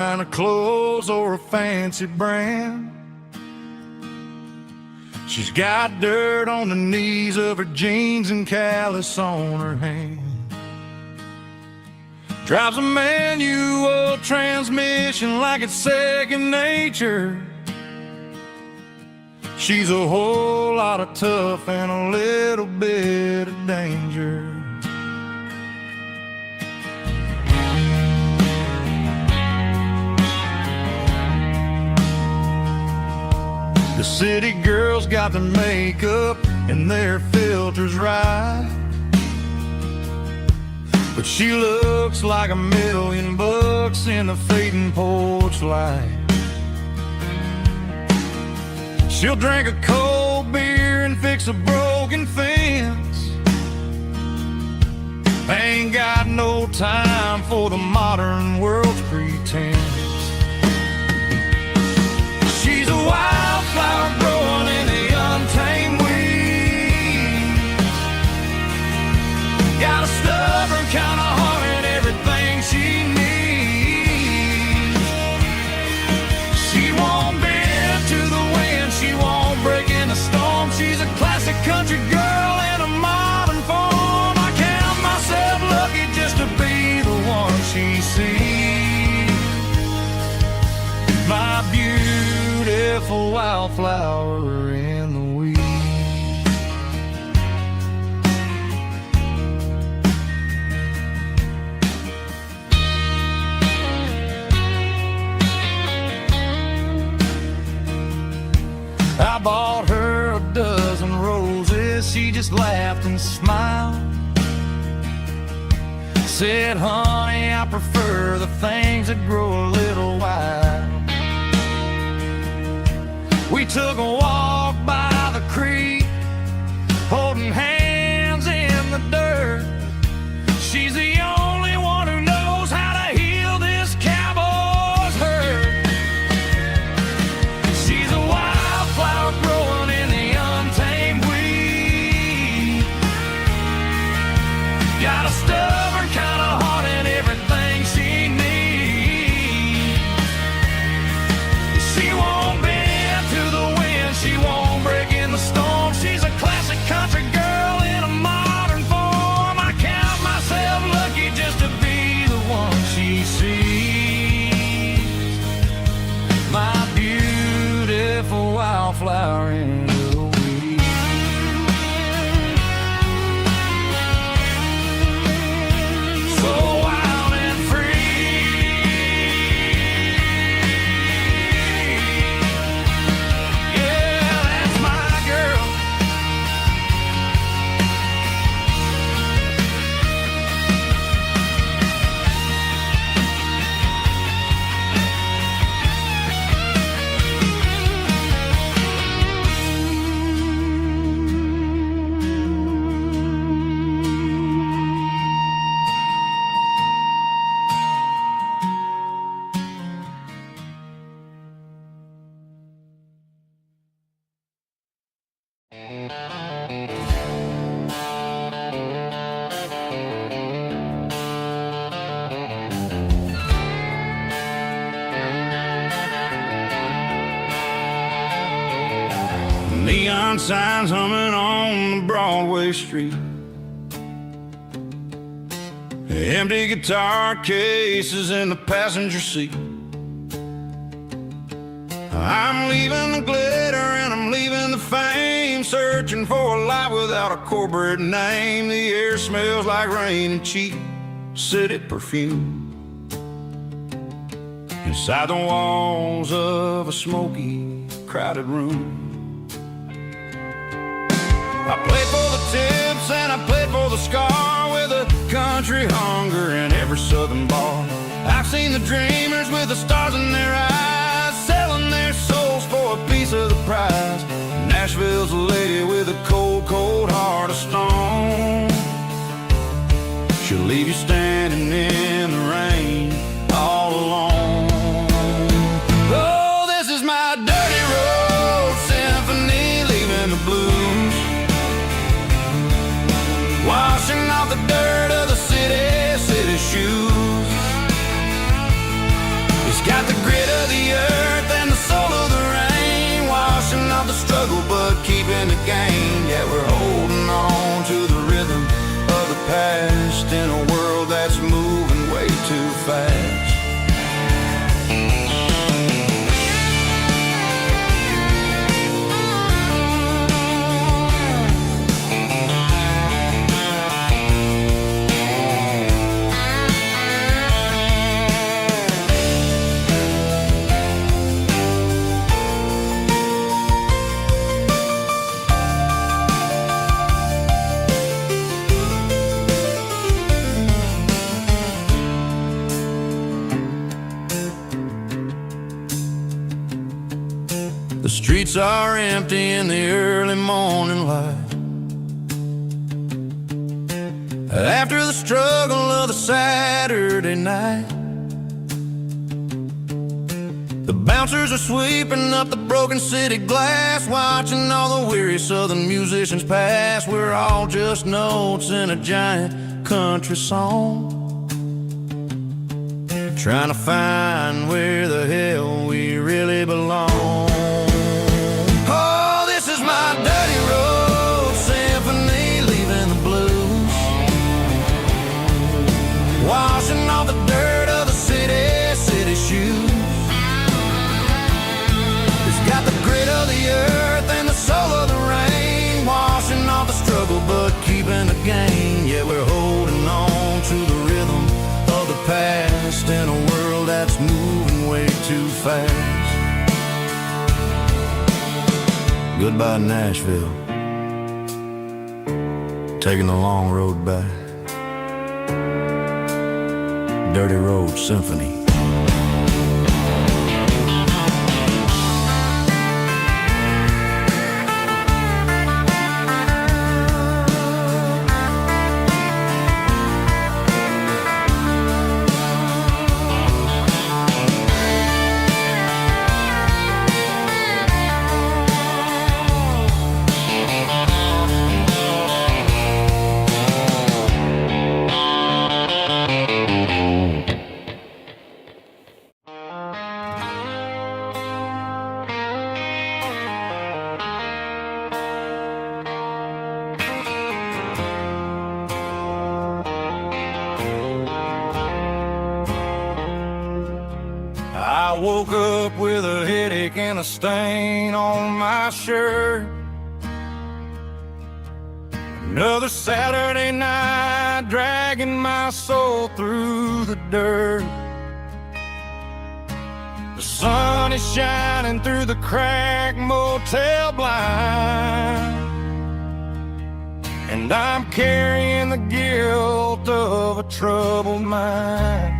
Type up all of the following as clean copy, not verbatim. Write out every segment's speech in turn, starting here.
kind of clothes or a fancy brand. She's got dirt on the knees of her jeans and callus on her hand. Drives a manual transmission like it's second nature. She's a whole lot of tough and a little bit of danger. The city girls got their makeup and their filters right, but she looks like $1,000,000 in the fading porch light. She'll drink a cold beer and fix a broken fence. Ain't got no time for the modern world's pretense. She's a wildflower growing in the untamed weeds. Got a stubborn kind of heart and everything she needs. She won't bend to the wind, she won't break in the storm. She's a classic country girl in a modern form. I count myself lucky just to be the one she sees. My beautiful wildflower in the weeds. I bought her a dozen roses, she just laughed and smiled. Said, honey, I prefer the things that grow a little wild. We took a walk by the creek, holding hands in the dirt. She's the only one who knows how to heal this cowboy's hurt. She's a wildflower growing in the untamed weed. Got a stubborn kind of heart and everything she needs. She won't bend to the wind, she won't break in the storm. She's a classic country girl in a modern form. I count myself lucky just to be the one she sees. My beautiful wildflower in the weeds. So wild and free. Yeah, that's my girl. Neon signs humming on the Broadway street. Empty guitar cases in the passenger seat. I'm leaving the glitter and I'm leaving the fame, searching for a life without a corporate name. The air smells like rain and cheap city perfume. Inside the walls of a smoky, crowded room. I played for the tips and I played for the scar, with a country hunger in every southern bar. I've seen the dreamers with the stars in their eyes, selling their souls for a piece of the prize. Nashville's a lady with a cold, cold heart of stone. She'll leave you standing in the rain all alone. Oh, this is my dirty road symphony, leaving the blues, washing off the dirt of the city shoes. got the grit of the earth and the soul of the rain, washing off the struggle but keeping the gain. Yeah, we're holding on to the rhythm of the past in a world that's moving way too fast. The streets are empty in the early morning light, after the struggle of the Saturday night. The bouncers are sweeping up the broken city glass, watching all the weary southern musicians pass. We're all just notes in a giant country song, trying to find where the hell we really belong. My dirty road symphony, leaving the blues, washing off the dirt of the city shoes. It's got the grit of the earth and the soul of the rain, washing off the struggle but keeping the gain. Yeah, we're holding on to the rhythm of the past in a world that's moving way too fast. Goodbye Nashville, taking the long road back. Dirty Road Symphony. I woke up with a headache and a stain on my shirt. Another Saturday night, dragging my soul through the dirt. The sun is shining through the cracked motel blind, and I'm carrying the guilt of a troubled mind.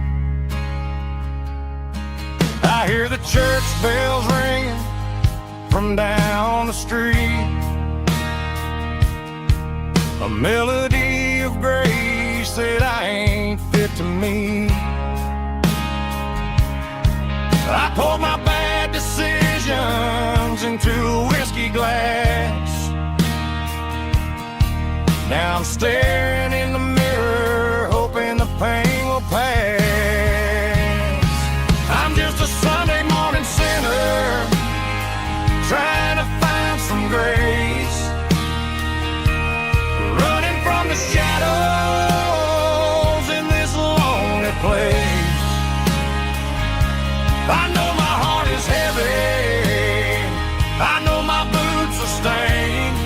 I hear the church bells ringing from down the street, a melody of grace that I ain't fit to meet. I poured my bad decisions into a whiskey glass. Now I'm staring in the mirror, hoping the pain will pass. I'm just a Sunday morning sinner, trying to find some grace, running from the shadows in this lonely place. I know my heart is heavy, I know my boots are stained,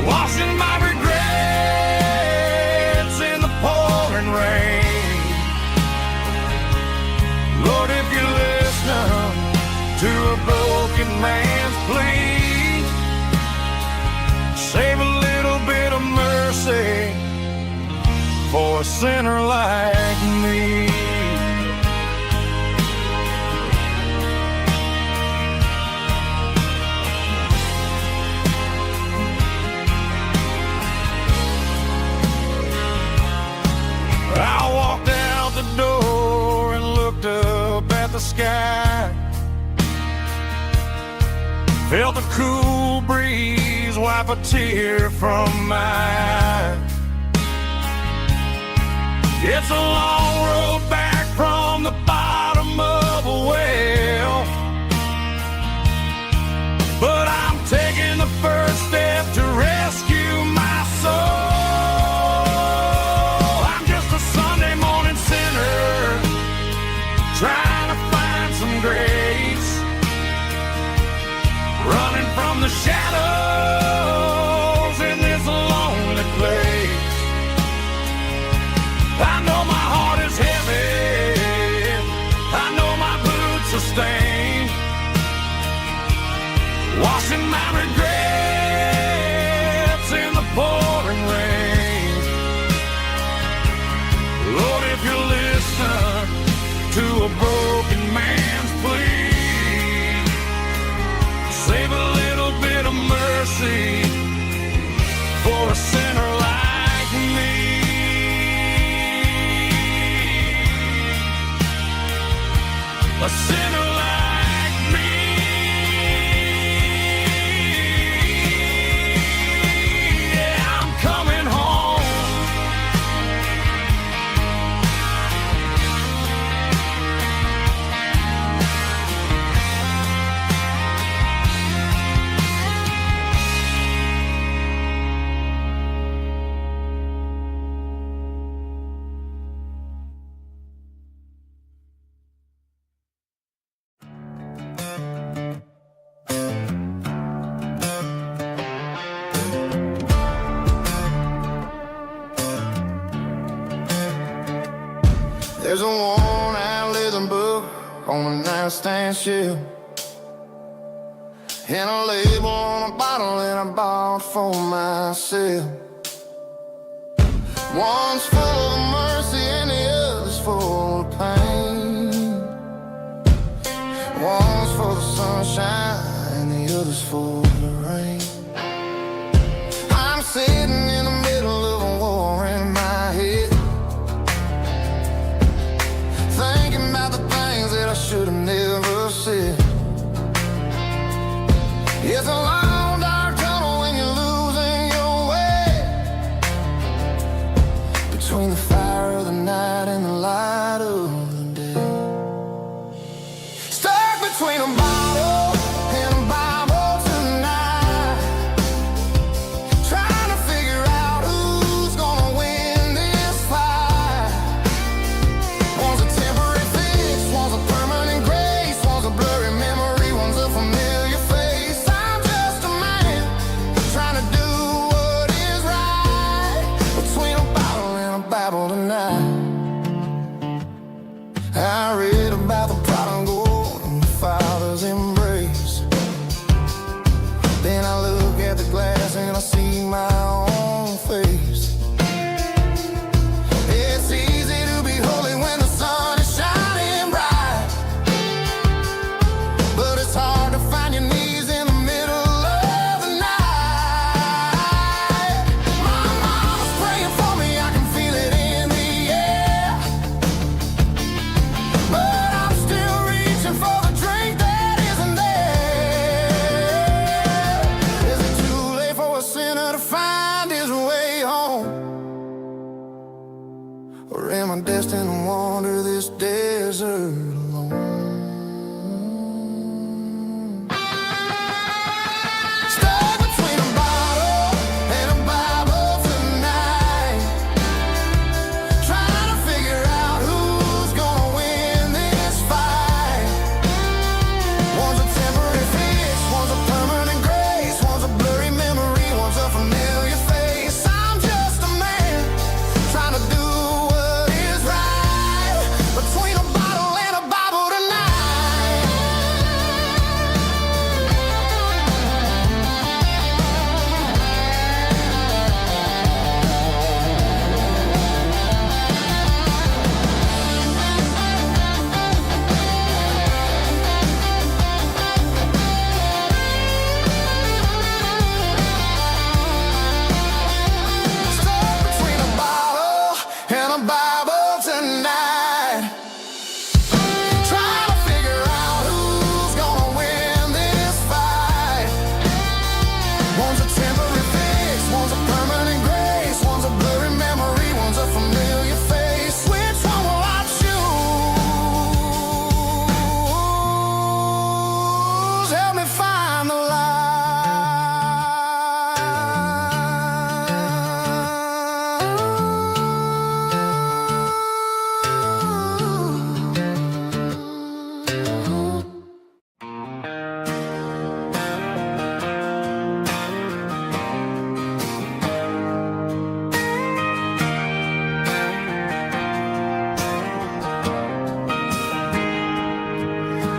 washing my regrets in the pouring rain. Lord, if you're listening to a broken man's plea, save a little bit of mercy for a sinner like me. I walked out the door and looked up at the sky, felt the cool breeze wipe a tear from my eye. It's a long road back from the bottom mercy for a sinner like me. A sinner like me. Yeah, I'm coming home. There's a worn-out leather book on the nightstand shelf, and a label on a bottle that I bought for myself. One's full of mercy and the other's full of pain. One's for the sunshine and the other's for the rain. I'm sitting in the middle of a war in my head, thinking about the things that I should have never said. It's a long dark tunnel when you're losing your way, between the fire of the night and the light of the day. Stuck between a bottle and a Bible tonight, trying to figure out who's gonna win this fight. One's a temporary fix, one's a permanent grace, one's a blurry memory, one's a familiar face. I'm just a man trying to do what is right, between a bottle and a Bible tonight. I read about the prodigal and the father's embrace. Then I look at the glass and I see my own face. It's easy to be holy when the sun is shining bright, but it's hard to find your knees in the middle of the night. My mama's praying for me, I can feel it in the air, but I'm still reaching for the drink that isn't there. Is it too late for a sinner to find his way home? Or am I destined to wander this desert alone? Stuck between a bottle and a Bible tonight, trying to figure out who's gonna win this fight. One's a temporary fix, one's a permanent grace, one's a blurry memory, one's a familiar face. I'm just a man trying to do what is right, between a bottle and a Bible tonight. Stuck between a bottle and a Bible tonight, trying to figure out who's gonna win this fight. One's a temporary fix, one's a permanent grace, one's a blurry memory, one's a familiar face. Which one will I choose? Help me find the light.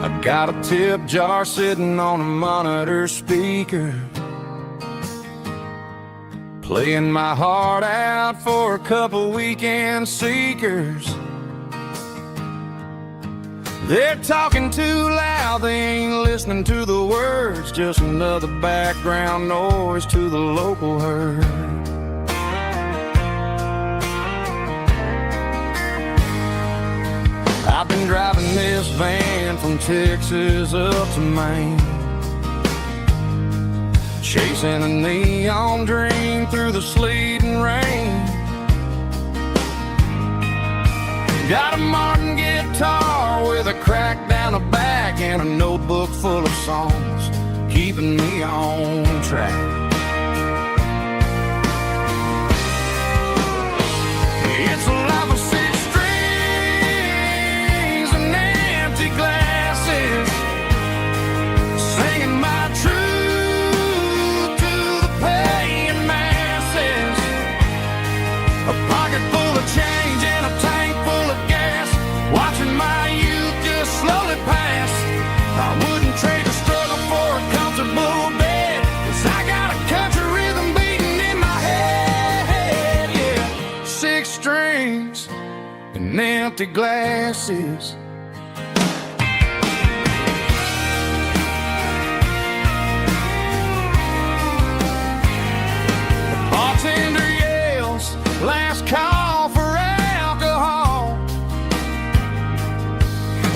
I got a tip jar sitting on a monitor speaker, playing my heart out for a couple weekend seekers. They're talking too loud, they ain't listening to the words, just another background noise to the local herd. I've been driving this van from Texas up to Maine, chasing a neon dream through the sleet and rain. Got a Martin guitar with a crack down the back and a notebook full of songs, keeping me on track. It's a life of 6 strings and empty glasses, singing my truth to the paying masses. A pocket full of change and a tank full of gas, watching my youth just slowly pass. I wouldn't trade the struggle for a comfortable bed, 'cause I got a country rhythm beating in my head. Yeah, 6 strings and empty glasses. The bartender yells, last call for alcohol.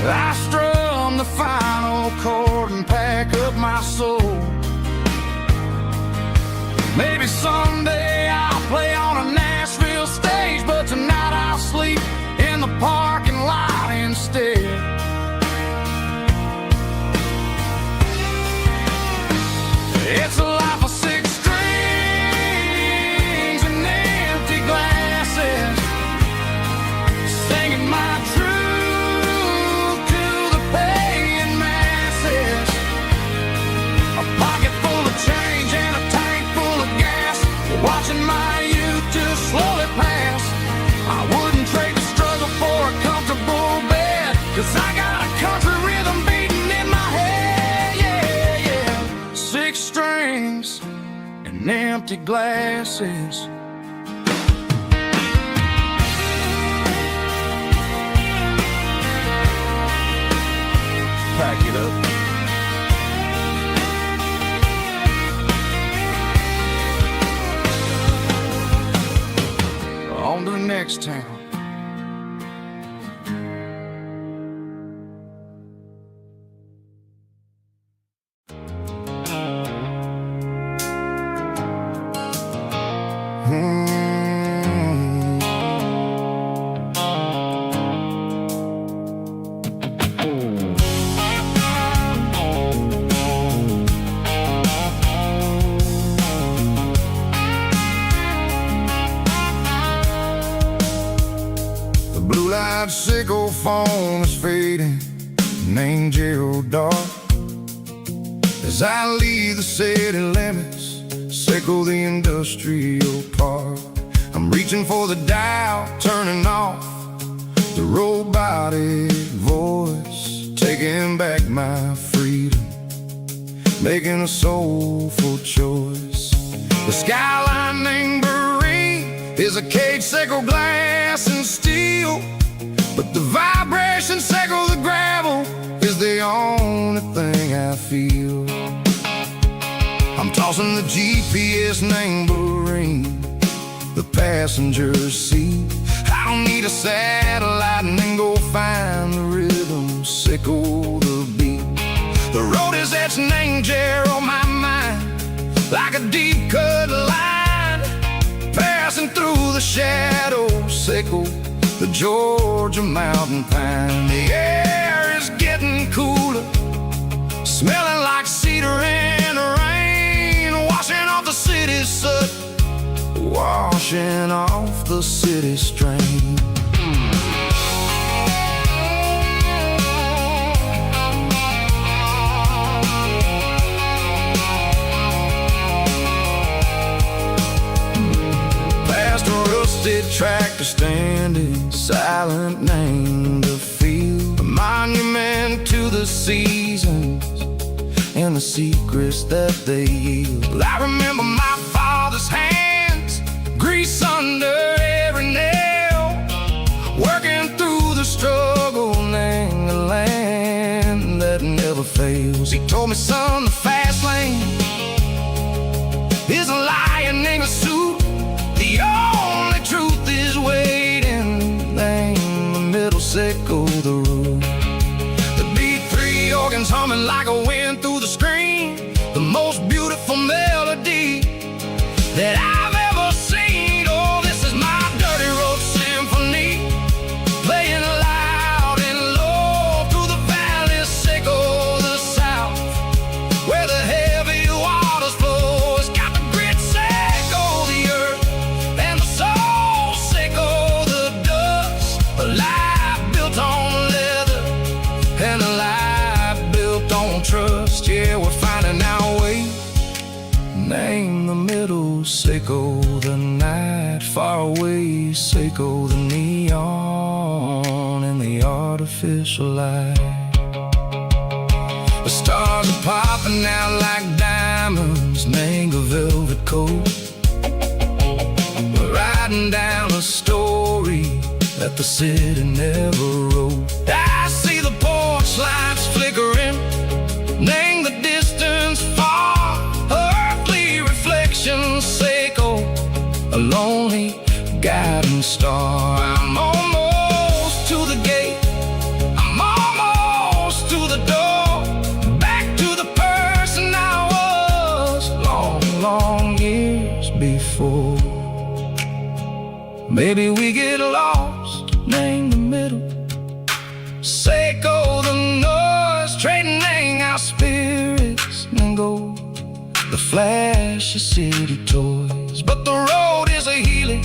I strum the final chord and pack up my soul. Maybe someday I'll play on a Nashville stage, but tonight I'll sleep in the parking lot instead. It's a life of 6 strings and empty glasses, singing my truth to the paying masses. A pocket full of change and a tank full of gas, watching my youth just slowly pass. I wouldn't trade the struggle for a comfortable bed, 'cause I got a country rhythm beating in my head. Yeah, yeah. 6 strings and empty glasses. Pack it up. On to the next town. Sickle phone is fading, named Gerald dark. As I leave the city limits, sickle the industrial park. I'm reaching for the dial, turning off the robotic voice, taking back my freedom, making a soulful choice. The skyline named Bryan is a cage, sickle glass and steel, but the vibration sickle the gravel is the only thing I feel. I'm tossing the GPS named Bryan, the passenger seat. I don't need a satellite and then go find the rhythm, sickle the beat. The road is etched named Jer on my mind, like a deep cut line, passing through the shadows, sickle the Georgia mountain pine. The air is getting cooler, smelling like cedar in the rain, washing off the city's soot, washing off the city strain. Past a rusted tractor standing silent, named a field, a monument to the seasons and the secrets that they yield. I remember my father's hands, grease under every nail, working through the struggle, laying the land fails. He told me, son, the fast lane is a lion in a suit. The only truth is waiting. Name the middle, sickle the root. The beat, three organs humming like a wind through the screen. The most beautiful melody that I've ever seen. Oh, this is my dirty road symphony, playing loud and low through the valleys, sickle the south, where the heavy waters flow. It's got the grit, sickle the earth, and the soul, sickle the dust. A life built on leather, and a life built on trust. Yeah, we're finding our way. Name the middle, sickle the night, far away, sickle the neon and the artificial light. The stars are popping out like diamonds, mango velvet coat. We're writing down a story that the city never wrote. I see the porch lights flickering, name the distance far, earthly reflections, sickle a lonely guiding star. I'm almost to the gate, I'm almost to the door, back to the person I was long, long years before. Maybe we get lost, name the middle, sickle the noise, trading our spirits and gold, the flash of city toys. But the road is a healing,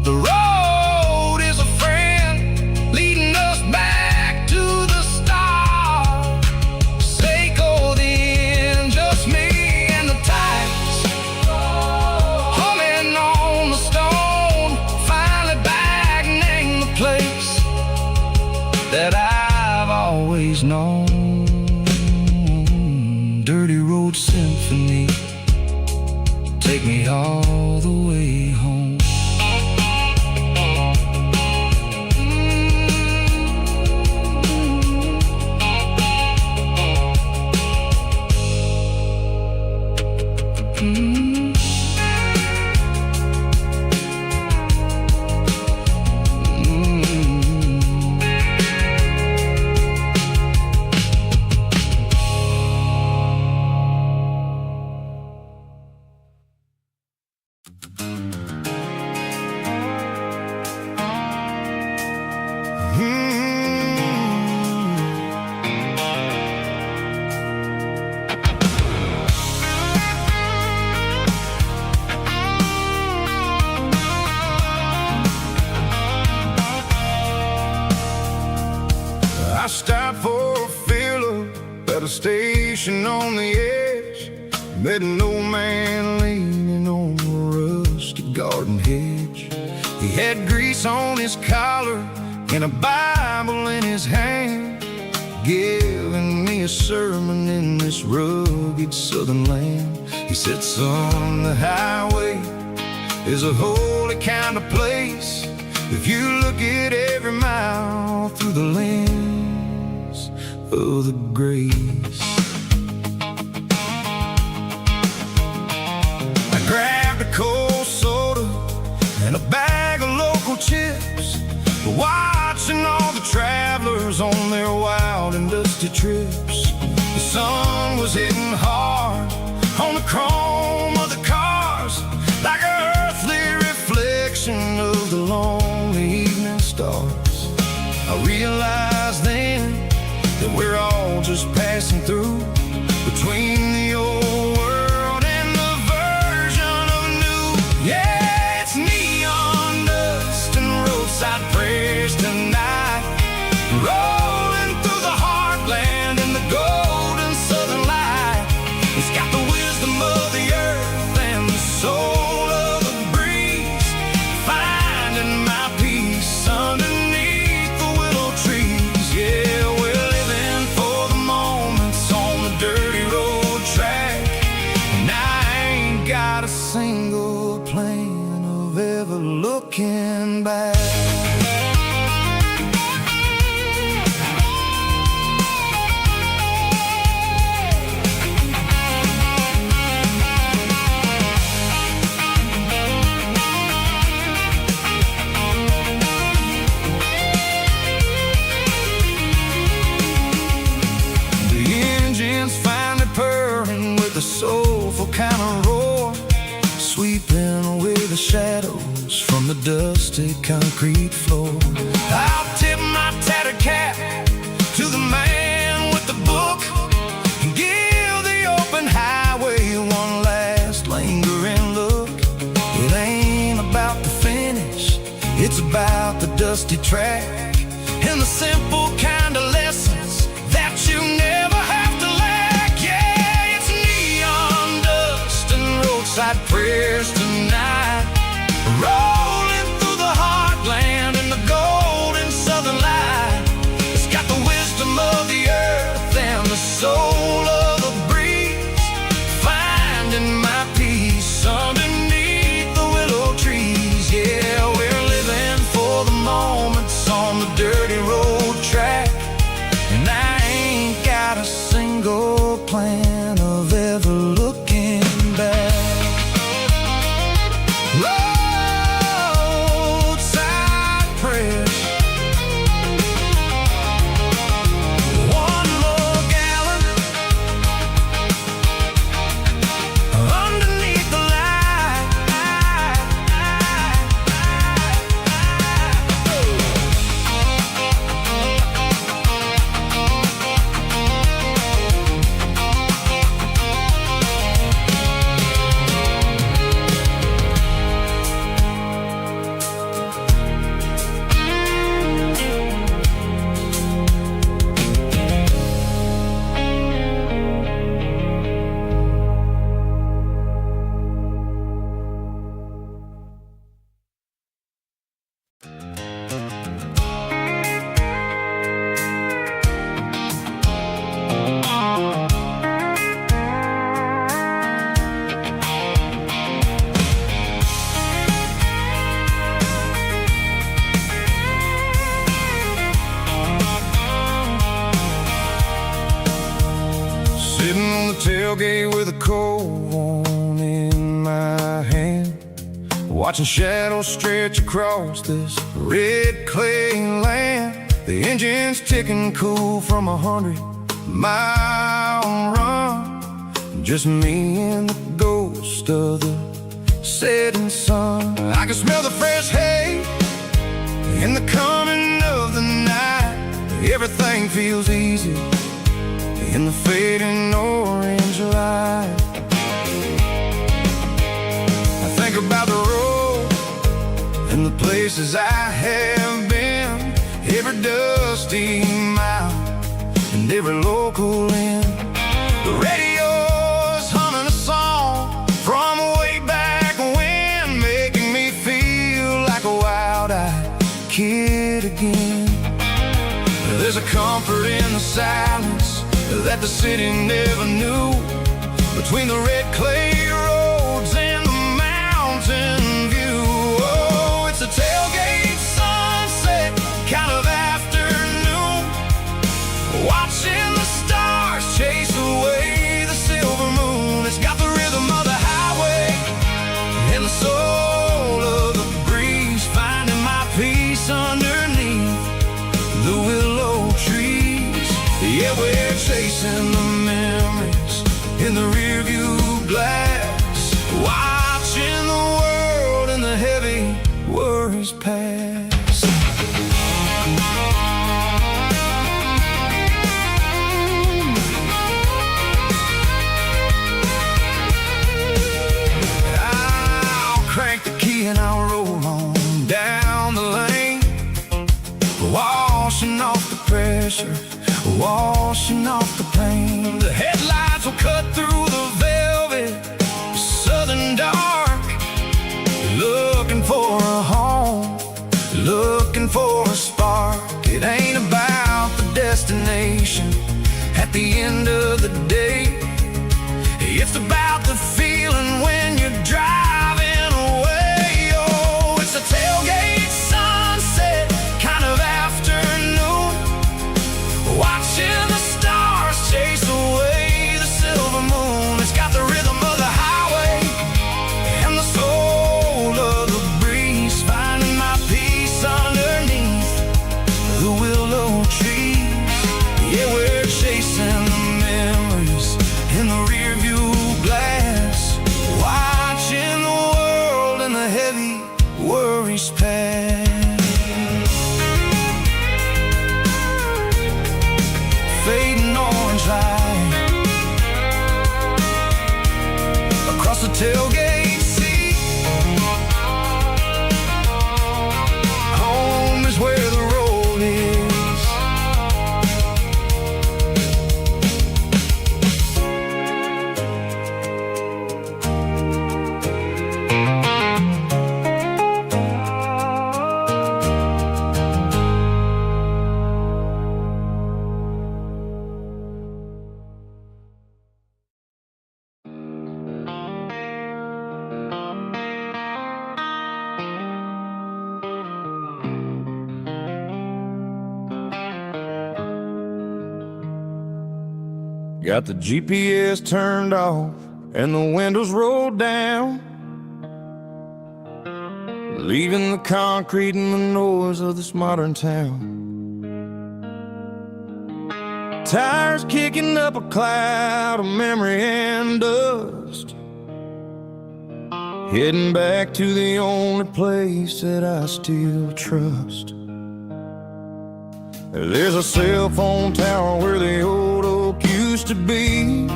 the road is a friend, leading us back to the start. Sickle the end, just me and the tides, humming on the stone, finally back, name the place that I've always known. Dirty road symphony, take me all the way home. I stopped for a fill-up at a station on the edge. Met an old man leaning on a rusty garden hedge. He had grease on his collar and a Bible in his hand, giving me a sermon in this rugged southern land. He said, son, the highway is a holy kind of place if you look at every mile through the lens of the grace. I grabbed a cold soda and a bag of local chips, watching all the travelers on their wild and dusty trips. The sun was hitting hard on the chrome of the cars, like an earthly reflection of the lonely evening stars. I realized then that we're all just passing through, between the old world and the version of new. Yeah, it's neon dust and roadside prayers tonight, rolling through the heartland in the golden southern light. It's got the wisdom of the earth dusty concrete floor. I'll tip my tattered cap to the man with the book and give the open highway one last lingering look. It ain't about the finish, it's about the dusty track and the simple kind of lessons that you never have to lack. Yeah, it's neon dust and roadside prayers tonight, rolling through the heartland in the golden southern light. It's got the wisdom of the earth and the soul of the breeze, finding my peace underneath the willow trees. Yeah, we're living for the moments on the dirty road track, and I ain't got a single plan of ever looking back. Roadside prayers, one more gallon underneath the light. Sitting on the tailgate with a cold one in my hand, watching shadows stretch across this red clay land. The engine's ticking cool from 100-mile run, just me and the ghost of the setting sun. I can smell the fresh hay in the coming of the night. Everything feels easy in the fading orange light. I think about the road and the places I have been, every dusty mile and every local inn. The radio's humming a song from way back when, making me feel like a wild-eyed kid again. There's a comfort in the silence that the city never knew, between the red clay roads and the mountain view. Oh, it's a tailgate sunset kind of afternoon, watching the stars chase away the silver moon. It's got the rhythm of the highway and the soul of the breeze, finding my peace underneath the willow trees. Yeah, we're chasing the memories in the rearview glass, watching the world and the heavy worries pass. I'll crank the key and I'll roll on down the lane, washing off the pressure, washing off the pain. The headlights will cut through the velvet southern dark, looking for a home, looking for a spark. It ain't about the destination at the end of the day, it's about the feeling when you're driving away. Oh, it's a tailgate sunset kind of afternoon, watching the stars chase away the silver moon. It's got the rhythm of the highway and the soul of the breeze, finding my peace underneath the willow trees. Yeah, we're chasing the Got the GPS turned off and the windows rolled down, leaving the concrete and the noise of this modern town. Tires kicking up a cloud of memory and dust, heading back to the only place that I still trust. There's a cell phone tower where the old oak used to be,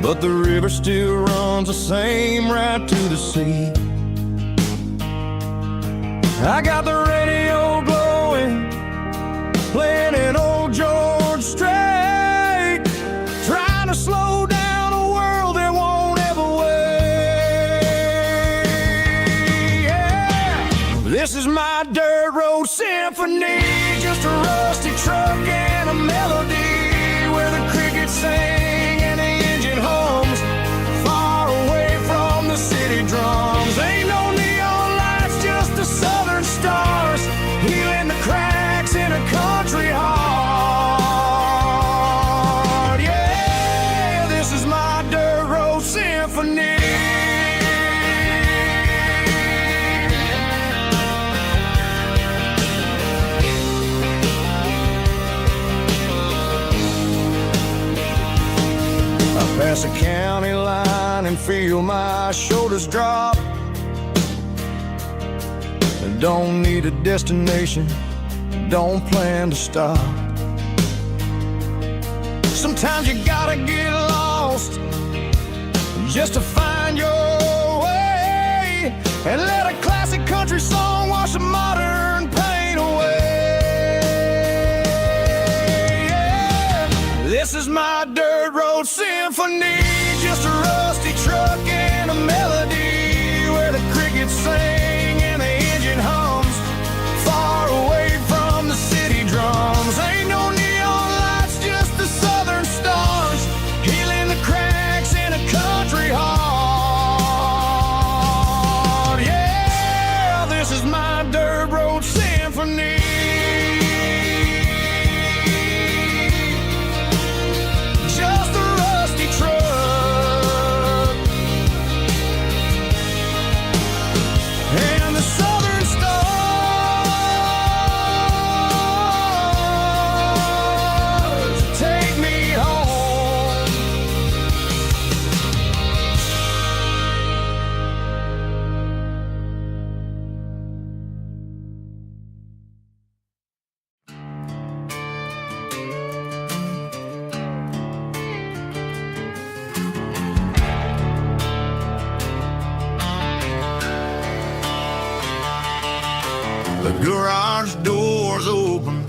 but the river still runs the same right to the sea. I got the radio glowing, playing an old George Strait, trying to slow down a world that won't ever wait. Yeah. This is my dirt road symphony, just a rusty truck and a melody where the crickets sing and the engine hums, far away from the city drums. Ain't no neon lights, just the southern stars, healing the cracks in a country heart. Yeah, this is my dirt road symphony. Pass a county line and feel my shoulders drop. Don't need a destination, don't plan to stop. Sometimes you gotta get lost just to find your way, and let a classic country song wash a modern pain away. Yeah. This is my dirt road symphony, just a rusty truck and a melody where the crickets sing and the engine hums, far away from the city drums. Ain't no neon lights, just the southern stars, healing the cracks in a country heart. Yeah, this is my dirt road symphony. The garage door's open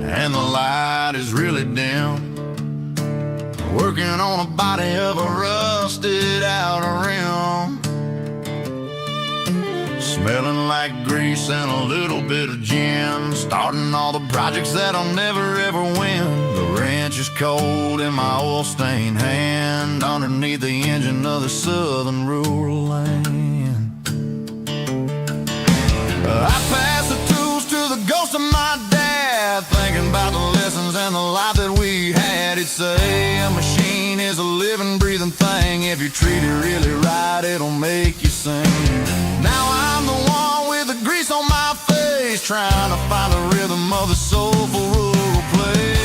and the light is really dim, working on a body of a rusted out rim, smelling like grease and a little bit of gin, starting all the projects that I'll never ever win. The wrench is cold in my oil-stained hand, underneath the engine of the southern rural land. I pass the tools to the ghost of my dad, thinking about the lessons and the life that we had. He'd say a machine is a living, breathing thing. If you treat it really right, it'll make you sing. Now I'm the one with the grease on my face, trying to find the rhythm of the soulful rural place.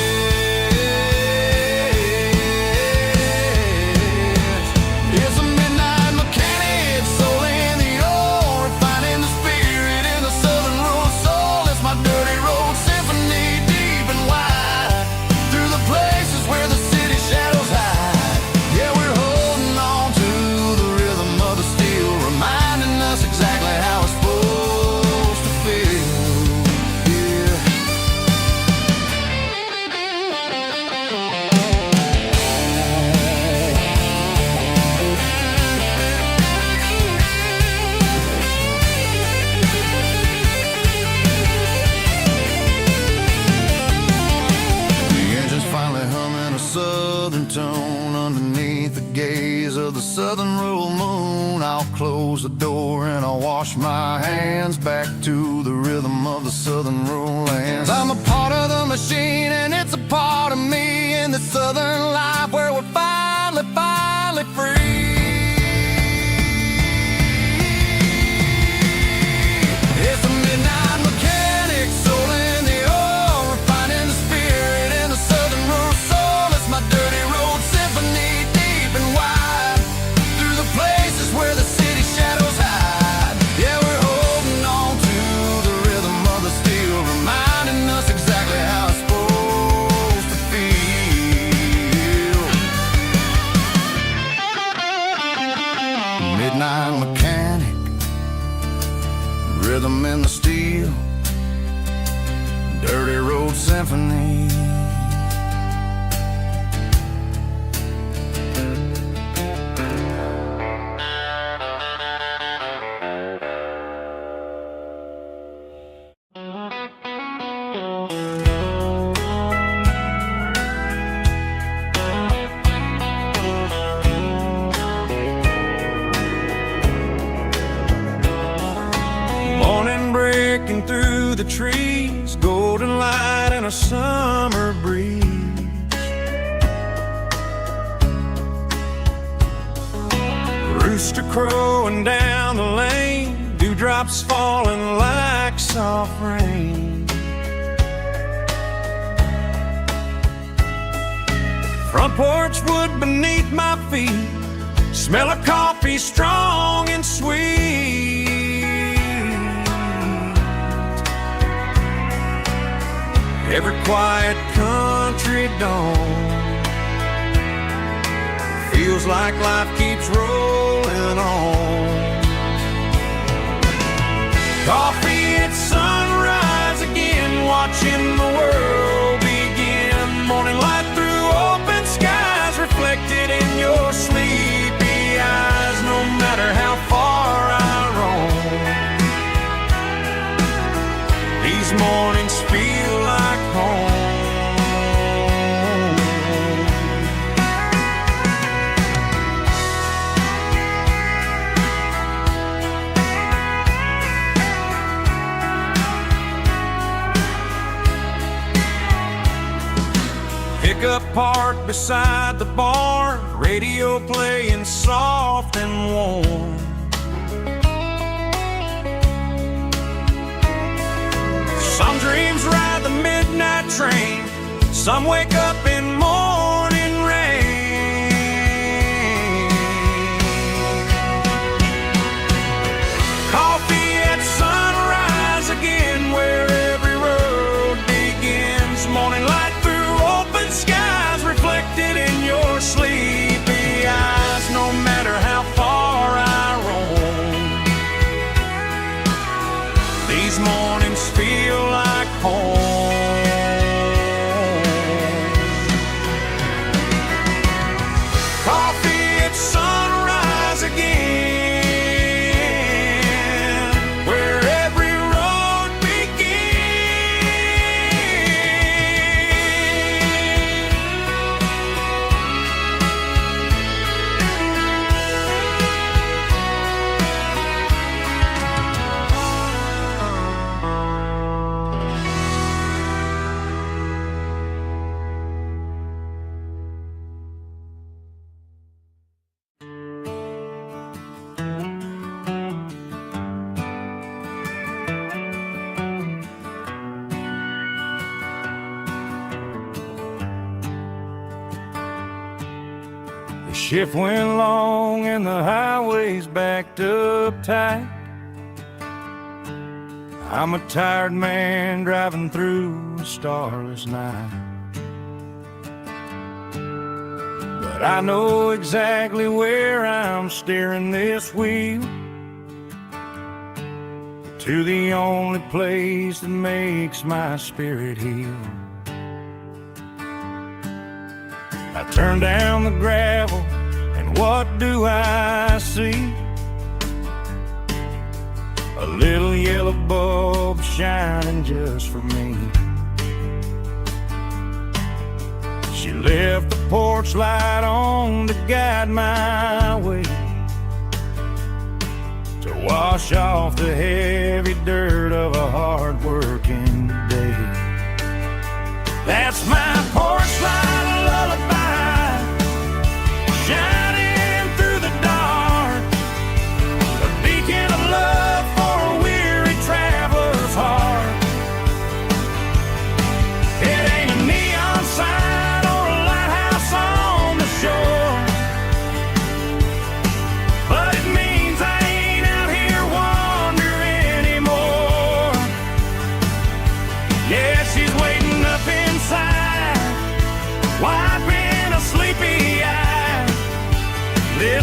It's a midnight mechanic, soul in the ore, refining the spirit in the southern rural soul. It's my dirty road symphony, deep and wide, through the places where the city shadows hide. Yeah, we're holding on to the rhythm of the steel, reminding us exactly how it's supposed to feel. Yeah. The engine's finally humming a southern tone underneath the gaze of the southern rural moon. I'll close the door and I'll wash my hands, back to the rhythm of the southern rural lands. I'm a part of the machine and it's a part of me. the southern life where we're finally free. It's a midnight mechanic, soul in the oil, refining the spirit in the southern rural soul. It's my dirty road symphony, deep and wide, through the places where the city shadows hide. Yeah, we're holding on to the rhythm of the steel, reminding us exactly how it's supposed to feel. Midnight mechanic, rhythm in the steel, dirty road symphony. Morning breaking through the trees, golden light and a summer breeze. Rooster crowing down the lane, dewdrops falling like soft rain. Front porch wood beneath my feet, smell of coffee strong and sweet. Every quiet country dawn feels like life keeps rolling on. Coffee at sunrise again, watching the world begin. Morning light through open skies, reflected in your sleepy eyes. No matter how far I roam, these mornings feel like home. Pickup parked beside the barn, radio playing soft and warm. Some dreams ride the midnight train, some wake up in morning rain. Coffee at sunrise again, where every road begins. Morning light through open skies, reflected in your sleepy eyes. No matter how far I roam, these mornings feel like home. Coffee at sunrise again, where every road The shift went long and the highway's backed up tight. I'm a tired man driving through a starless night, but I know exactly where I'm steering this wheel, to the only place that makes my spirit heal. I turn down the gravel, and what do I see? A little yellow bulb shining just for me. She left the porch light on to guide my way, to wash off the heavy dirt of a hard-working day. That's my porch light lullaby.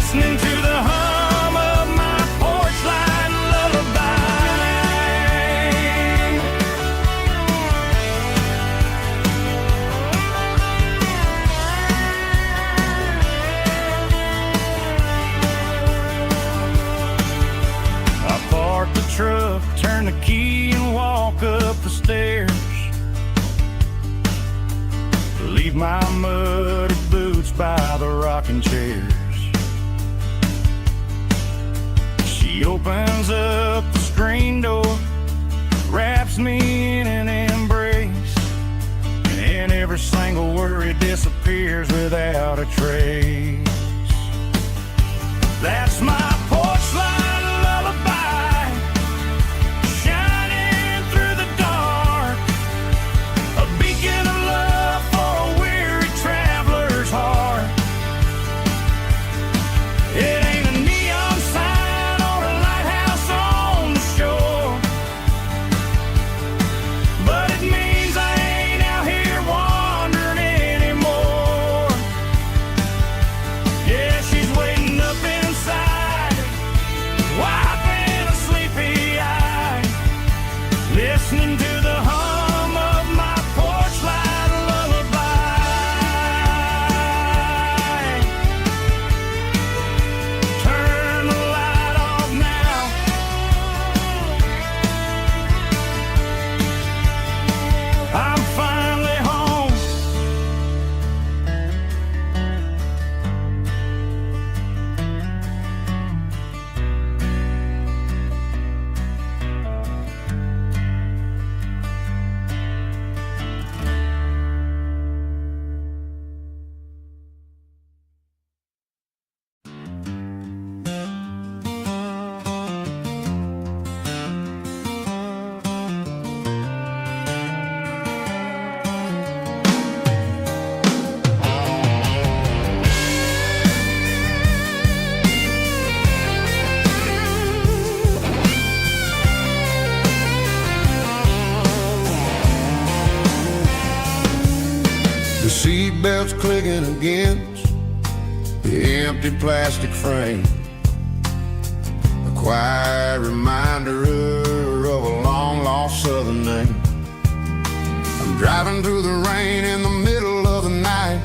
listening to the hum of my porch light lullaby. I park the truck, turn the key and walk up the stairs. Leave my muddy boots by the rocking chairs. She opens up the screen door, wraps me in an embrace, and every single worry disappears without a trace. That's my porch light lullaby, shining through the dark, a beacon of love for a weary traveler's heart. It ain't a neon sign or a lighthouse on the shore, but it means I ain't out here wandering anymore. Yeah, she's waiting up inside, wiping a sleepy eye, listening to the hum of my porch light lullaby. Turn the light off now. I'm finally home. The seatbelt's clicking against the empty plastic frame, a quiet reminder of a long-lost southern name. I'm driving through the rain in the middle of the night,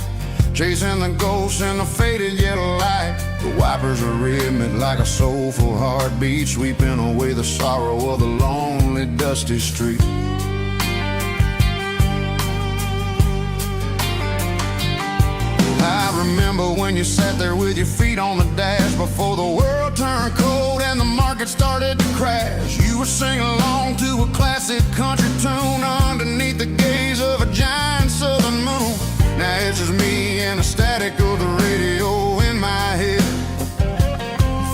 chasing the ghosts in the faded yellow light. The wipers are rhythmic like a soulful heartbeat, sweeping away the sorrow of the lonely, dusty street. I remember when you sat there with your feet on the dash before the world turned cold and the market started to crash. You were singing along to a classic country tune underneath the gaze of a giant southern moon. Now it's just me and the static of the radio in my head,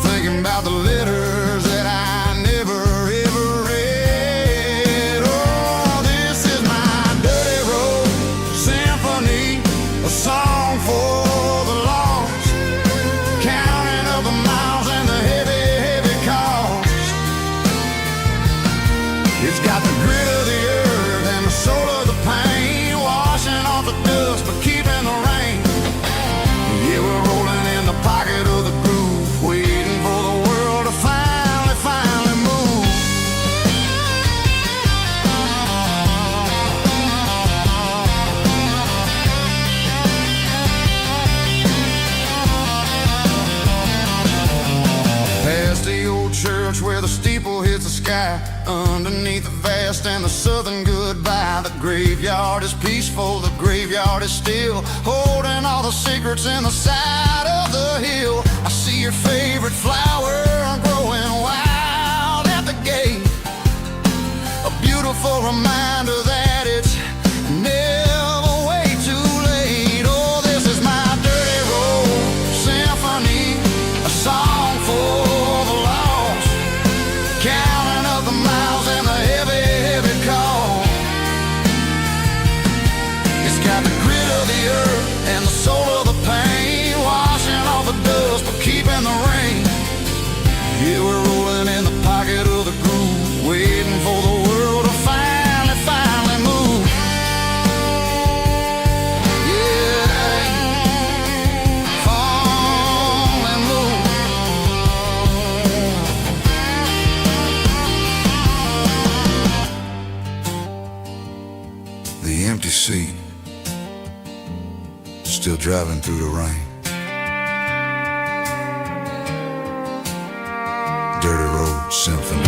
thinking about the letters that I never ever read. Oh, this is my dirty road symphony, a song for the lost, counting up the miles and the heavy, heavy cost. It's got the grit of the earth and the soul of the pain, washing off the dust but keeping the rain. Yeah, we're rolling in the pocket of the groove, waiting for the world to finally move. Past the old church where the steeple hits the sky, underneath the vast and the southern goodbye. The graveyard is peaceful, the graveyard is still, holding all the secrets in the side of the hill. I see your favorite flower growing wild at the gate, a beautiful reminder that it's never way too late. Oh, this is my dirty road symphony, a song for the lost, counting up the miles and the heavy, heavy call. It's got the grit of the earth and the soul of the pain, washing off the dust but keeping the rain. Yeah, we're rolling in the pocket of the groove, waiting for the world to finally feet, still driving through the rain. Dirty Road Symphony.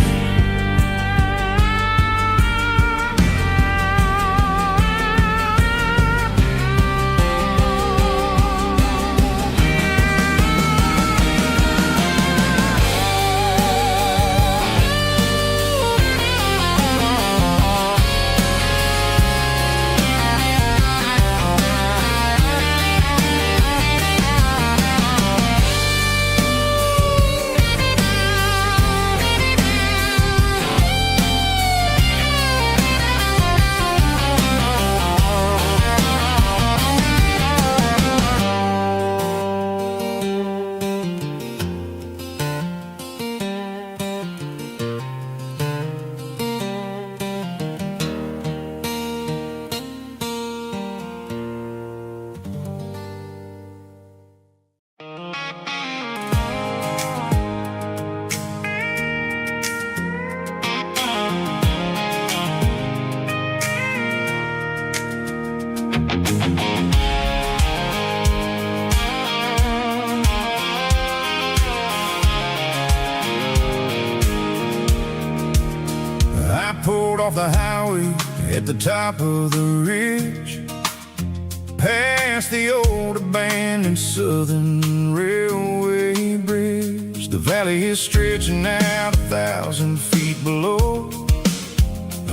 Pulled off the highway at the top of the ridge, past the old abandoned Southern Railway bridge. The valley is stretching out 1,000 feet below,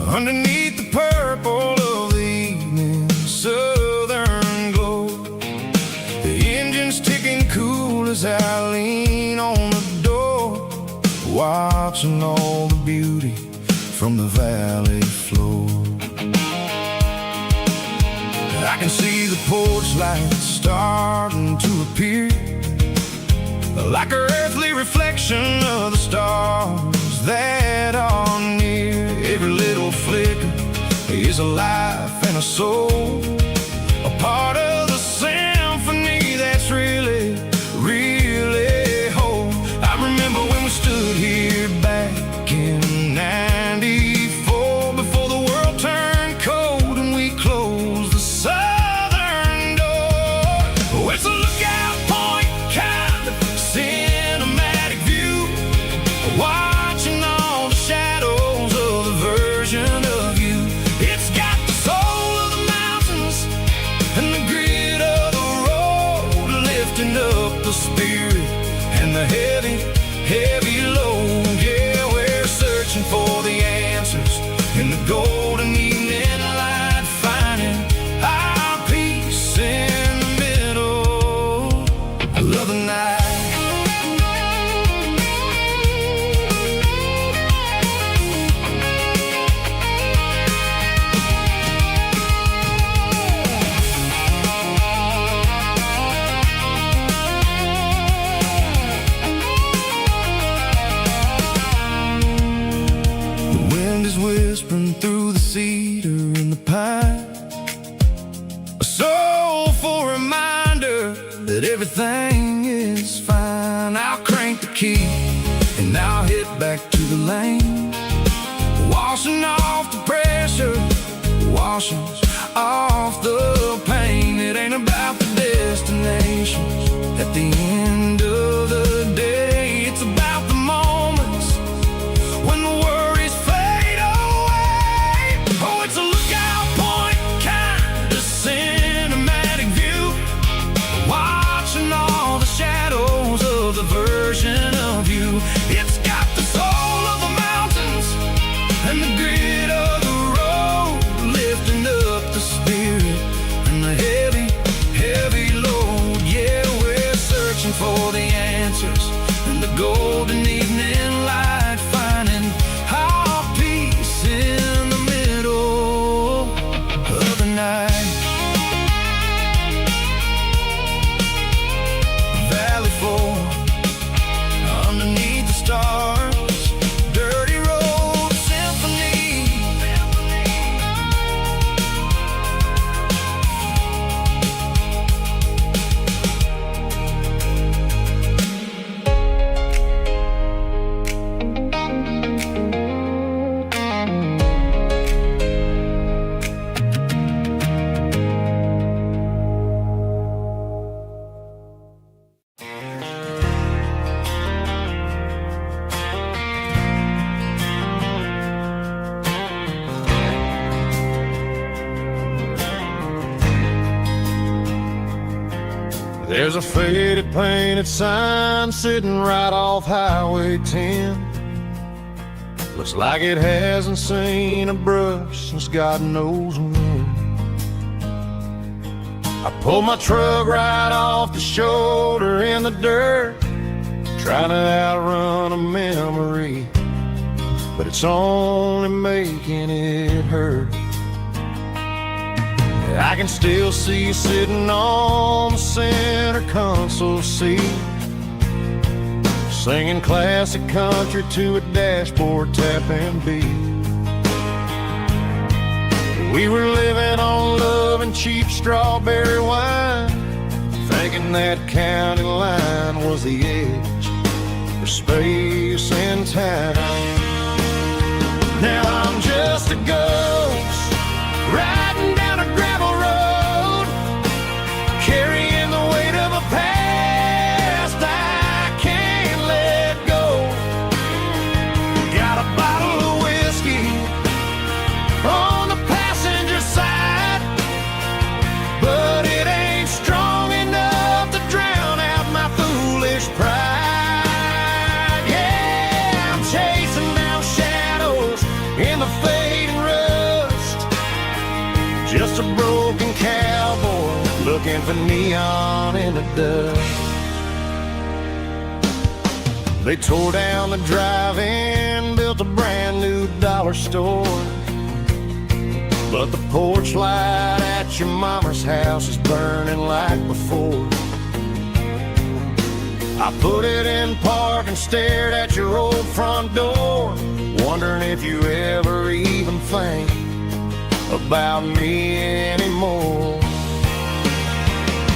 underneath the purple of the evening southern glow. The engine's ticking cool as I lean on the door, watching all the beauty from the valley floor. I can see the porch lights starting to appear, like an earthly reflection of the stars that are near. Every little flicker is a life and a soul, a part of the symphony that's really, really whole. I remember when we stood here back in '94, before the world turned cold and we closed the southern door. Oh, it's a lookout point, kind of cinematic view, watching all the shadows of the version of you. It's got the soul of the mountains and the grit of the road, lifting up the spirit and the heavy, heavy load. Yeah, we're searching for the answers in the golden evening light, finding our peace in the middle of the night. The wind is whispering through the cedar and the pine, a soulful reminder that everything is fine. I'll crank the key and I'll hit back to the lane, washing off the pressure, washing off the pain. It ain't about the destinations at the end of the day, it's about the moments when the worries fade away. Oh, it's a lookout point, kind of cinematic view, watching all the shadows of the version of you. It's got the soul of the mountains and the grit of the road, lifting up the spirit and the heavy, heavy load. Yeah, we're searching for the answers in the golden evening light, finding our peace in the middle of the night. Valley floor, underneath the stars, dirty road symphony. There's a faded painted sign sitting right off Highway 10. Looks like it hasn't seen a brush since God knows when. I pulled my truck right off the shoulder in the dirt, trying to outrun a memory, but it's only making it hurt. I can still see you sitting on the center console seat, singing classic country to a dashboard tapping beat. We were living on love and cheap strawberry wine, thinking that county line was the edge for space and time. Now I'm just a ghost riding down a gravel road, carrying the weight of a past I can't let go. Got a bottle of whiskey on the passenger side, but it ain't strong enough to drown out my foolish pride. Yeah, I'm chasing down shadows in the fading rust, just a broken cowboy looking for neon in the dust. They tore down the drive-in, built a brand new dollar store, but the porch light at your mama's house is burning like before. I put it in park and stared at your old front door, wondering if you ever even think about me anymore.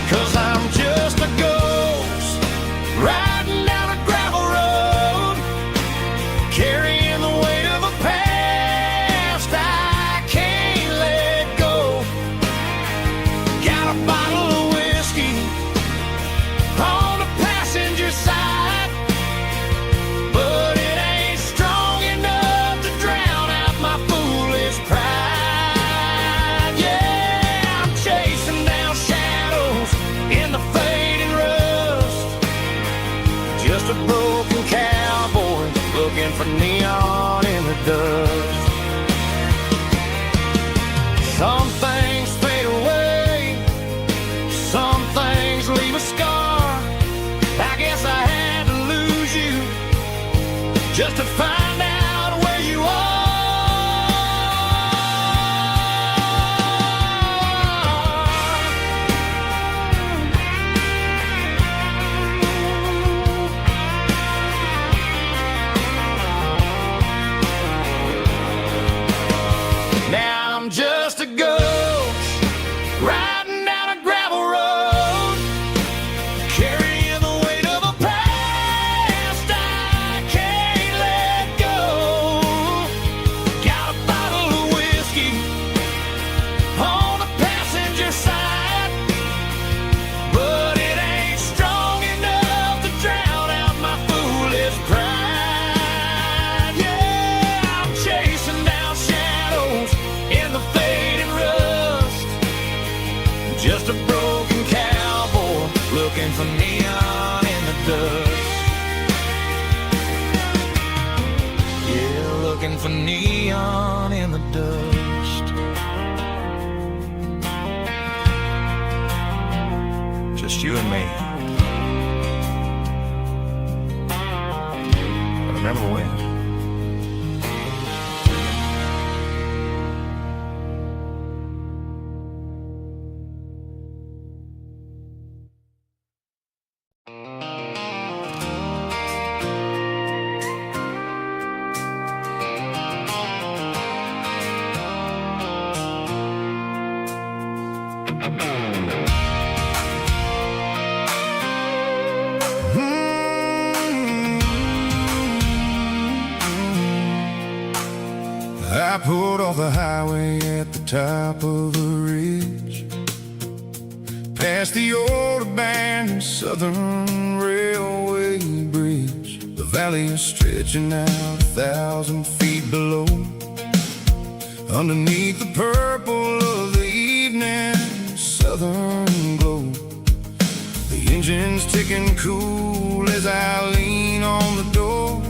'Cause I'm just a ghost riding down a gravel road, carrying the weight of a past I can't let go. Got a bottle of whiskey on the passenger side, but it ain't strong enough to drown out my foolish pride. Yeah, I'm chasing down shadows in the fading rust, just a broken cowboy looking for neon in the dust. Some things fade away, some things leave a scar. I guess I had to lose you just to find out where you are. Now I'm just a ghost riding down a gravel road, carrying the weight of a past I can't let go. Got a bottle of whiskey on the passenger side, but it ain't strong enough to drown out my foolish pride. Yeah, I'm chasing down shadows in the fading rust, just a broken cowboy looking for neon in the dust. Yeah, looking for neon in the dust. Just you and me. But remember when? I pulled off the highway at the top of a ridge, past the old abandoned Southern Railway bridge. The valley is stretching out 1,000 feet below, underneath the purple of the evening southern glow. The engine's ticking cool as I lean on the door,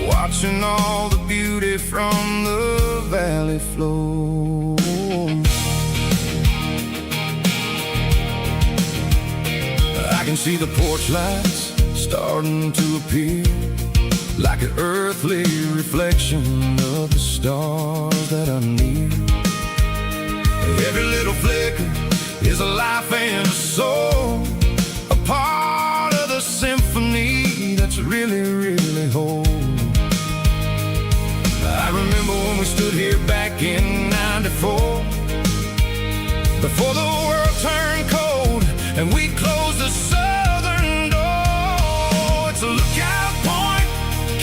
watching all the beauty from the valley flow. I can see the porch lights starting to appear, like an earthly reflection of the stars that are near. Every little flicker is a life and a soul, a part of the symphony that's really, really whole. I remember when we stood here back in '94, before the world turned cold and we closed the southern door. It's a lookout point,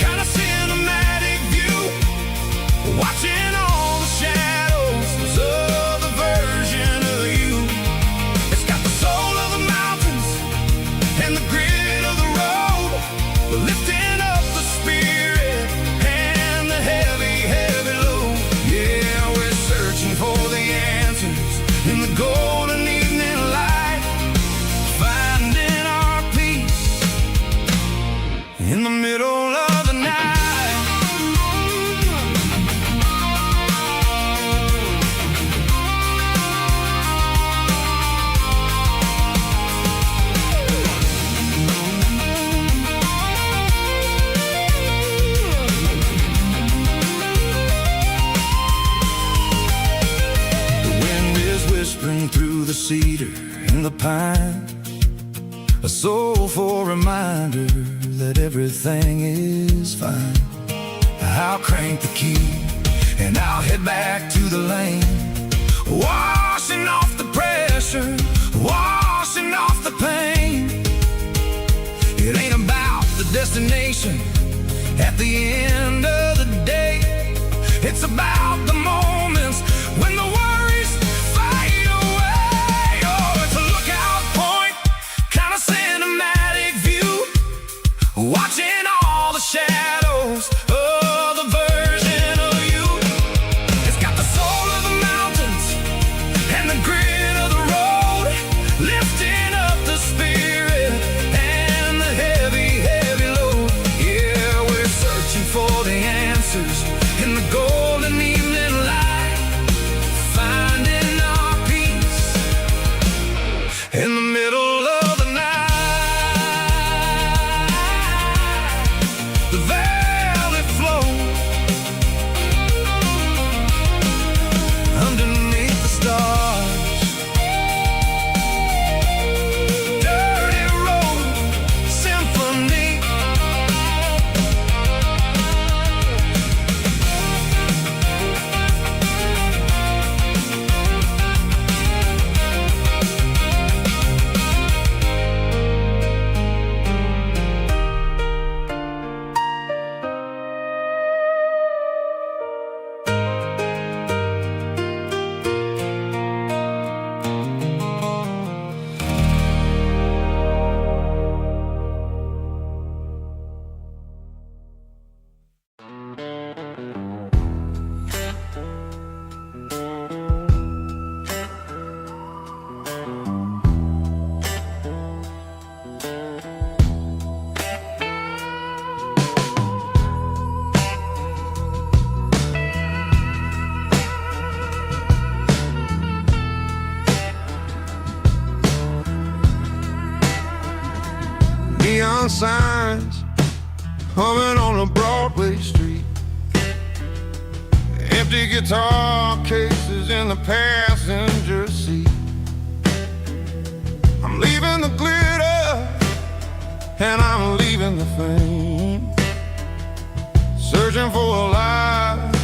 kind of cinematic view, watching all the shadows of the version of you. It's got the soul of the mountains and the grit of the road, lifting up the spirit and the heavy, heavy load. Yeah, we're searching for the answers in the golden evening light, finding our peace in the middle of the night. Whispering through the cedar and the pine, a soulful reminder that everything is fine. I'll crank the key and I'll head back to the lane, washing off the pressure, washing off the pain. It ain't about the destination at the end of the day, it's about the moments when the worries fade away. Oh, it's a lookout point, kind of cinematic view, watching all the shadows of the version of you. It's got the soul of the mountains and the grit of the road, lifting up the spirit and the heavy, heavy load. Yeah, we're searching for the answers in the golden evening light, finding our peace in the middle of the night. The valley flow underneath the stars, dirty road symphony. Neon signs humming on a Broadway street, empty guitar cases in the passenger seat. I'm leaving the glitter and I'm leaving the fame, searching for a life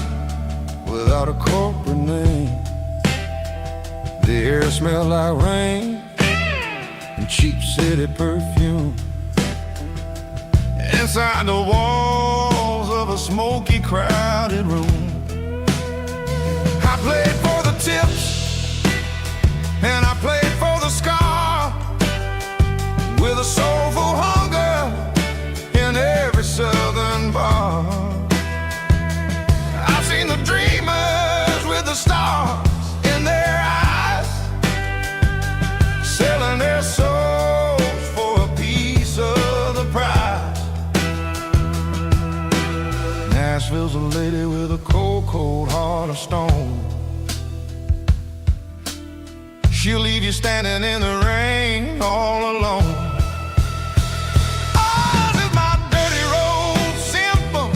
without a corporate name. The air smelled like rain and cheap city perfume. Inside the walls of a smoky, crowded room, I played for the tips and I played for the scar, with a soulful hunger in every southern bar. I've seen the dreamers with the stars in their eyes, selling their souls cold heart of stone. She'll leave you standing in the rain all alone. Oh, this is my dirty road symphony,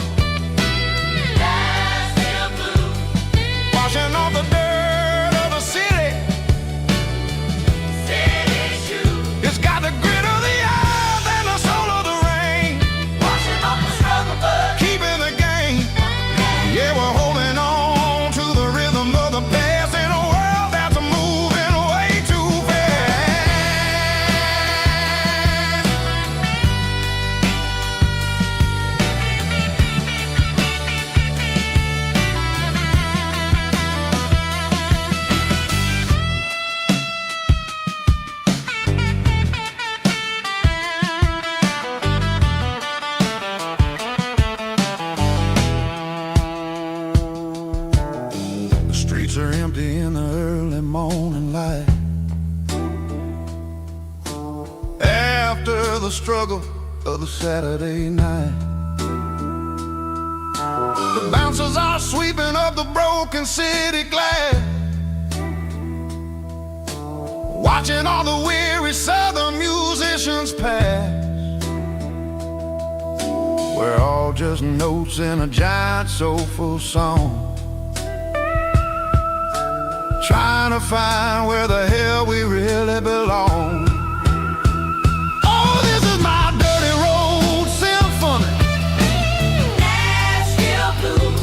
Nashville blues, washing off the dirt of the city. City shoes. It's got the grit of the earth and the soul of the rain, washing off the struggle but keeping the game. Yeah, we're holding on to the rhythm of the past in a world that's moving way too The streets are empty in the early morning light. After the struggle of the Saturday night, the bouncers are sweeping up the broken city glass, watching all the weary southern musicians pass. We're all just notes in a giant soulful song, trying to find where the hell we really belong. Oh, this is my dirty road symphony, Nashville blues,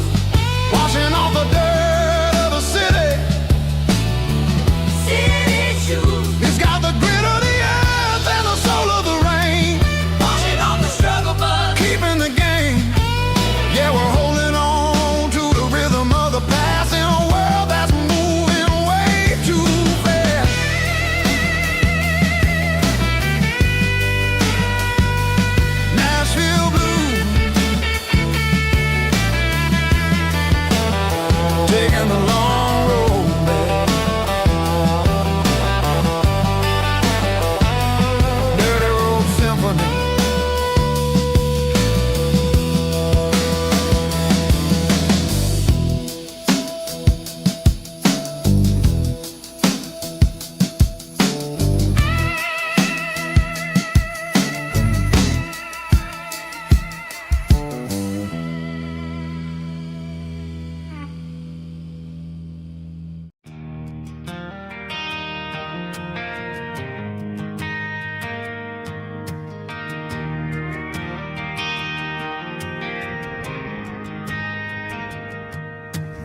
washing off the dirt of the city. City shoes. It's got the grit of the earth and the soul of the rain, washing off the struggle but keeping the game. Yeah, we're holding on to the rhythm of the past in a world that's moving way too fast. Nashville blues, taking the long road back. Dirty road symphony.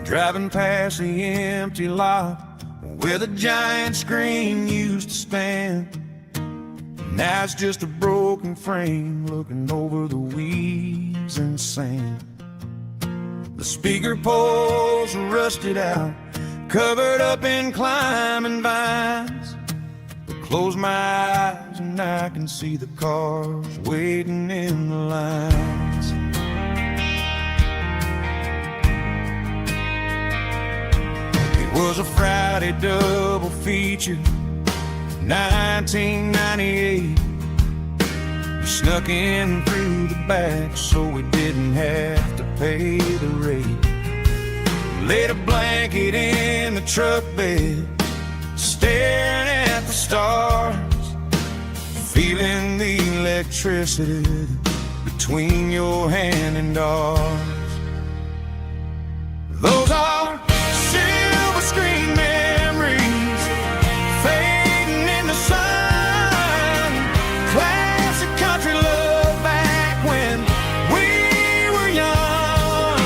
Driving past the empty lot where the giant screen used to stand. Now it's just a broken frame looking over the weeds and sand. The speaker poles are rusted out, covered up in climbing vines. But close my eyes and I can see the cars waiting in the lines. Was a Friday double feature, 1998. We snuck in through the back so we didn't have to pay the rate. Laid a blanket in the truck bed, staring at the stars, feeling the electricity between your hand and ours. Those are screen memories fading in the sun. Classic country love back when we were young.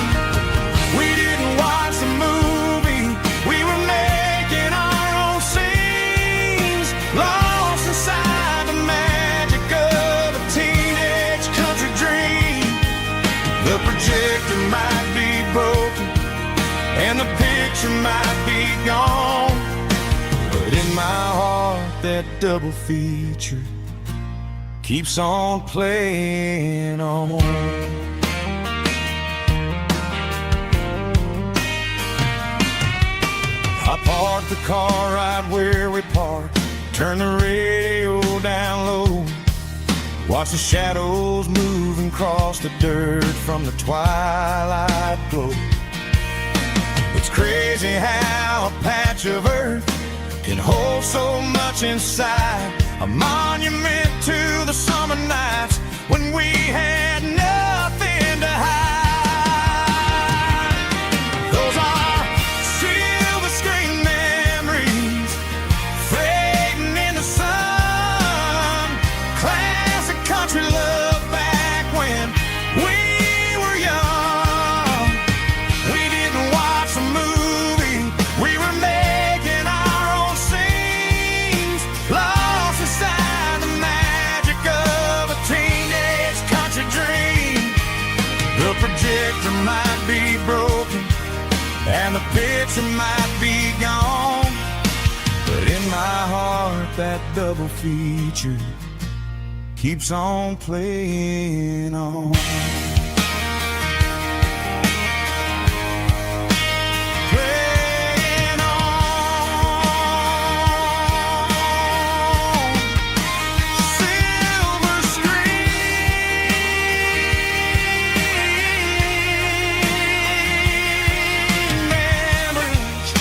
We didn't watch the movie, we were making our own scenes, lost inside the magic of a teenage country dream. The projector might be broken and the picture might be gone, but in my heart that double feature keeps on playing on. I parked the car right where we parked, turned the radio down low, watched the shadows moving across the dirt from the twilight glow. crazy how a patch of earth can hold so much inside. A monument to the summer nights when we had nothing to hide. Those are silver screen memories fading in the sun. Classic country love back when we were young. We didn't watch a movie, we were making our own scenes, lost inside the magic of a teenage country dream. The projector might be broken and the picture might be gone, but in my heart that double feature keeps on playing on. Playing on. Silver screen memories.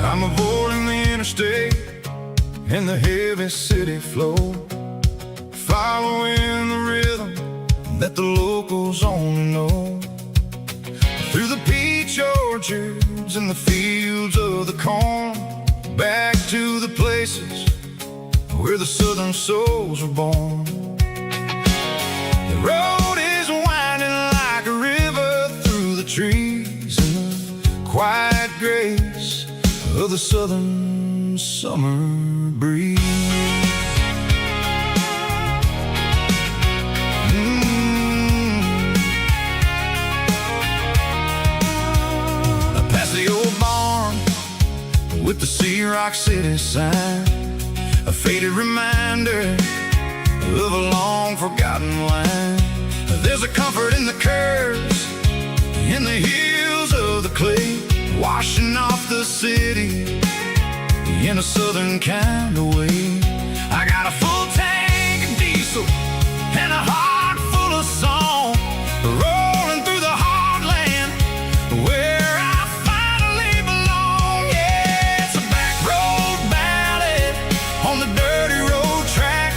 I'm avoiding the interstate and the heavy city flow, following the rhythm that the locals only know. Through the peach orchards and the fields of the corn, back to the places where the southern souls were born. The road is winding like a river through the trees in the quiet grace of the southern summer breeze. Past the old barn with the Sea Rock City sign, a faded reminder of a long forgotten line. There's a comfort in the curves, in the hills of the clay, washing off the city in a southern kind of way. I got a full tank of diesel and a heart full of song, rolling through the heartland where I finally belong. Yeah, it's a back road ballad on the dirty road track,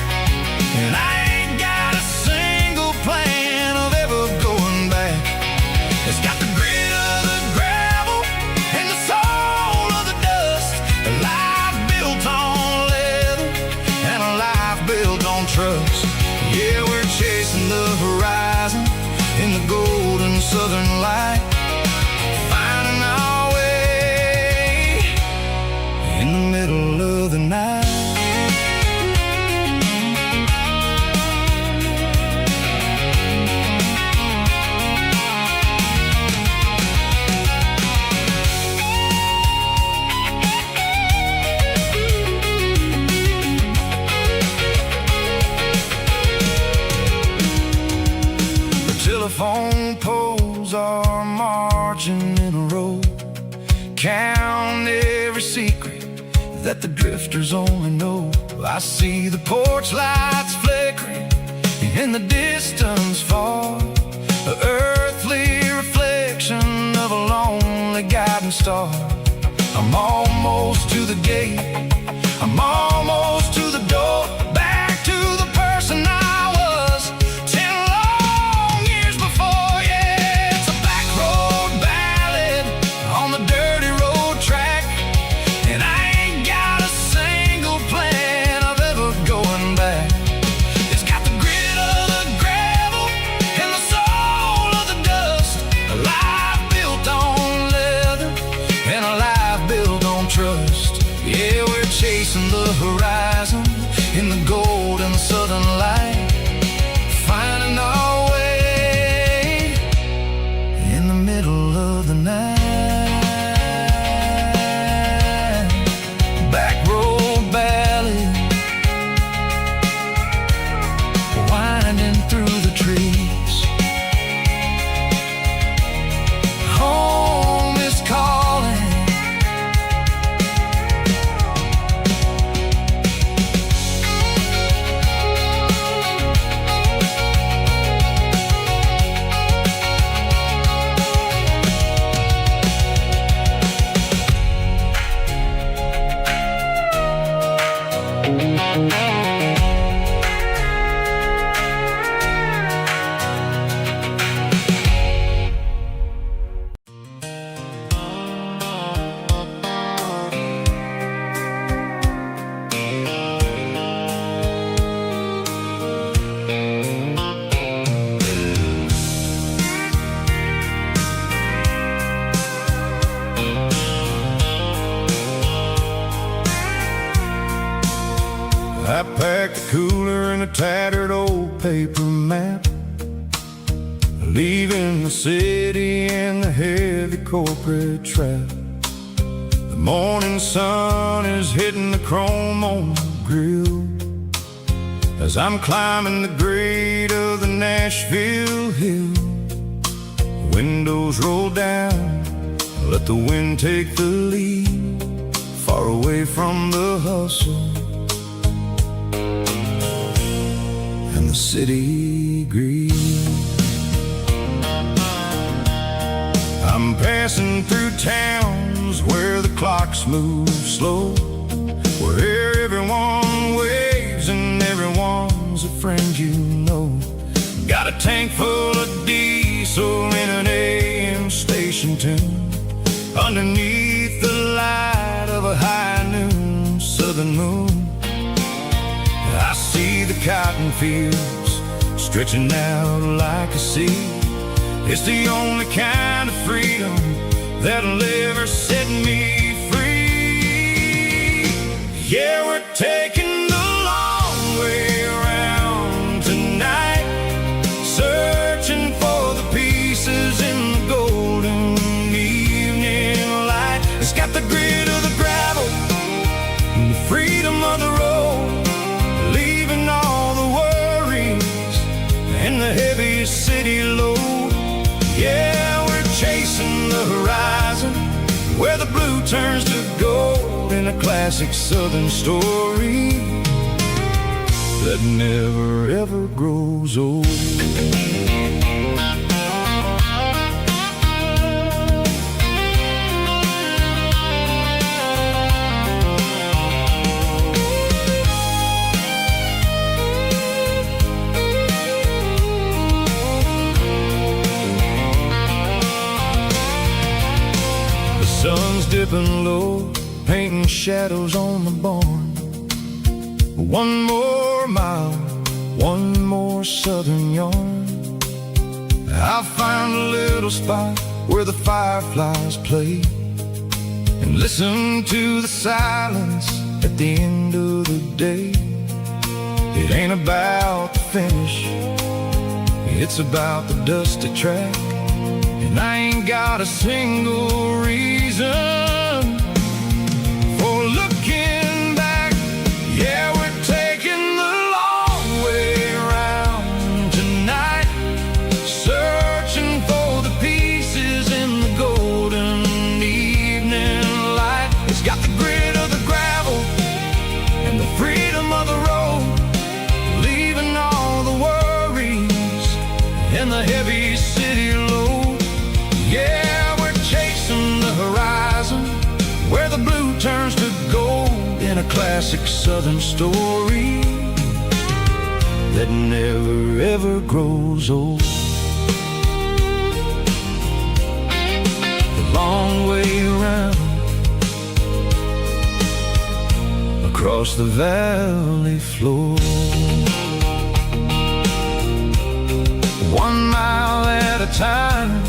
and I ain't got a single plan of ever going back. It's got the grit of the gravel and the soul of the dust, a life built on leather and a life built on trust. Yeah, we're chasing the horizon in the golden southern light, finding our way in the middle of the night. Telephone poles are marching in a row, count every secret that the drifters only know. I see the porch lights flickering in the distance far, an earthly reflection of a lonely guiding star. I'm almost to the gate, I'm almost to the door, back to the person I was 10 long years before. Yeah, it's a back road ballad on the dirty road track, and I ain't got a single plan of ever going back. It's got the grit of the gravel and the soul of the dust, a life built on leather and a life built on trust. Yeah, we're chasing the horizon in the golden southern light, finding our way in the middle of the night. I packed a cooler and a tattered old paper map, leaving the city and the heavy corporate trap. The morning sun is hitting the chrome on the grill as I'm climbing the grade of the Nashville hill. The windows roll down, let the wind take the lead, far away from the hustle and the city greed. I'm passing through towns where the clocks move slow, where everyone waves and everyone's a friend you know. Got a tank full of diesel in an AM station tune, underneath the light of a high noon southern moon. I see the cotton fields stretching out like a sea. It's the only kind of freedom that'll ever set me free. Yeah, we're taking the long way around tonight, searching for the pieces in the golden evening light. It's got the grit of the gravel and the freedom of the road, leaving all the worries and the heavy city load. Yeah, we're chasing the horizon, where the blue turns to gold, in a classic southern story that never ever grows old. Sun's dipping low, painting shadows on the barn. One more mile, one more southern yarn. I'll find a little spot where the fireflies play, and listen to the silence at the end of the day. It ain't about the finish, it's about the dusty track. And I ain't got a single reason for looking back. Yeah, we're taking the long way around tonight, searching for the pieces in the golden evening light. It's got the grit of the gravel and the freedom of the road, leaving all the worries and the heavy city load. Yeah, we're chasing the horizon, where the blue turns to gold, in a classic southern story that never ever grows old. The long way around, across the valley floor, 1 mile at a time.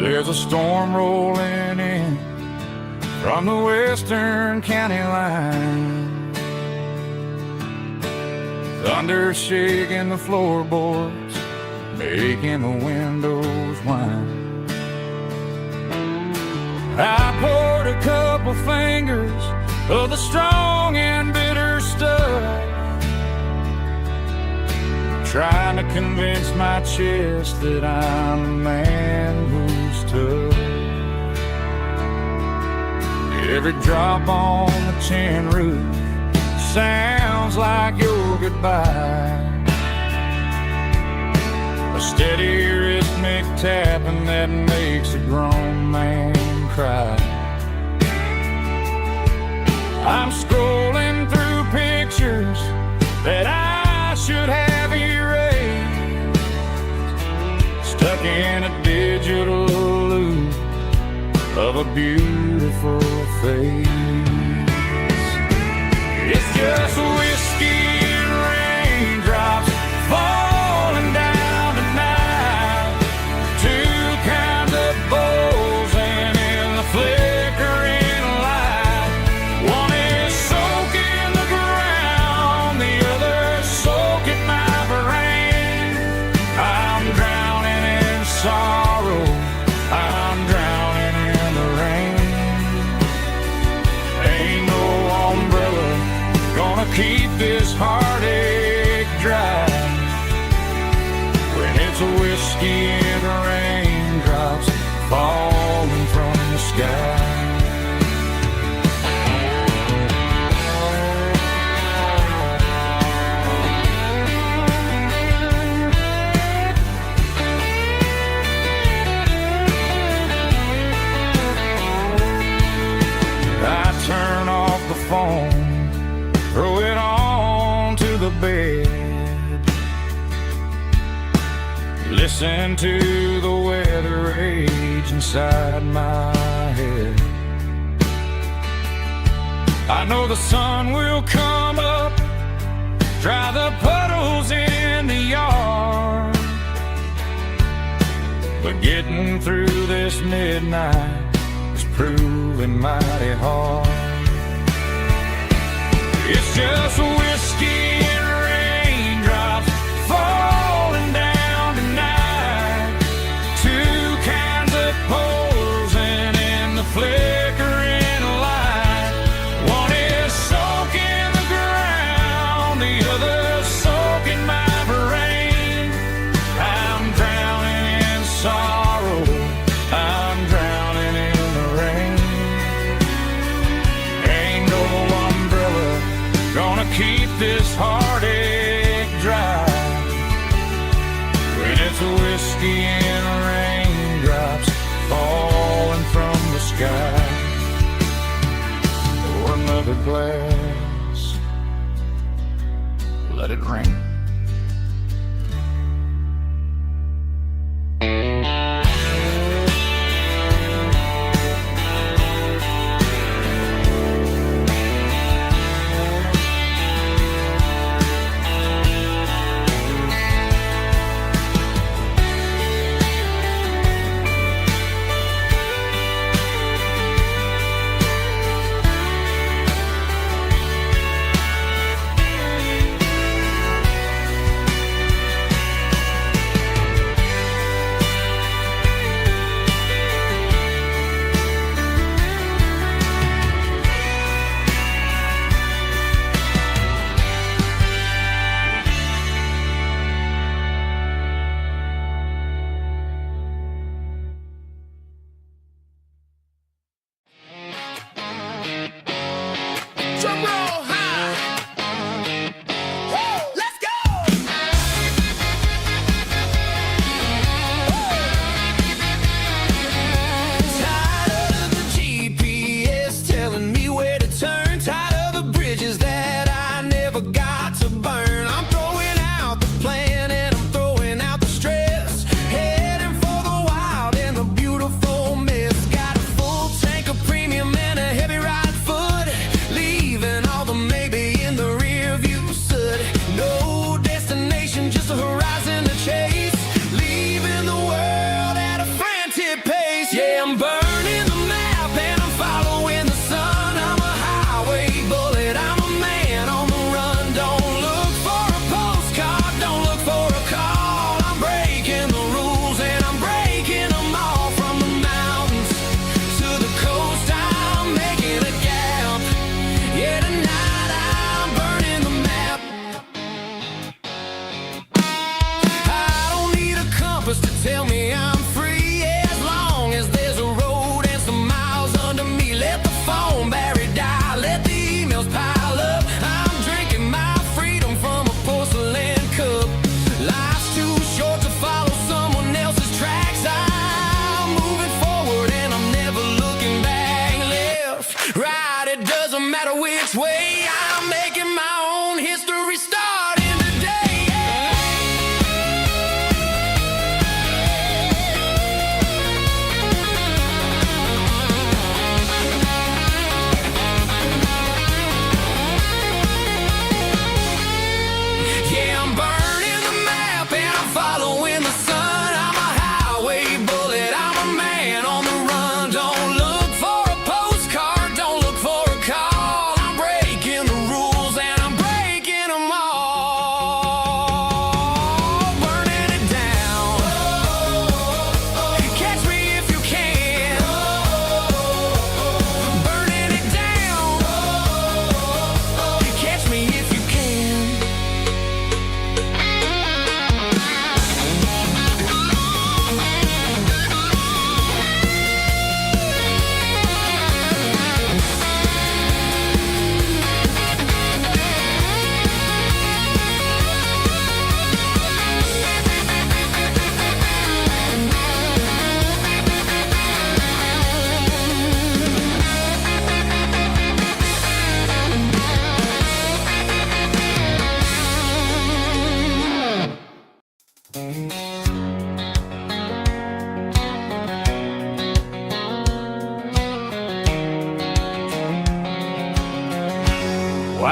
There's a storm rolling in from the western county line, thunder shaking the floorboards, making the windows whine. of the strong and bitter stuff, trying to convince my chest that I'm a man who's tough. Every drop on the tin roof sounds like your goodbye, a steady rhythmic tapping that makes a grown man cry. I'm scrolling through pictures that I should have erased, stuck in a digital loop of a beautiful face. It's just whiskey and raindrops falling down tonight, two kinds of bowls and in the flickering light. One is soaking the ground, the other soaking my brain. I'm drowning in sorrow, I'm drowning in the rain. Ain't no umbrella gonna keep this heartache dry when it's a whiskey and raindrops falling from the sky. I turn off the phone, throw it on to the bed, listen to the weather rage inside my head. I know the sun will come up, dry the puddles in the yard, but getting through this midnight is proving mighty hard. It's just whiskey and raindrops falling down tonight, two kinds of poles and in the flickering light. One is soaking the ground, the other soaking my brain. I'm drowning in sorrow, I'm drowning in the rain. Ain't no umbrella gonna keep this heartache dry when it's a whiskey and raindrops falling from the sky. Pour another glass, let it rain. Drum roll high. Woo, let's go. Tired of the GPS telling me where to turn, tired of the bridges that I never got to burn. I'm throwing out the plan and I'm throwing out the stress, heading for the wild and the beautiful mess. Got a full tank of premium and a heavy right foot, leaving all the maybe in the rear view soot. No destination, just a horizon to chase, leaving the world at a frantic pace. Yeah, I'm burning the map and I'm following the sun. I'm a highway bullet, I'm a man on the run. Don't look for a postcard, don't look for a call. I'm breaking the rules and I'm breaking them all. From the mountains to the coast, I'm making a gap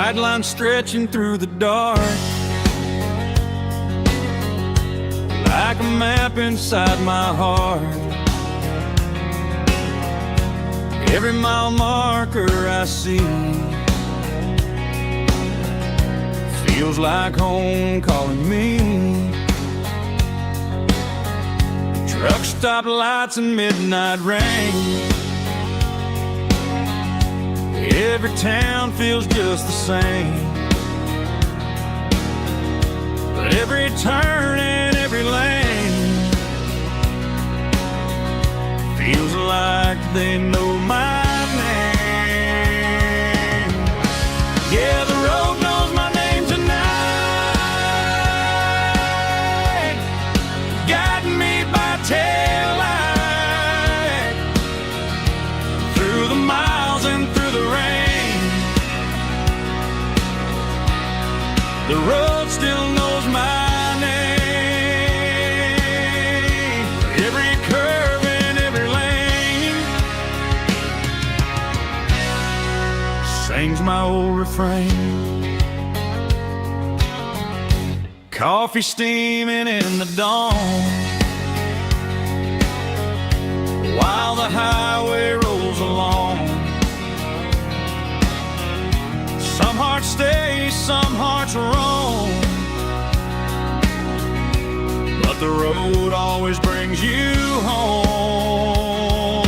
Bright line stretching through the dark, like a map inside my heart. Every mile marker I see feels like home calling me. Truck stop lights and midnight rain, every town feels just the same. But every turn and every lane feels like they know my name. Yeah, the road knows my name tonight, guiding me by taillight through the miles and through the rain. The road still knows my name, every curve and every lane sings my old refrain. Coffee steaming in the dawn, while the highway rolls along. Some hearts stay, some hearts roam, but the road always brings you home.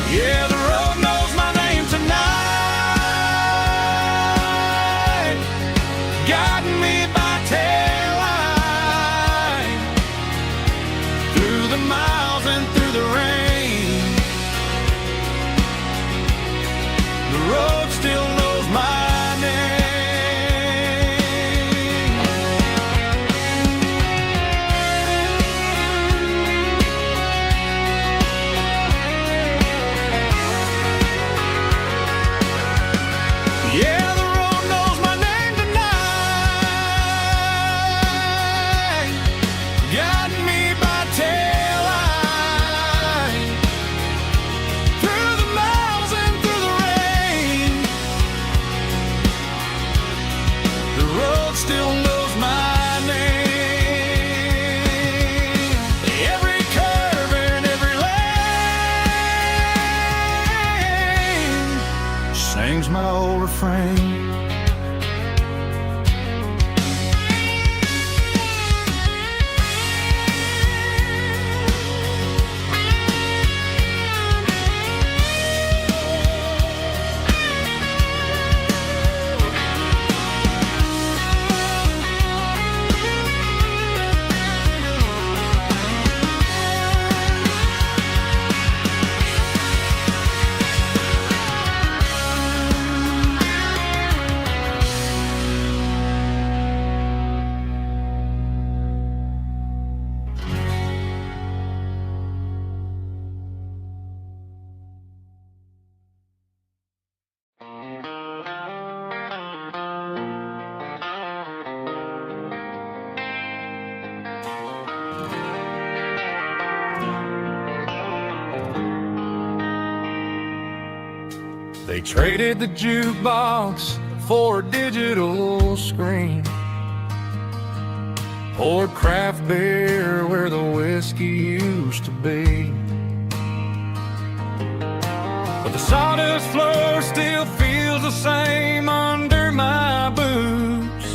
Yeah, the road knows my name tonight, guiding me by taillight through the miles and through the rain. The road still knows my name. Yeah, the road knows my name tonight, guiding me by taillight through the miles and through the rain. The road still knows my name, every curve and every lane sings my old refrain. They traded the jukebox for a digital screen, poured craft beer where the whiskey used to be. But the sawdust floor still feels the same under my boots.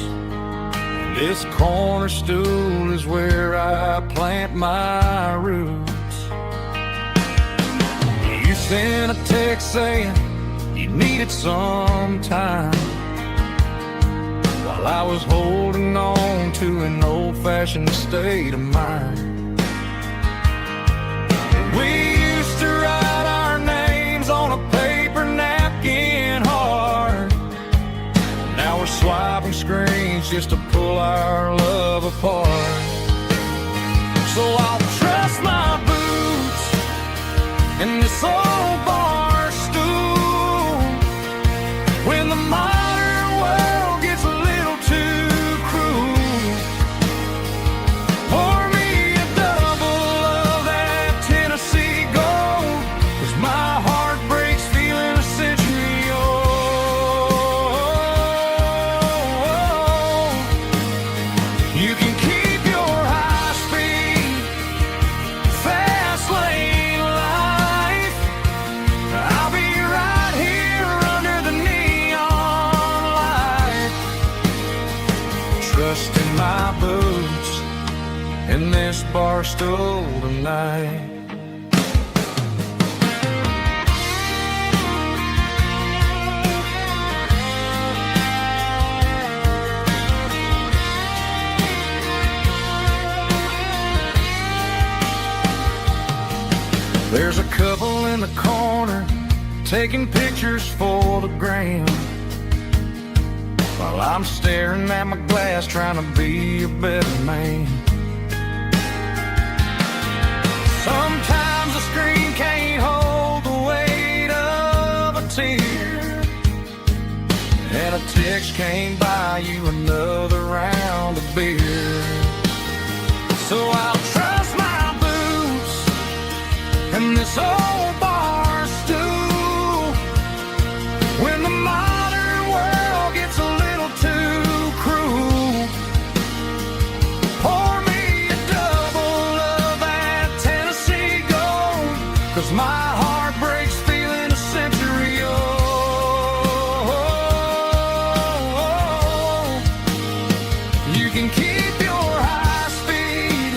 This corner stool is where I plant my roots. You sent a text saying you needed some time, while I was holding on to an old-fashioned state of mind. We used to write our names on a paper napkin hard. Now we're swiping screens just to pull our love apart. So I'll trust my boots in this old bar stool when the modern world gets a little too cruel. Pour me a double of that Tennessee Gold, 'cause my heart breaks feeling a century old. stool tonight. There's a couple in the corner taking pictures for the gram, while I'm staring at my glass trying to be a better man. Sometimes the screen can't hold the weight of a tear, and a text can't buy you another round of beer. So I'll trust my boots and this old bar stool when the modern world gets a little too cruel. Pour me a double of that Tennessee Gold, 'cause my heart breaks feeling a century old. You can keep your high speed,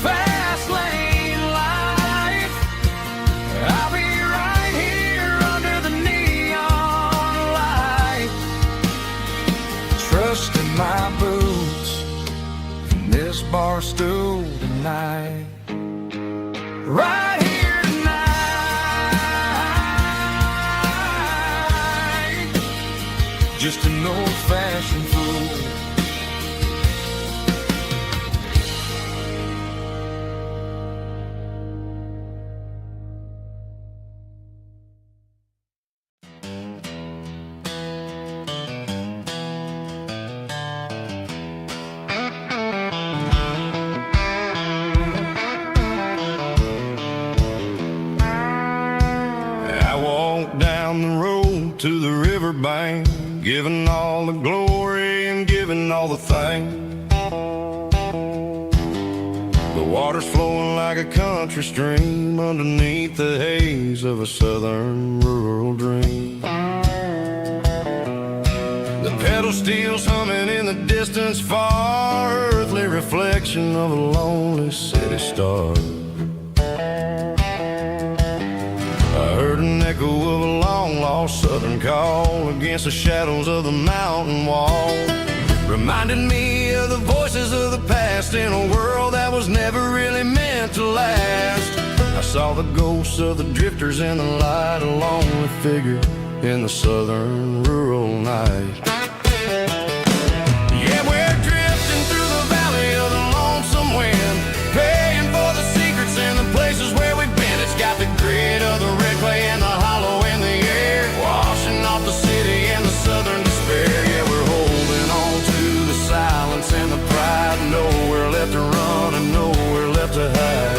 fast lane life. I'll be right here under the neon light, trusting my boots in this bar stool tonight. Right here tonight, just an old-fashioned fool. I walked down the road to the riverbank, giving all the glory and giving all the thanks. The water's flowing like a country stream underneath the haze of a southern rural dream. The pedal steel's humming in the distance far, earthly reflection of a lonely city star. I heard an echo of a long-lost southern call against the shadows of the mountain wall, reminding me of the voices of the past in a world that was never really meant to last. I saw the ghosts of the drifters in the light, a lonely figure in the southern rural night. Yeah, we're drifting through the valley of the lonesome wind, paying for the secrets and the places where we've been. It's got the grit of the red clay and the hollow in the air, washing off the city and the southern despair. Yeah, we're holding on to the silence and the pride, nowhere left to run and nowhere left to hide.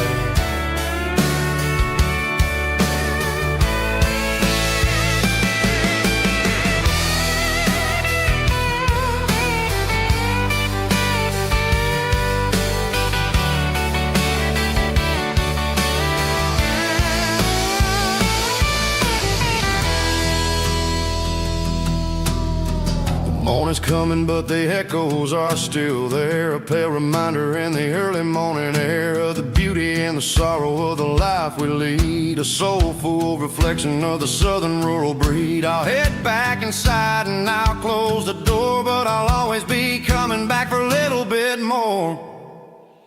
Morning's coming, but the echoes are still there, a pale reminder in the early morning air of the beauty and the sorrow of the life we lead, a soulful reflection of the southern rural breed. I'll head back inside and I'll close the door, but I'll always be coming back for a little bit more.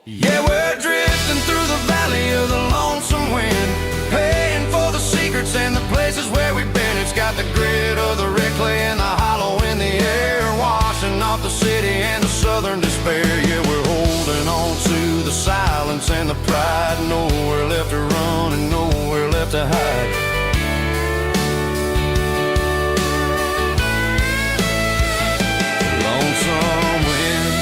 Yeah, we're drifting through the valley of the lonesome wind, paying for the secrets and the places where we've been. It's got the grit of the red clay and the hollow in the air, washing off the city and the southern despair. Yeah, we're holding on to the silence and the pride, nowhere left to run and nowhere left to hide. Lonesome wind,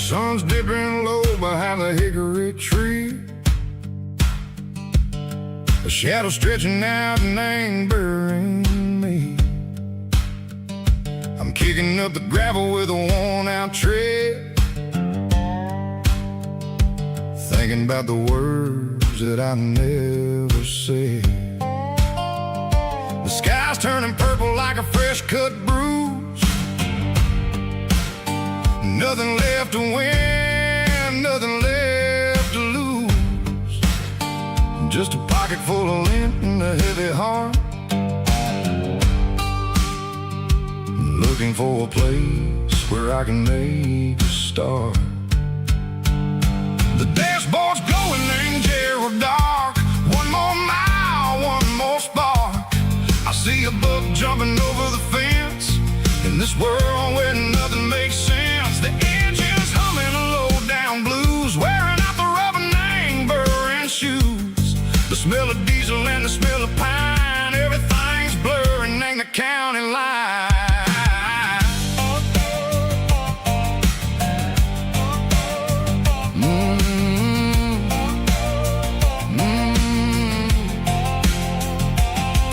Sun's dipping low behind the hickory tree. A shadow stretching out and angering me. I'm kicking up the gravel with a worn-out tread, thinking about the words that I never said. The sky's turning purple like a fresh-cut bruise. Nothing left to win, nothing left to lose. Just a pocket full of lint and a heavy heart, looking for a place where I can make a start. The dashboard's glowing in Gerald dark. One more mile, one more spark. I see a buck jumping over the fence in this world where nothing makes sense. The engine's humming a low-down blues, wearing out the rubber-nang burring shoes. The smell of diesel and the smell of pine, everything's blurring, ain't the county line.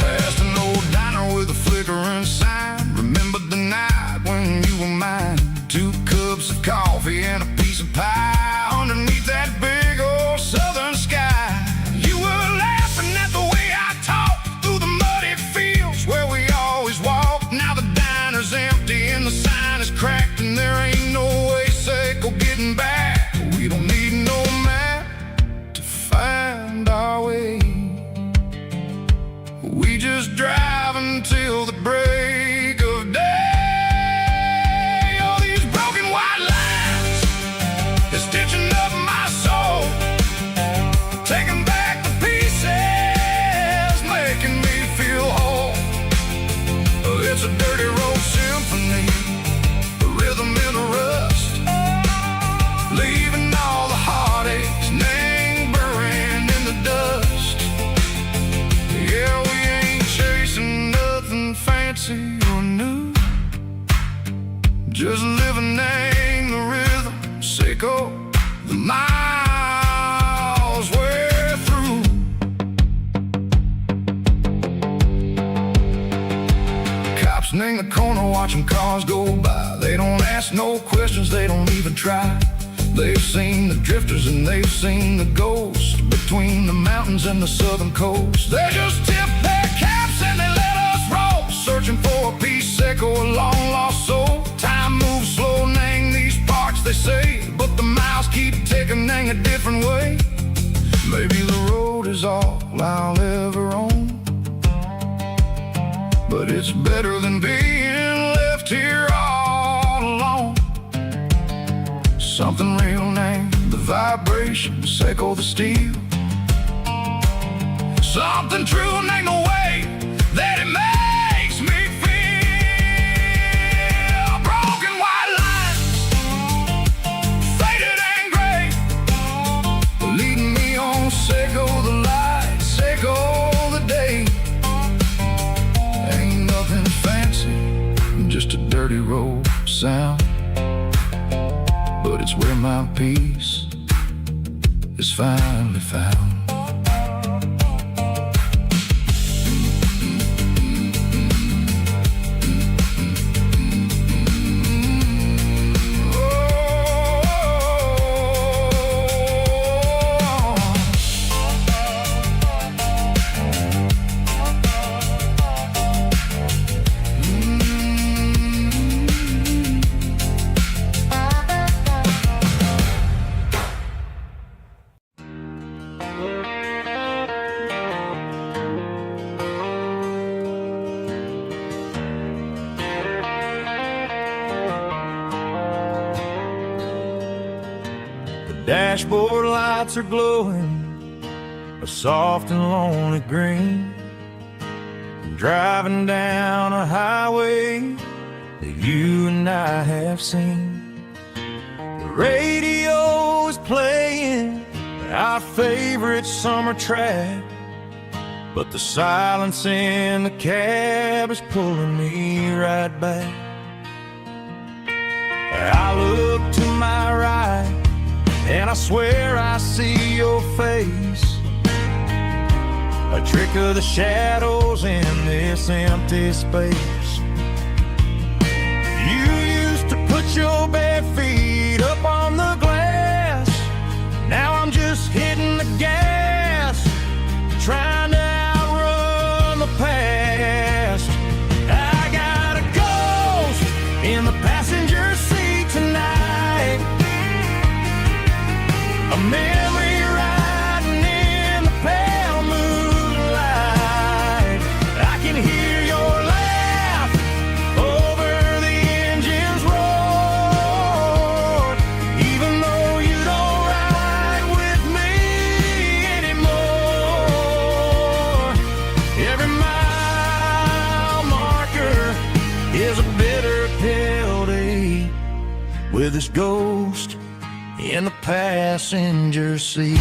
Past an old diner with a flickering sign. Remember the night when you were mine. 2 cups of coffee and a piece of pie underneath that big old southern sky. You were laughing at the way I talked through the muddy fields where we always walked. Now the diner's empty and the sign is cracked, and there ain't no way safe or getting back. We don't need no map to find our way. We just drive until the break of day. All these broken white lines is stitching up my soul, taking back the pieces, making me feel whole. It's a dirty road symphony, a rhythm in a rust, leaving all the heartaches lingering in the dust. Yeah, we ain't chasing nothing fancy or new, just living in the rhythm, sicko, the miles we're through. Cops in the corner watching cars go by. They don't ask no questions, they don't even try. They've seen the drifters and they've seen the ghosts between the mountains and the southern coast. They just tip their caps and they let us roll, searching for a piece seco, a long lost soul. Time moves slow, nang these parts they say, but the miles keep ticking, nang a different way. Maybe the road is all I'll ever own, but it's better than being left here all alone. Something real named the vibration, seco the steel. Something true named the way that it makes me feel. Broken white lines, faded and gray, leading me on, seco the light, seco the day. Ain't nothing fancy, just a dirty road sound, but it's where my peace is finally found. Dashboard lights are glowing a soft and lonely green. I'm driving down a highway that you and I have seen. The radio is playing our favorite summer track, but the silence in the cab is pulling me right back. I look to my right I swear I see your face, a trick of the shadows in this empty space. You used to put your bare feet up on the glass. Now I'm just hitting the gas, trying to outrun the past. I got a ghost in the passenger seat tonight, a memory riding in the pale moonlight. I can hear your laugh over the engine's roar, even though you don't ride with me anymore. Every mile marker is a bitter pill to eat, with this ghost in the passenger seat.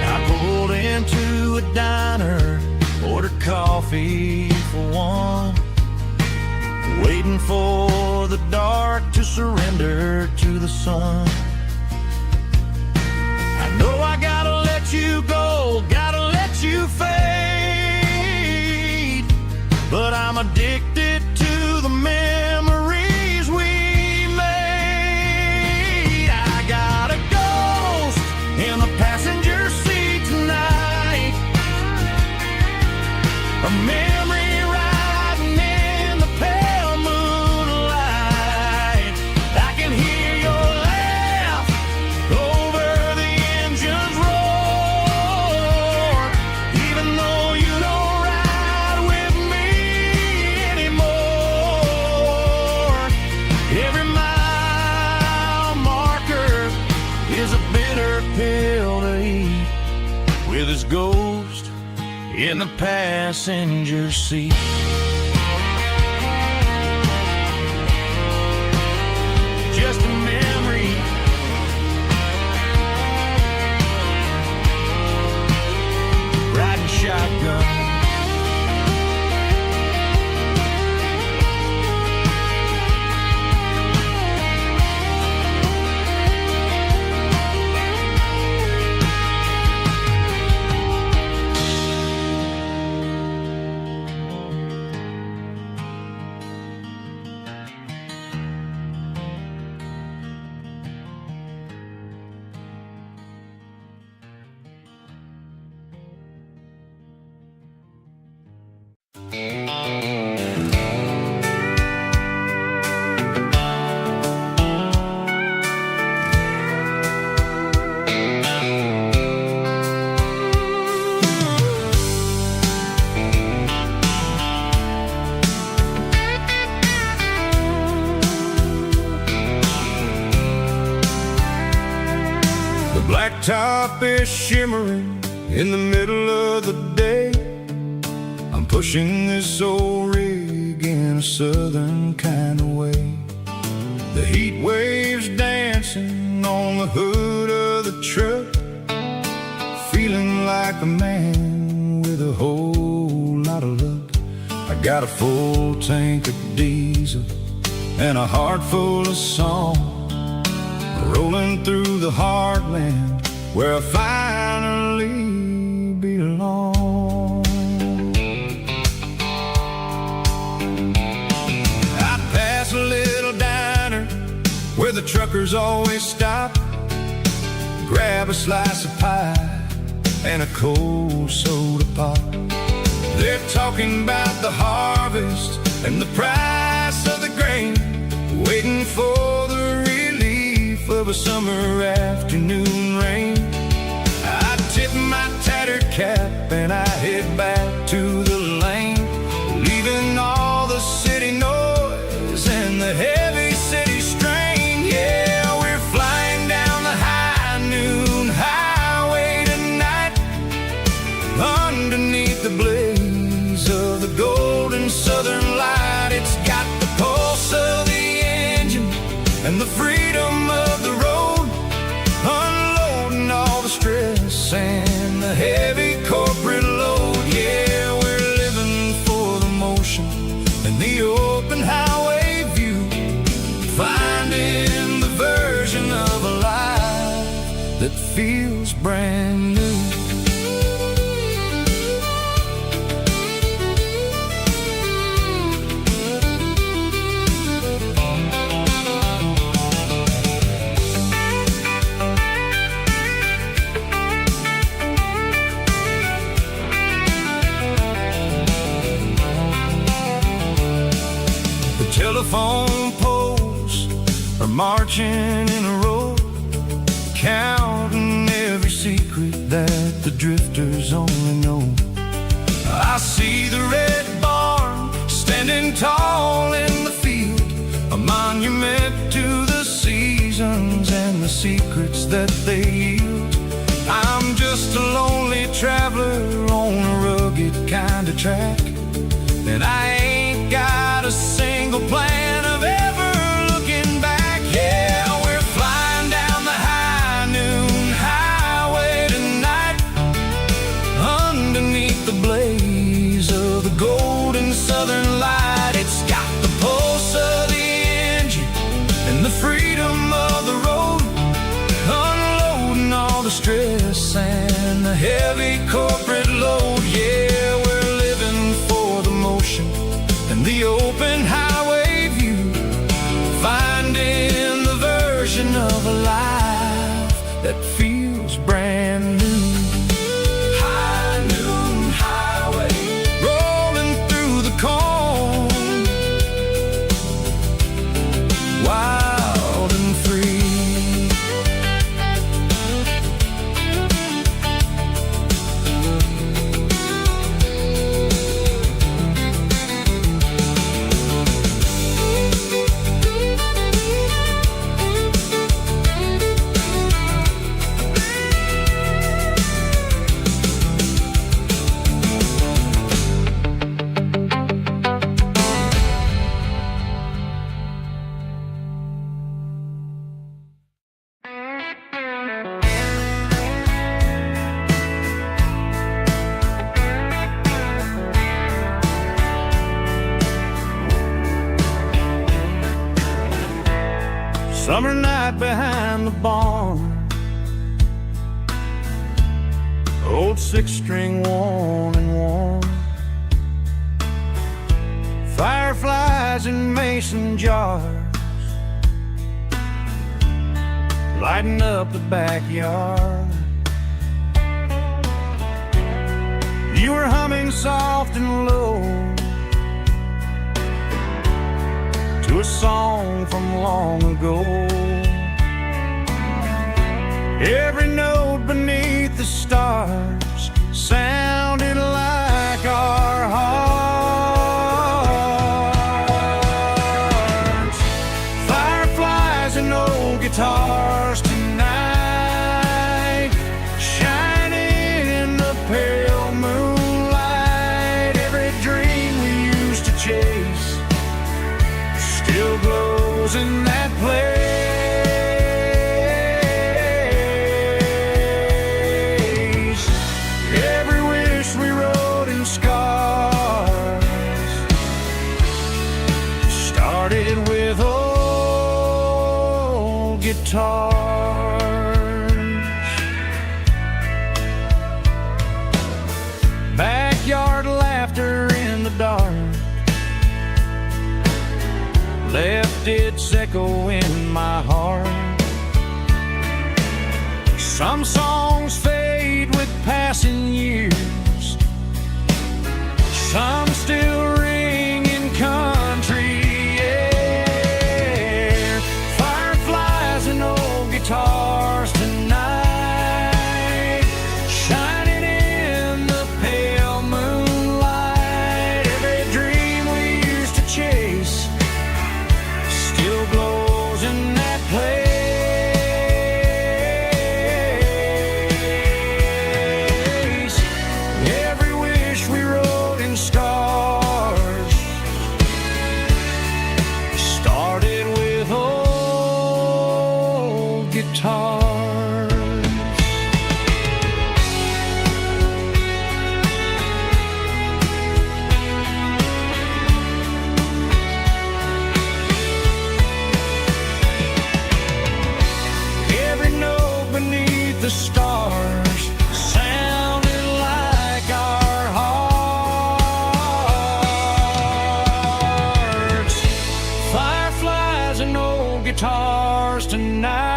I pulled into a diner, ordered coffee for one, waiting for the dark to surrender to the sun. I know I gotta let you go, gotta let you fade, but I'm addicted to the memories we made. I got a ghost in the passenger seat tonight, a memory riding in the pale moonlight. I can hear your laugh over the engine's roar, even though you don't ride with me anymore. Every mile marker is a bitter pill to eat, with his ghost in the passenger seat. Just a memory, riding shotgun. The blacktop is shimmering in the middle of the day. I'm pushing this old rig in a southern kind of way. The heat waves dancing on the hood of the truck, feeling like a man with a whole lot of luck. I got a full tank of diesel and a heart full of song, rolling through the heartland where I finally belong. I pass a little diner where the truckers always stop, grab a slice of pie and a cold soda pop. They're talking about the harvest and the price of the grain, waiting for the relief of a summer afternoon rain. I tip my tattered cap and I head back to the lane, leaving all the city noise and the heavy city strain. Yeah, we're flying down the high noon highway tonight, underneath the blaze of the golden southern light. It's got the pulse of the engine and the freedom of the road, unloading all the stress and the head that feels brand new. The telephone poles are marching in a row, counting every secret that the drifters only know. I see the red barn standing tall in the field, a monument to the seasons and the secrets that they yield. I'm just a lonely traveler on a rugged kind of track, and I ain't got a single plan of ever looking back. Yeah, we're flying down the high noon highway tonight, underneath the blaze of the golden southern light. It's got the pulse of the engine and the freedom of the road, unloading all the stress and the heavy corporate load. Yeah, we're living for the motion and the open highway view, finding the version of a life that feels brand new. High noon highway, rolling through the corn, wild and free. Summer night behind the barn, old six-string worn and worn, fireflies in mason jars, lighting up the backyard. You were humming soft and low to a song from long ago. Every note beneath the stars sounded like our hearts. Fireflies and old guitars tonight, shining in the pale moonlight. Every dream we used to chase still glows in that place. Every wish we wrote in scars started with old guitars. Backyard laughter in the dark left its echo in my heart. Some songs fade with passing years, some still ring in country air. Fireflies and old guitars tonight, shining in the pale moonlight. Every dream we used to chase still glows in that place. Every wish we wrote in stars started with old guitars. the stars sounded like our hearts. Fireflies and old guitars tonight,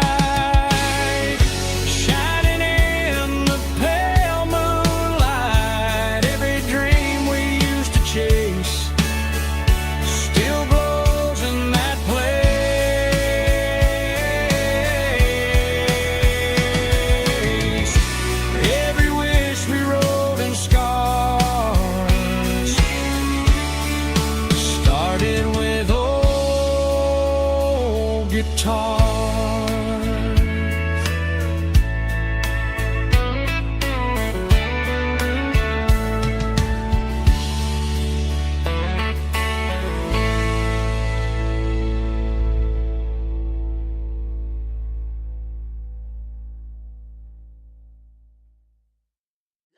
shining in the pale moonlight. Every dream we used to chase still glows in that place. Every wish we wrote in scars started with old guitars.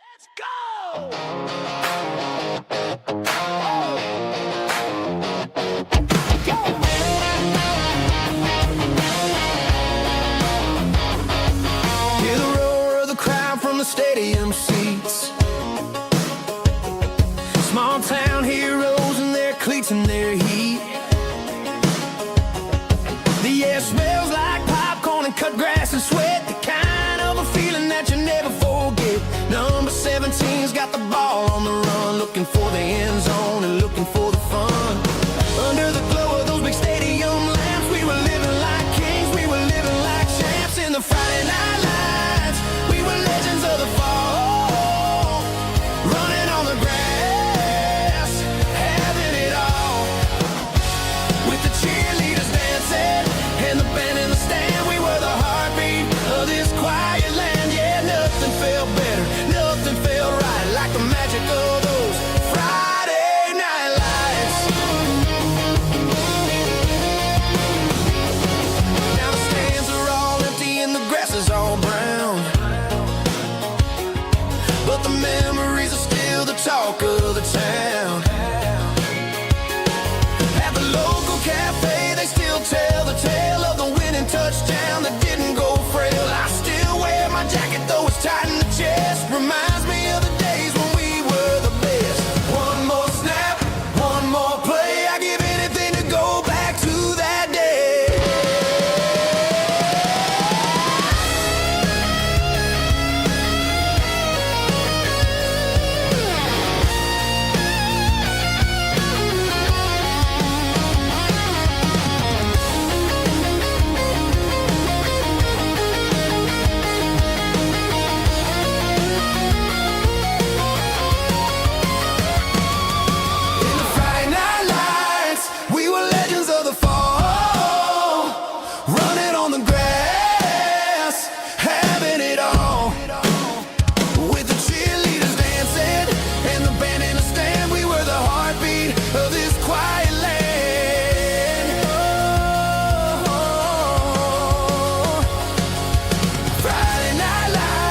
Let's go! Hear the roar of the crowd from the stadium seats. Small town heroes in their cleats and their heat. The air smells like popcorn and cut grass and sweat. The kind of a feeling that you never forget. Number 17's got the ball on the run, looking for the end zone and looking for the fun. Under the glow of those big stadium lamps, we were living like kings, we were living like champs. In the Friday night lights, we were legends of the fall, running on the grass, having it all. With the cheerleaders dancing and the band in the stand, we were the heartbeat of this quiet land. Yeah, nothing felt better, nothing felt right like the magic of those Friday night lights. Now the stands are all empty and the grass is all brown, but the memories are still the talk of the town. At the local cafe, they still tell the tale of the winning touchdown that didn't go frail. I still wear my jacket though it's tight in the chest. Reminds me of the days when we were the best. One more snap, one more play. I give anything to go back to that day. In the Friday night lights, we were legends of the fall, running on the grass, having it all. With the cheerleaders dancing and the band in the stand, we were the heartbeat of this quiet land. Oh, Friday night lights,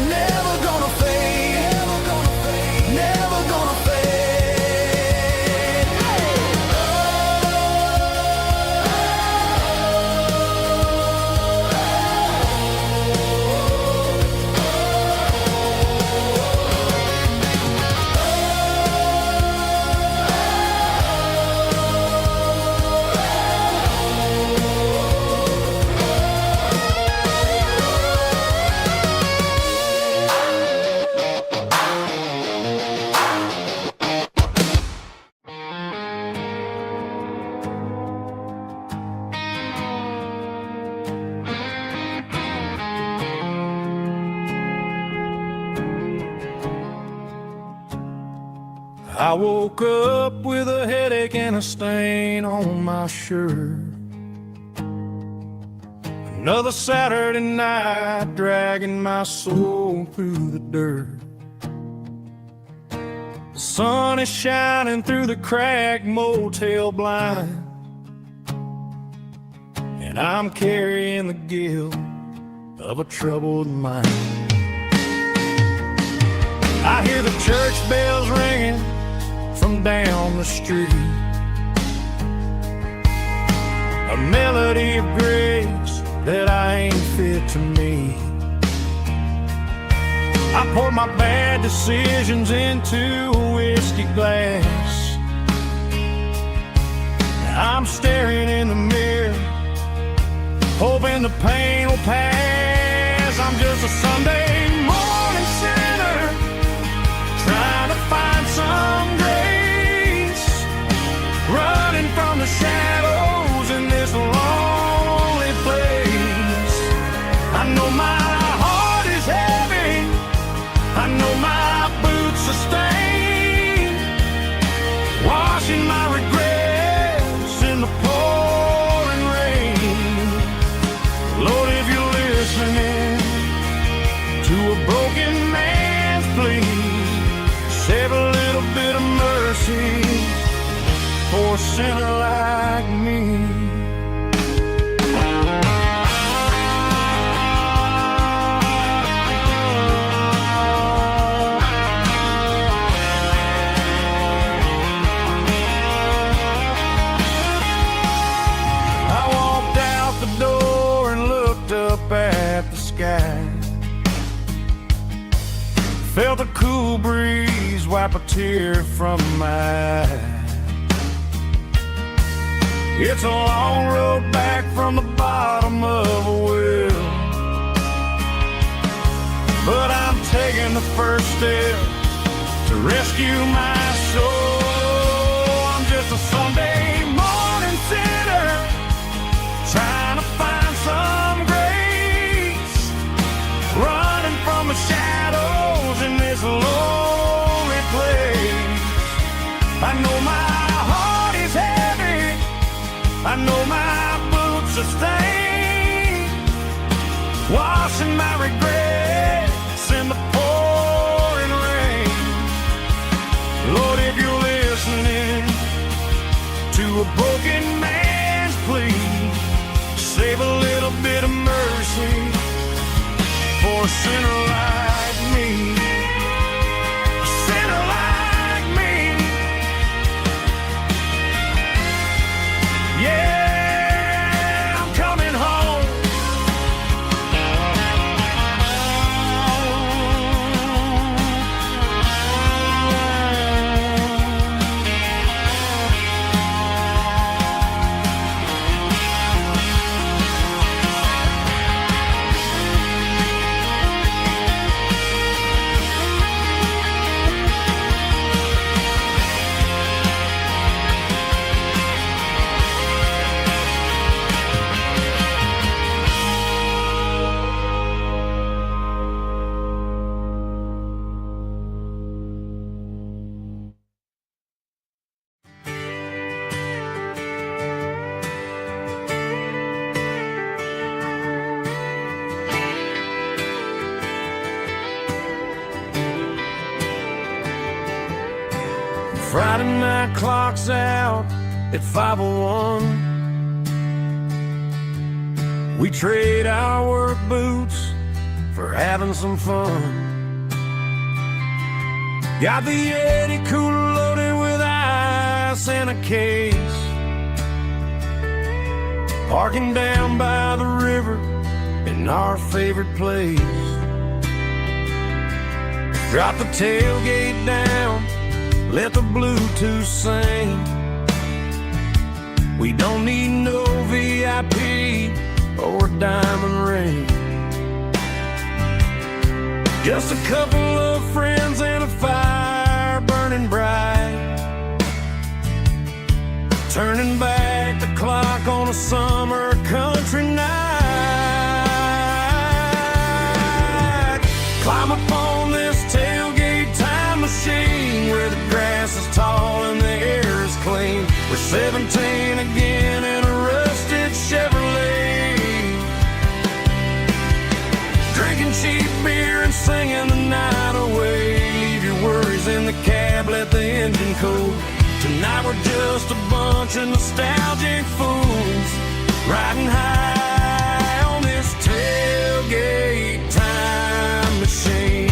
never gonna fade, never gonna fade. I woke up with a headache and a stain on my shirt. Another Saturday night dragging my soul through the dirt. The sun is shining through the cracked motel blind, and I'm carrying the guilt of a troubled mind. I hear the church bells ringing from down the street. I a melody of grace that I ain't fit to meet. I poured my bad decisions into a whiskey glass. I'm staring in the mirror, hoping the pain will pass. I'm just a Sunday morning sinner, trying to find some grace, running from the shadows in this lonely place. I know my heart is heavy, I know my boots are stained, washing my regrets in the pouring rain. Lord, if you're listening to a broken man's plea, save a little bit of mercy for a sinner like me. At the sky, felt a cool breeze wipe a tear from my eye. It's a long road back from the bottom of a well, but I'm taking the first step to rescue my soul. I'm just a Sunday morning sinner, trying to find some grace, running from the shadows in this lonely place. I know my heart is heavy, I know my boots are stained, washing my regrets in the pouring rain. Lord, if you're listening to a broken man's plea, save a little bit of mercy for a sinner like me. A sinner like me. Yeah, I'm coming home. Friday night clock's out at 5:01. We trade our work boots for having some fun. Got the Yeti cooler loaded with ice and a case, parking down by the river in our favorite place. Drop the tailgate down, let the Bluetooth sing. We don't need no VIP or a diamond ring. Just a couple of friends and a fire burning bright, turning back the clock on a summer country night. Climb up on this tailgate time machine where the grass is tall and the air is clean. We're 17 again in a rusted Chevrolet, drinking cheap beer and singing the night away. Leave your worries in the cab, let the engine cool. Tonight we're just a bunch of nostalgic fools, riding high on this tailgate time machine.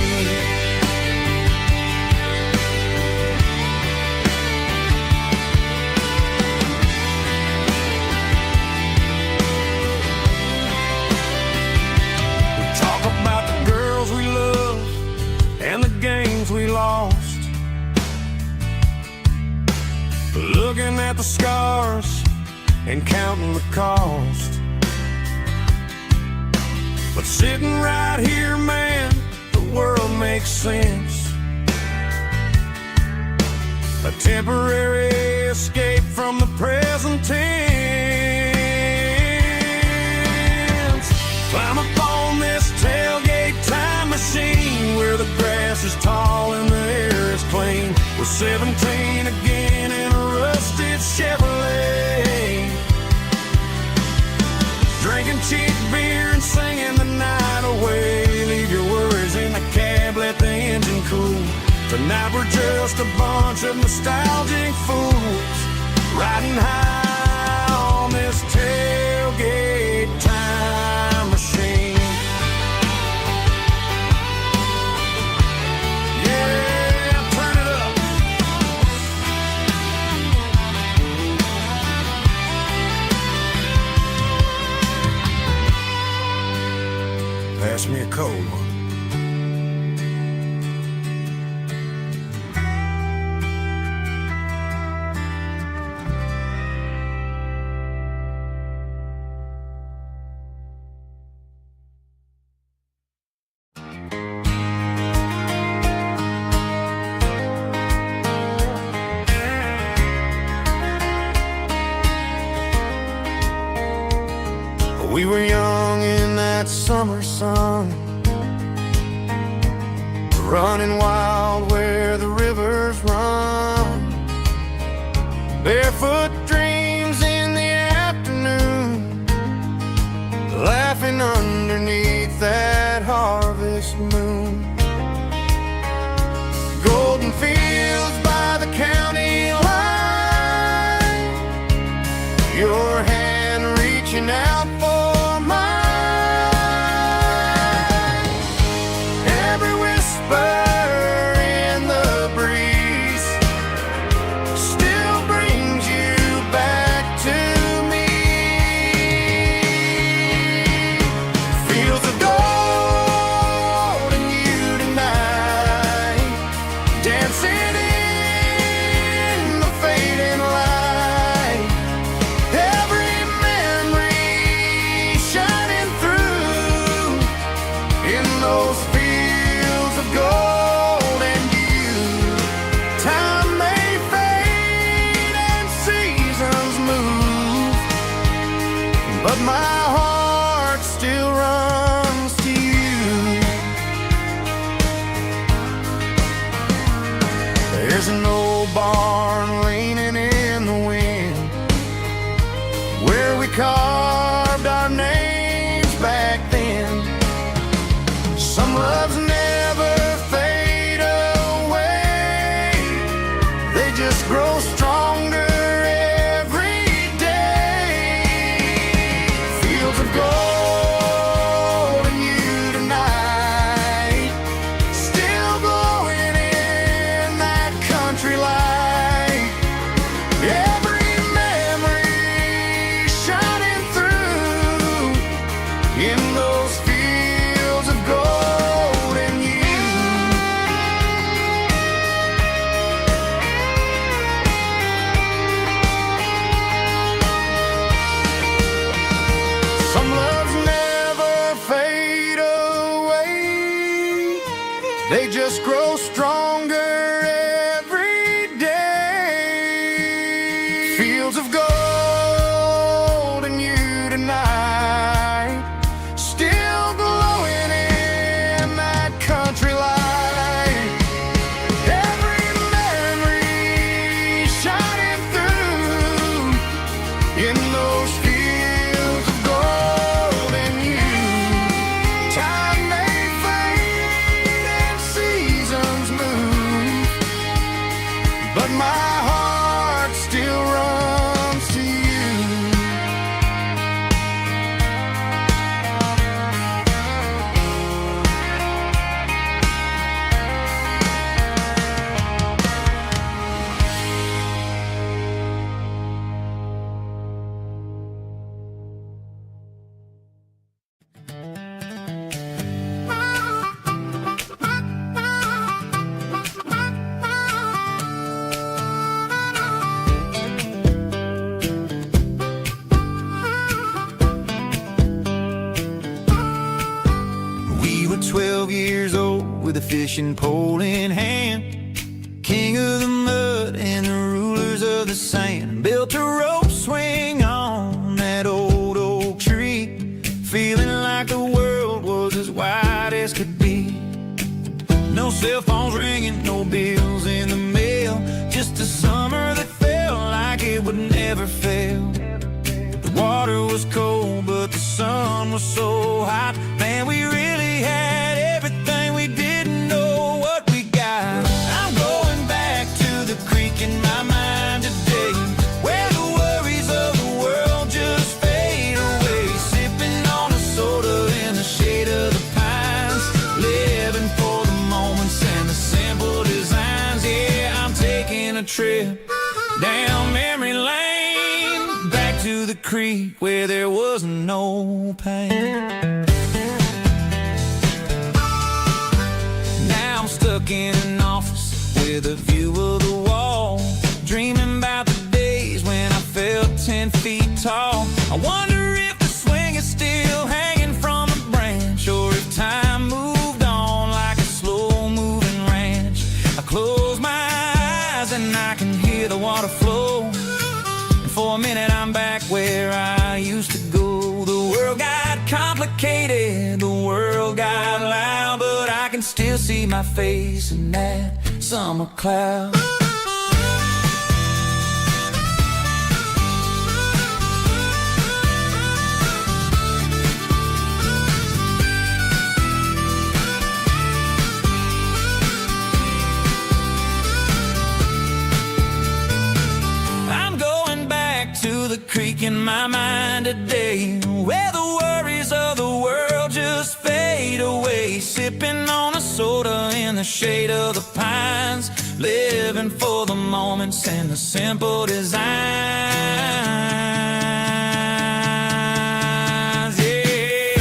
looking at the scars and counting the cost. But sitting right here, man, the world makes sense. A temporary escape from the present tense. Climb up on this tailgate time machine where the grass is tall and the air is clean. We're 17 again in a rusted Chevrolet, drinking cheap beer and singing the night away. Leave your worries in the cab, let the engine cool. Tonight we're just a bunch of nostalgic fools, riding high on this tailgate time machine. Yeah, turn it up. Pass me a cold one. We were young in that summer sun, running wild where the rivers run. Barefoot dreams in the afternoon, laughing underneath that harvest moon. Golden fields by the county line, your hand reaching out for but my heart still runs to you. There's an old barn leaning in the wind where we carved our names back then. Some loves never fade away, they just grow stronger. They just grow stronger every day. Fields of gold and you tonight, still glowing in that country light. Every memory shining through in those fields of gold and you. Time may fade and seasons move, 12 years old with a fishing pole in hand, king of the mud and the rulers of the sand. Built a rope swing on that old oak tree, feeling like the world was as wide as could be. No cell phones ringing, no bills in the mail, just a summer that felt like it would never fail. The water was cold, but the sun was so hot. Man, we really had everything, we didn't know what we got. I'm going back to the creek in my mind today, where the worries of the world just fade away. Sipping on a soda in the shade of the pines, living for the moments and the simple designs. Yeah, I'm taking a trip down memory lane, back to the creek where there was no pain. Now I'm stuck in an office with a view of the wall, dreaming about the days when I felt 10 feet tall. I wonder if the swing is still hanging from a branch, or if time moved on like a slow-moving ranch. I close my eyes and I can hear the water flow, and for a minute I'm back where I used to go. The world got complicated, the world got loud, but I can still see my face in that summer cloud. To the creek in my mind today, where the worries of the world just fade away. Sipping on a soda in the shade of the pines, living for the moments and the simple designs. Yeah,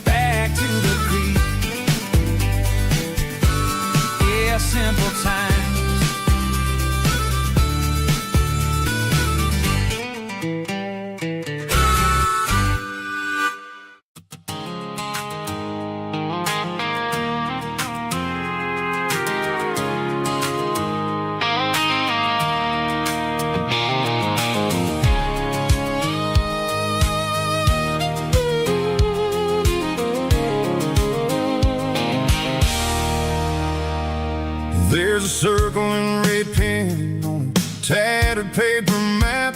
back to the creek. Yeah, simple times. There's a circle in red pen on a tattered paper map,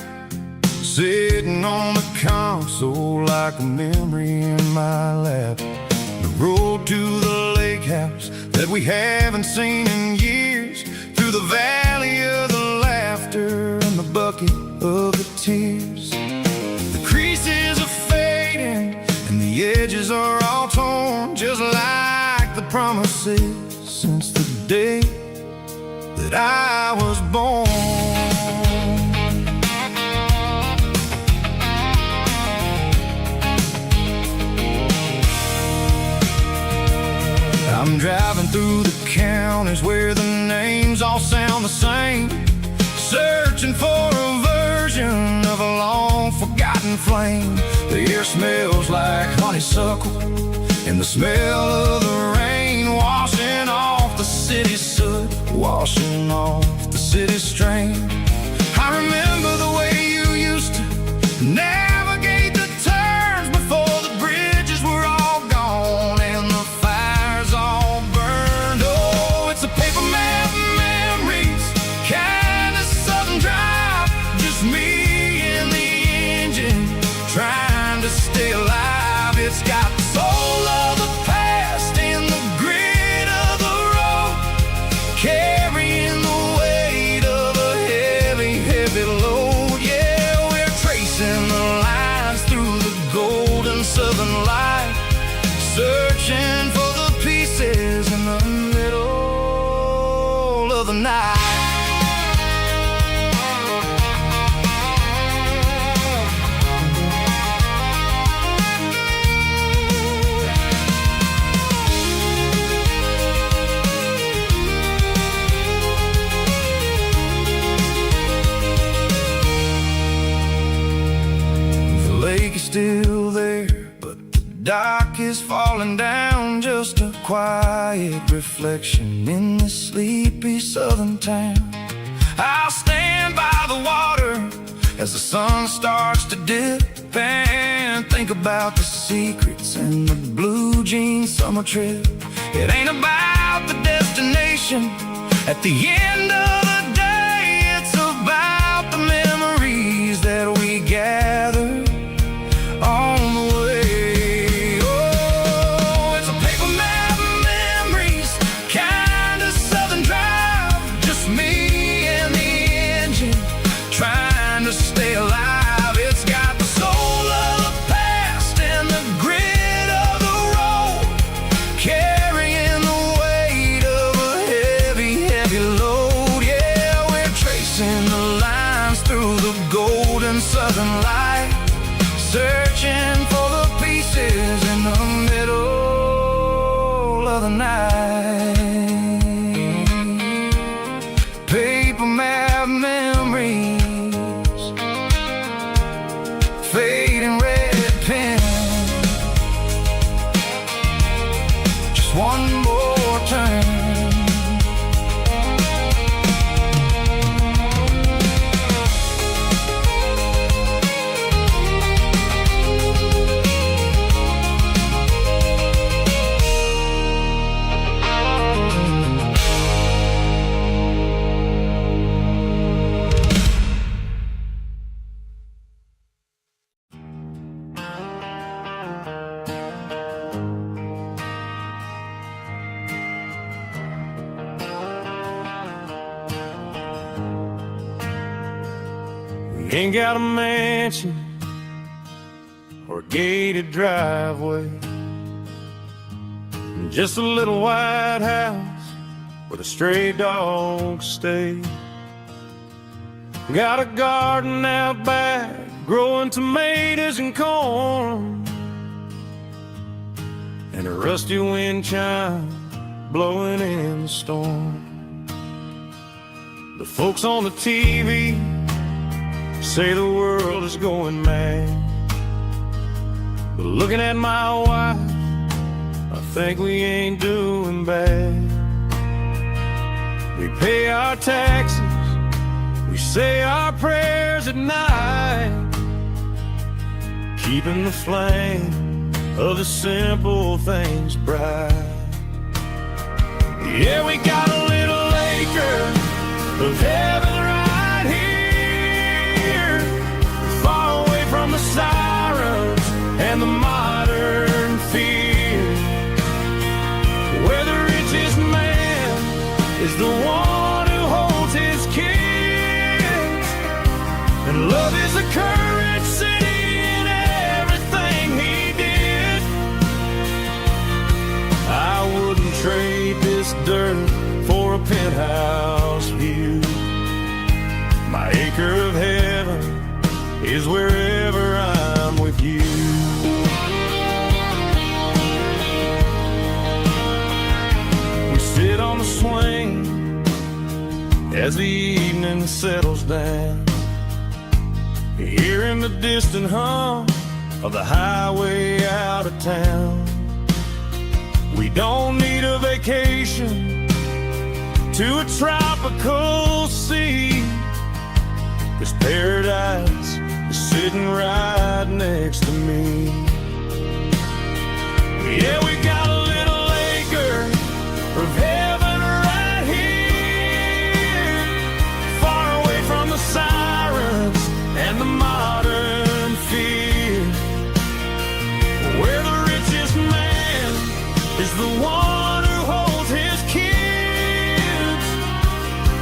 sitting on the console like a memory in my lap. The road to the lake house that we haven't seen in years, through the valley of the laughter and the bucket of the tears. The creases are fading and the edges are all torn, just like the promises since the day that I was born. I'm driving through the counties where the names all sound the same, searching for a version of a long forgotten flame. The air smells like honeysuckle and the smell of the rain, washing off the city's soot, washing off the city's strain. I remember the way you used to navigate the turns before the bridges were all gone and the fires all burned. Oh, it's a paper map memories, kind of southern drive, just me and the engine trying to stay alive. It's got the soul of the past and the grit of the road, carrying the weight of a heavy, heavy load. Yeah, we're tracing the lines through the golden southern light, searching for the pieces in the middle of the night. Still there, but the dock is falling down, just a quiet reflection in this sleepy southern town. I'll stand by the water as the sun starts to dip and think about the secrets and the blue jean summer trip. It ain't about the destination at the end of the day, it's about the memories that we gather on the way. Oh, it's a paper map of memories, kind of southern drive, just me and the engine trying to stay alive. It's got the soul of the past and the grit of the road, carrying the weight of a heavy, heavy load. Yeah, we're tracing the lines through the golden southern light, searching for the pieces in the middle of the night. Paper map memories, fading red pen, just one more turn. Ain't got a mansion or a gated driveway, just a little white house where the stray dogs stay. Got a garden out back, growing tomatoes and corn, and a rusty wind chime blowing in the storm. The folks on the TV say the world is going mad, but looking at my wife, I think we ain't doing bad. We pay our taxes, we say our prayers at night, keeping the flame of the simple things bright. Yeah, we got a little acre of heaven right here, far away from the sirens and the modern fear, where the richest man is the one who holds his kids, and love is the currency in everything he did. I wouldn't trade this dirt for a penthouse view. My acre of heaven is wherever I'm with you. We sit on the swing as the evening settles down, hearing the distant hum of the highway out of town. We don't need a vacation to a tropical sea, 'cause paradise is sitting right next to me. Yeah, we got a little acre of heaven right here, far away from the sirens and the modern fear, where the richest man is the one who holds his kids,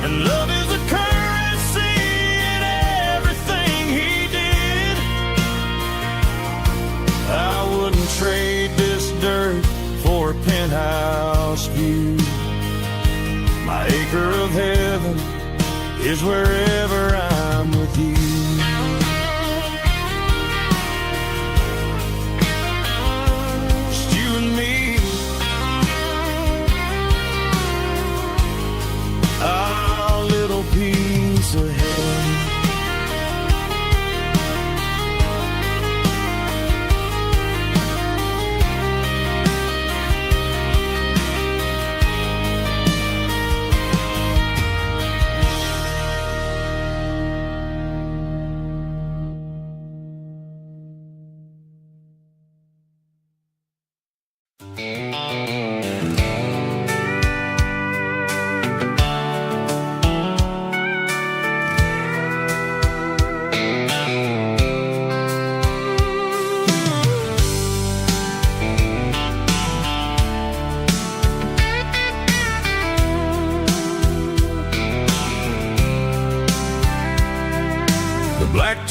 and love is a currency in everything he did. I wouldn't trade this dirt for a penthouse view. My acre of heaven is wherever I'm with you. Just you and me, our little piece of heaven.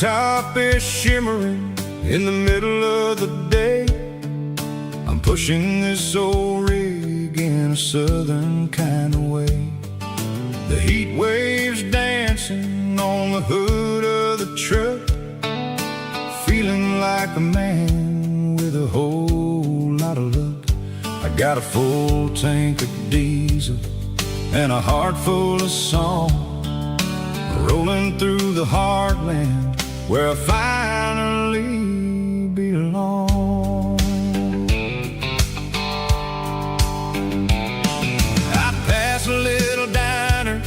top is shimmering in the middle of the day. I'm pushing this old rig in a southern kind of way. The heat waves dancing on the hood of the truck, feeling like a man with a whole lot of luck. I got a full tank of diesel and a heart full of song, rolling through the heartland where I finally belong. I pass a little diner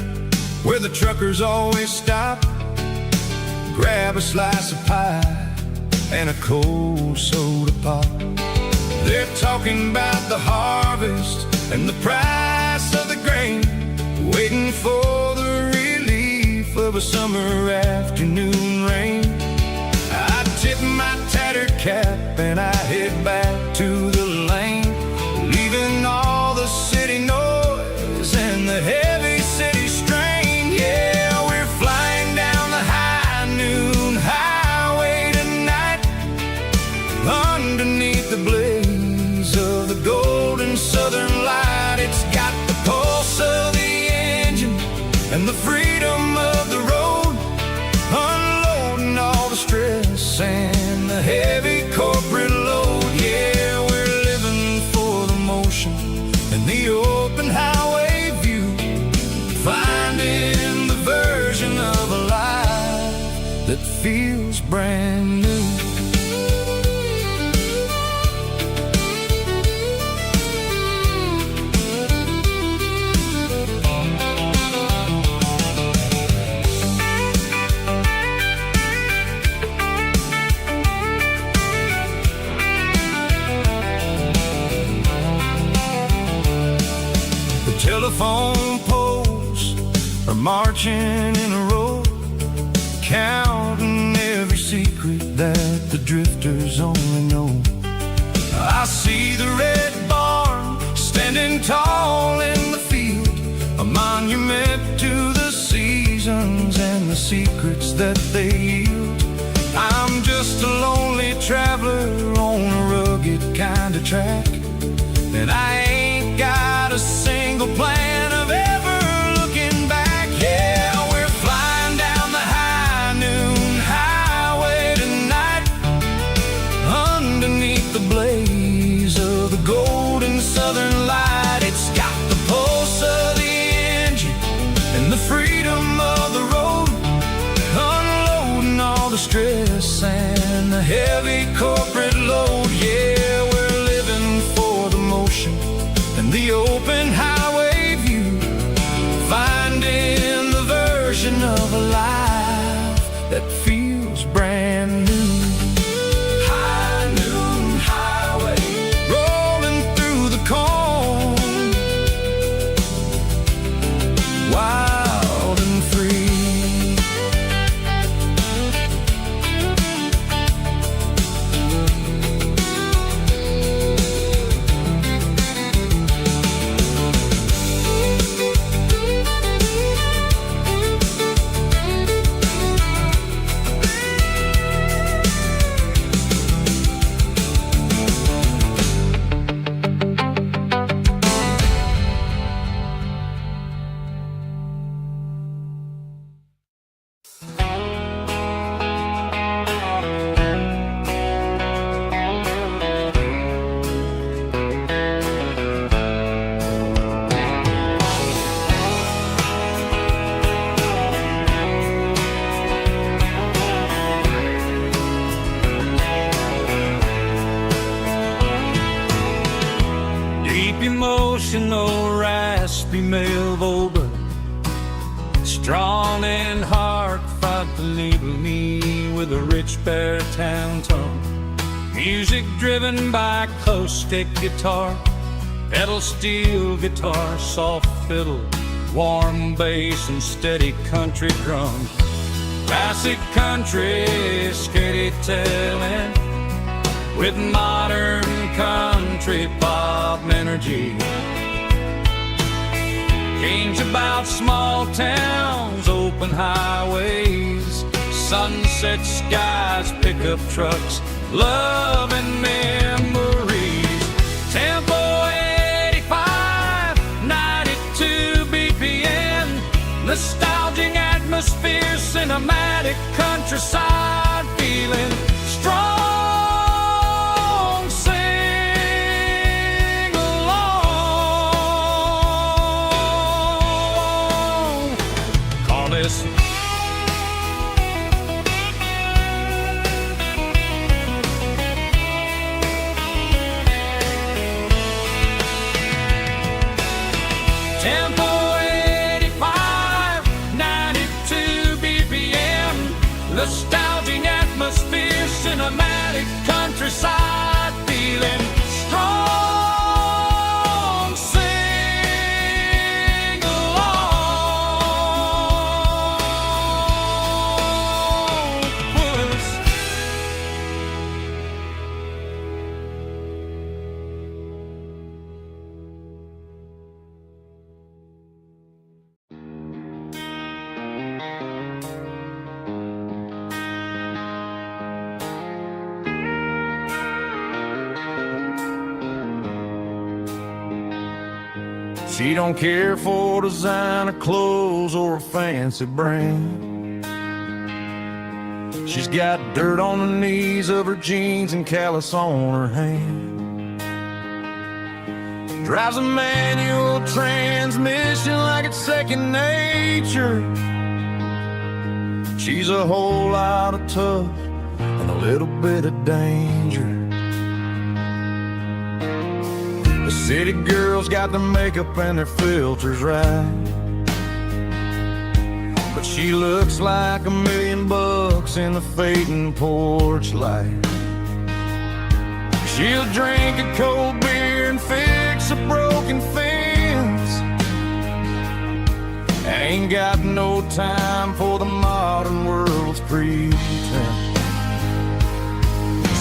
where the truckers always stop, grab a slice of pie and a cold soda pop. They're talking about the harvest and the price of the grain, waiting for the relief of a summer afternoon rain. I tip my tattered cap and I head back to the lane, leaving all the city noise and the heavy city strain. Yeah, we're flying down the high noon highway tonight, underneath the blaze of the golden southern light. It's got the pulse of the engine and the freedom of the road, unloading all the stress and the heavy corporate load. Yeah, we're living for the motion and the open highway view, finding the version of a life that feels brand new. Telephone poles are marching in a row, counting every secret that the drifters only know. I see the red barn standing tall in the field, a monument to the seasons and the secrets that they yield. I'm just a lonely traveler on a rugged kind of track, and I ain't got a single plan of ever looking back. Yeah, we're flying down the high noon highway tonight, underneath the blaze of the golden southern light. It's got the pulse of the engine and the freedom of the road, unloading all the stress and the heavy corporate load. Yeah, we're living for the motion and the open highway view, finding the version of a life that feels brand new. High noon highway, rolling through the corn, wild and free. Emotional, raspy male vulva, strong and hard, fought to label me with a rich baritone tone. Music driven by acoustic guitar, pedal steel guitar, soft fiddle, warm bass and steady country drum. Classic country, skitty telling, with modern country pop energy. Games about small towns, open highways, sunset skies, pickup trucks, love and memories. Tempo 85, 92 BPM, nostalgic atmosphere, cinematic countryside feeling, strong, sing along. Call this Tempo 85, 92 BPM, nostalgic atmosphere, cinematic countryside feeling, strong, sing along. She don't care for designer clothes or a fancy brand. She's got dirt on the knees of her jeans and callus on her hand. Drives a manual transmission like it's second nature. She's a whole lot of tough and a little bit of danger. The city girls got their makeup and their filters right, but she looks like $1 million in the fading porch light. She'll drink a cold beer and fix a broken fence. Ain't got no time for the modern world's pretense.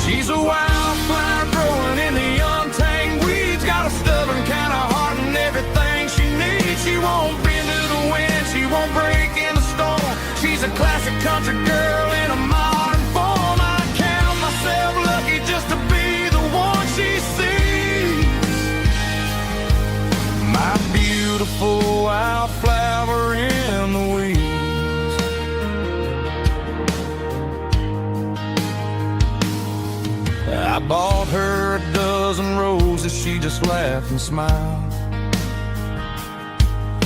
She's a wildflower growing in the untamed weeds, got a stubborn kind of heart and everything she needs. She won't bend to the wind, she won't break in the storm. She's a classic country girl in a modern form. I count myself lucky just to be the one she sees. My beautiful wildflower in the weeds. I bought her a dozen roses, she just laughed and smiled.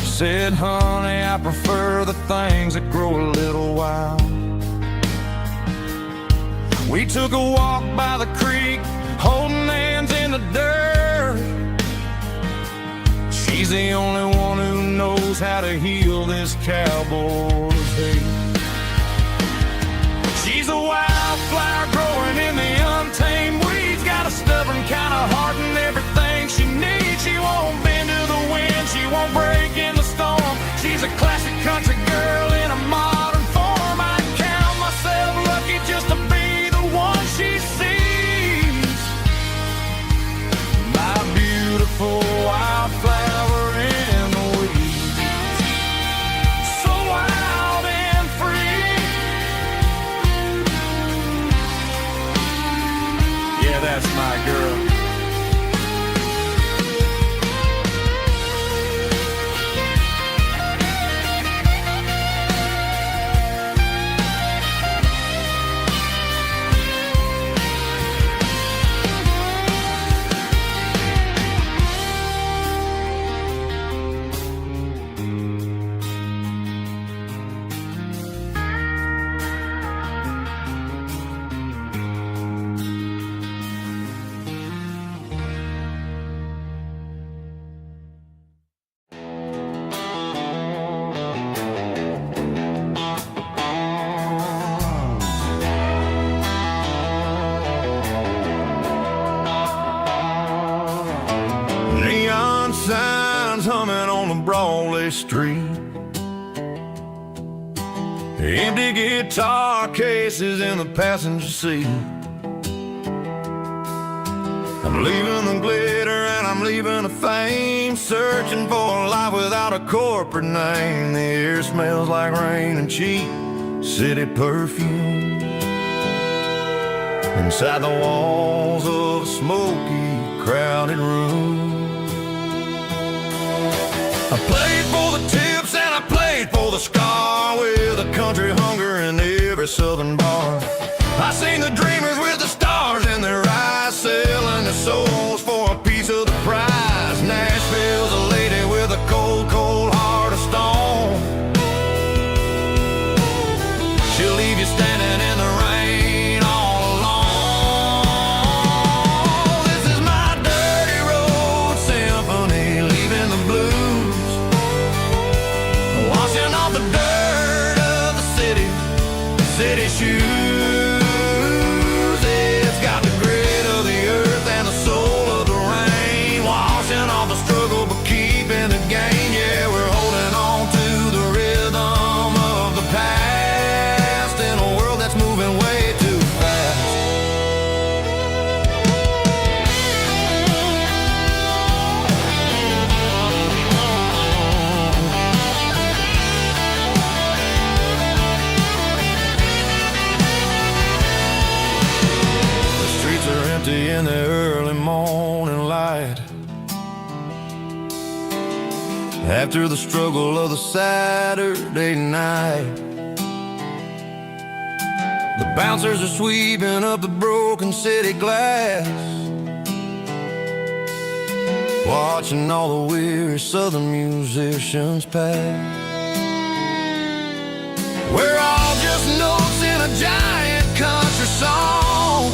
Said, honey, I prefer the things that grow a little wild. We took a walk by the creek, holding hands in the dirt. She's the only one who knows how to heal this cowboy's hate. She's a wildflower growing in the untamed weeds, got a stubborn kind of heart and everything she needs. She won't bend to the wind, she won't break in the storm. She's a classic country girl in a modern form. I count myself lucky just to be the one she sees. My beautiful wildflower in the weeds, so wild and free. Yeah, that's my girl. Neon signs humming on the Broadway street, empty guitar cases in the passenger seat. I'm leaving the glitter and I'm leaving the fame, searching for a life without a corporate name. The air smells like rain and cheap city perfume inside the walls of a smoky, crowded room. I played for the tips and I played for the scar, with a country hunger in every southern bar. I seen the dreamers with the stars in their eyes, selling their souls for a piece of the prize. Nashville's a lady with a cold, cold heart of stone. She'll leave you standing in the rain all alone. This is my dirty road symphony, leaving the blues, washing off the dirt of the city shoes. It's got the grit of the earth and the soul of the rain, washing off the struggle but keeping the gain. Yeah, we're holding on to the rhythm of the past in a world that's moving way too fast. The streets are empty in the early morning light, after the struggle of the Saturday night. The bouncers are sweeping up the broken city glass, watching all the weary southern musicians pass. We're all just notes in a giant country song,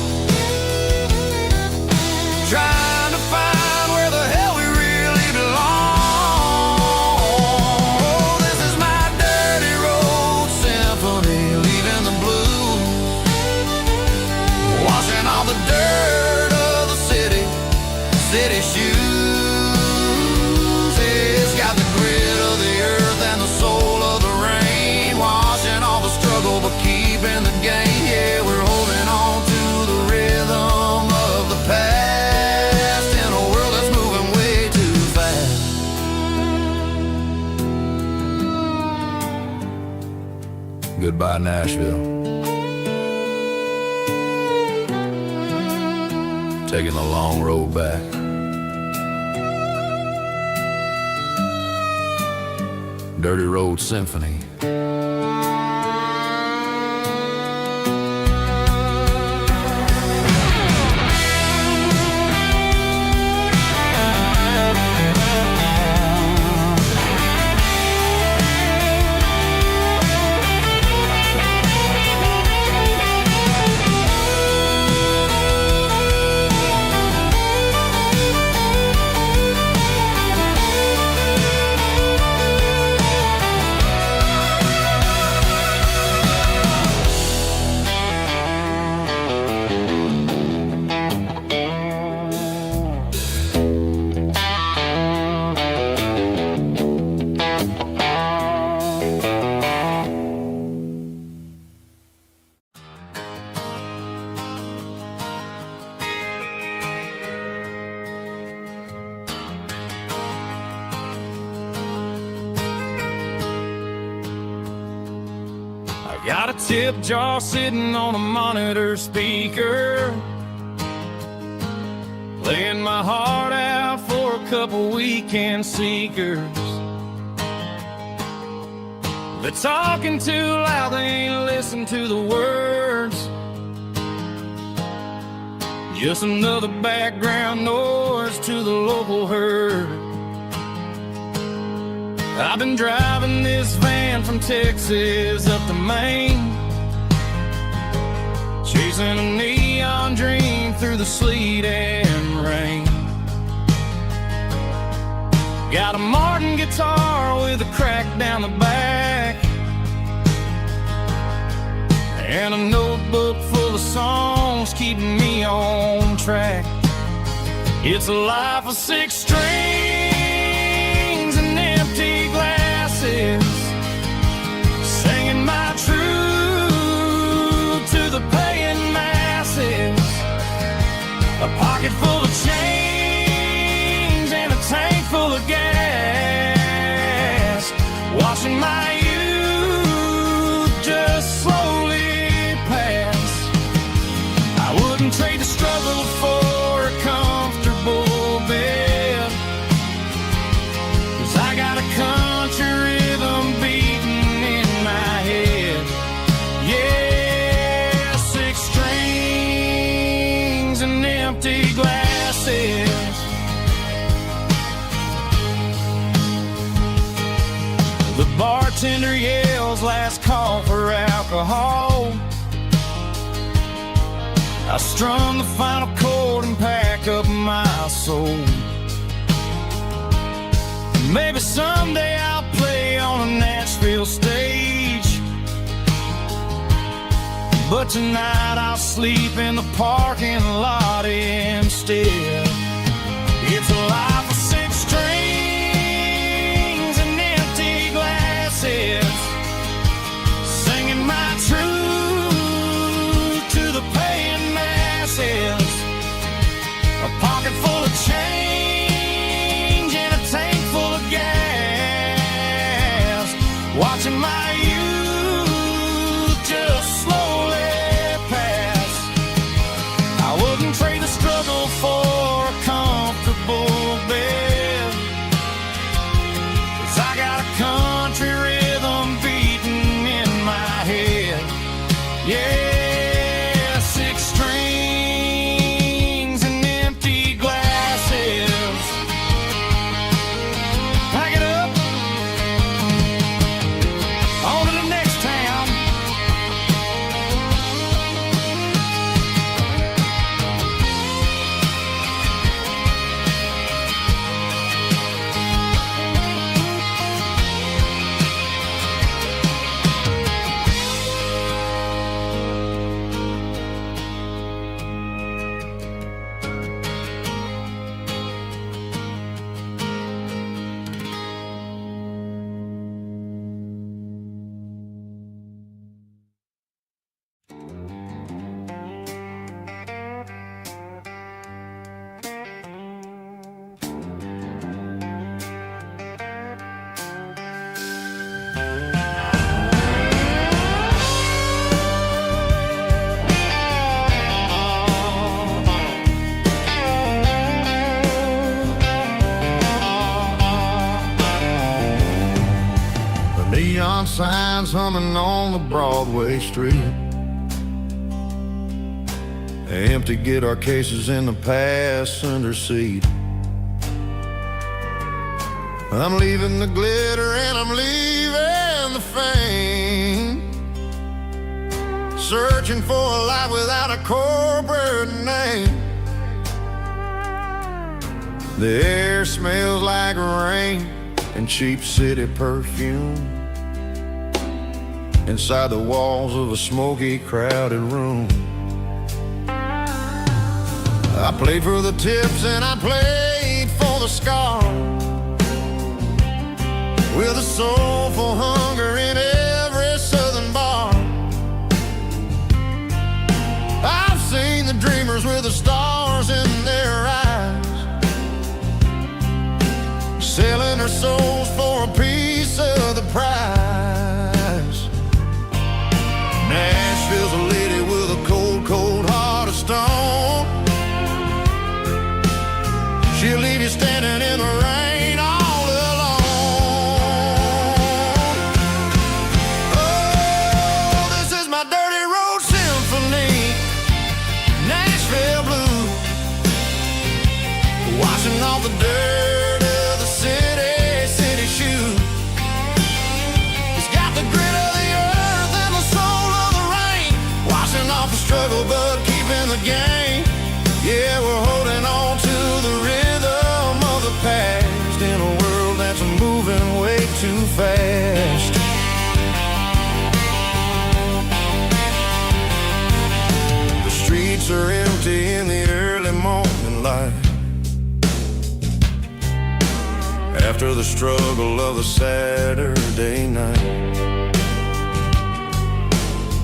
trying to find where the hell we really belong. Oh, this is my dirty road symphony, leaving the blues, washing all the dirt of the city shoes. It's got the grit of the earth and the soul of the rain, washing all the struggle but keeping the gain. Yeah, we're holding on to the rhythm of the past in a world that's moving way too fast. Goodbye, Nashville. Taking the long road back. Dirty Road Symphony. Got a tip jar sitting on a monitor speaker, playing my heart out for a couple weekend seekers. They're talking too loud, they ain't listen to the words. Just another background noise to the local herd. I've been driving this van from Texas up to Maine, chasing a neon dream through the sleet and rain. Got a Martin guitar with a crack down the back, and a notebook full of songs keeping me on track. It's a life of 6 strings and empty glasses, singing my truth to the paying masses. A pocket full of change and a tank full of gas, watching my youth just slowly empty glasses. The bartender yells last call for alcohol. I strum the final chord and pack up my soul. Maybe someday I'll play on a Nashville stage, but tonight I'll sleep in the parking lot instead. It's a life of six strings and empty glasses, singing my truth to the paying masses. A pocket full of change and a tank full of gas, watching my youth just slowly pass. I wouldn't trade the struggle for a comfortable bed, 'cause I got a country rhythm beating in my head. Yeah, six strings and empty glasses. Pack it up, on to the next town. Neon signs humming on the Broadway street. Empty guitar cases in the passenger seat. I'm leaving the glitter and I'm leaving the fame, searching for a life without a corporate name. The air smells like rain and cheap city perfume inside the walls of a smoky, crowded room. I played for the tips and I played for the scar, with a soulful hunger in every southern bar. I've seen the dreamers with the stars in their eyes, selling their souls for a piece of the prize. Nashville's a lady with a cold, cold heart of stone. She'll leave you standing in the rain all alone. Oh, this is my dirty road symphony, Nashville blue, washing off the dirt of the city shoe. It's got the grit of the earth and the soul of the rain, washing off the struggle but keeping the game. Yeah, we're holding on to the rhythm of the past in a world that's moving way too fast. The streets are empty in the early morning light, after the struggle of the Saturday night.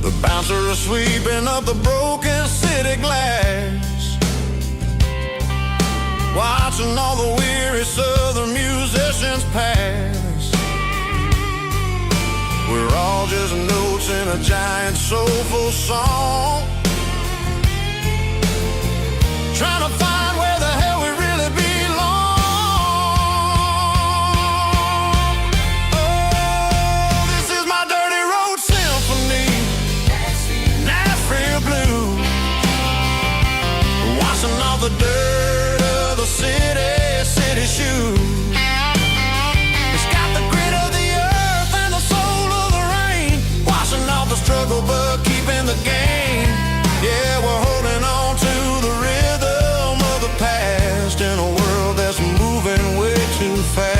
The bouncers are sweeping up the broken city glass, watching all the weary southern musicians pass. We're all just notes in a giant soulful song, trying to find where the hell we really belong. Oh, this is my dirty road symphony, Nashville blue, washing off off the dirt of the city shoes. It's got the grit of the earth and the soul of the rain, washing off the struggle but keeping the gain. Yeah, we're holding on to the rhythm of the past in a world that's moving way too fast.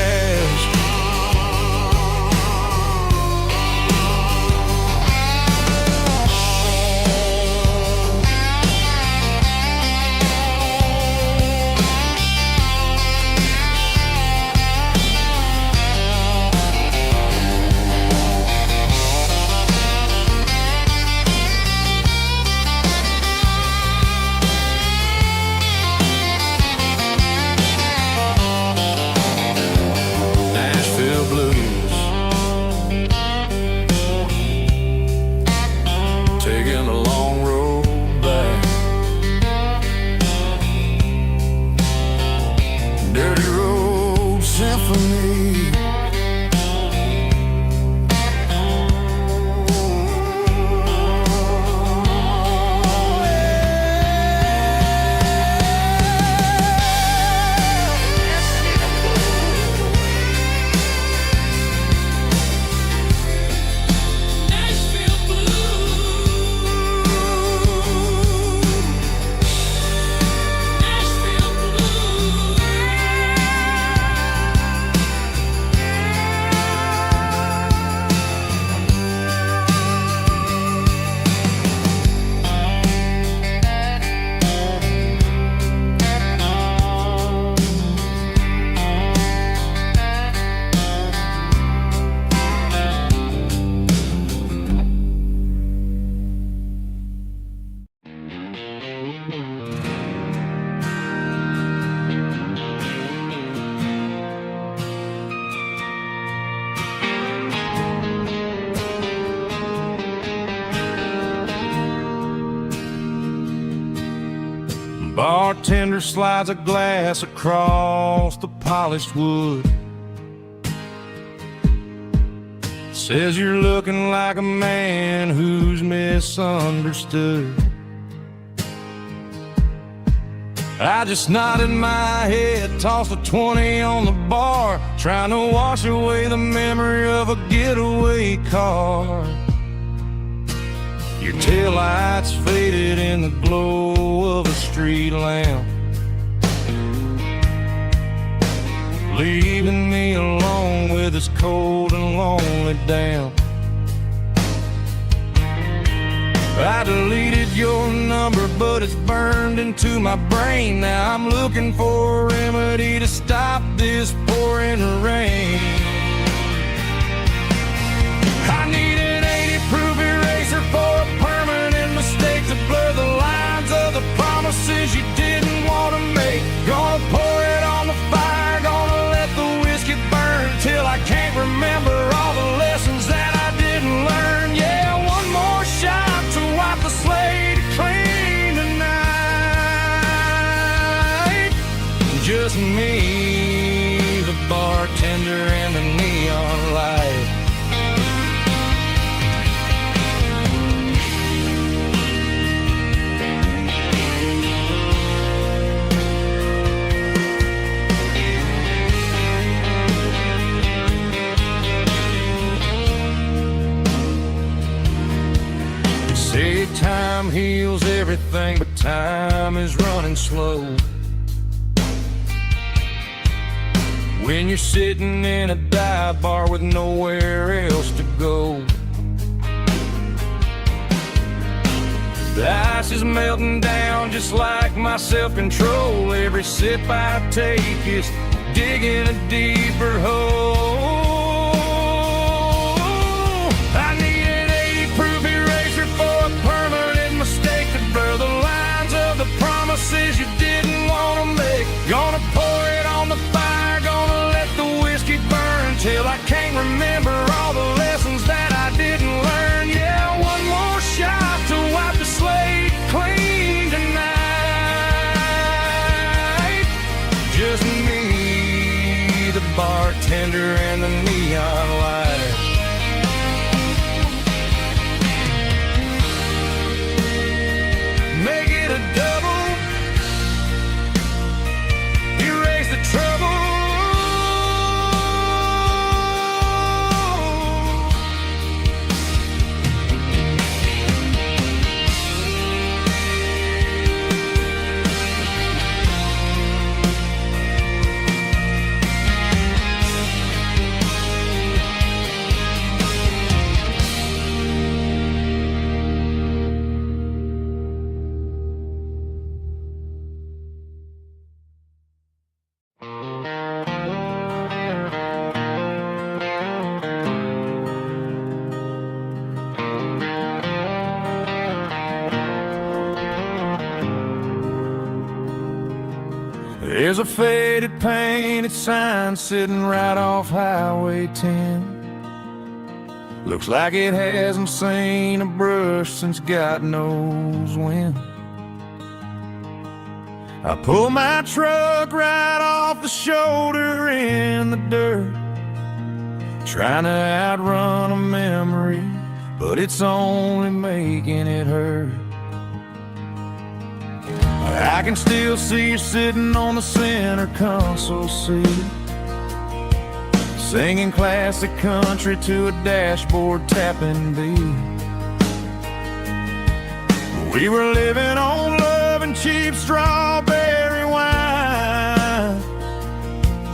Bartender slides a glass across the polished wood. Says you're looking like a man who's misunderstood. I just nodded my head, tossed a 20 on the bar, trying to wash away the memory of a getaway car. Your taillights faded in the glow of a street lamp, leaving me alone with this cold and lonely damp. I deleted your number, but it's burned into my brain. Now I'm looking for a remedy to stop this pouring rain. I need an 80-proof eraser for a permanent mistake to blur the lines of the promises you didn't want to make. Gonna pour it on the fire, gonna let the whiskey burn till I can't remember all the lessons that I didn't learn. Yeah, one more shot to wipe the slate clean tonight. Just me, the bartender, and the neon light. Say time heals everything, but time is running slow. When you're sitting in a dive bar with nowhere else to go, the ice is melting down just like my self-control. Every sip I take is digging a deeper hole. I need an 80-proof eraser for a permanent mistake to blur the lines of the promises you didn't want to make. Gonna pour it on the fire, gonna let the whiskey burn till I can't remember all the lessons that I didn't learn. Yeah, one more shot to wipe the slate clean tonight. Just me, the bartender, and the neon light. Make it a double, There's a faded painted sign sitting right off Highway 10. Looks like it hasn't seen a brush since God knows when. I pull my truck right off the shoulder in the dirt, trying to outrun a memory, but it's only making it hurt. I can still see you sitting on the center console seat, singing classic country to a dashboard tapping beat. We were living on love and cheap strawberry wine,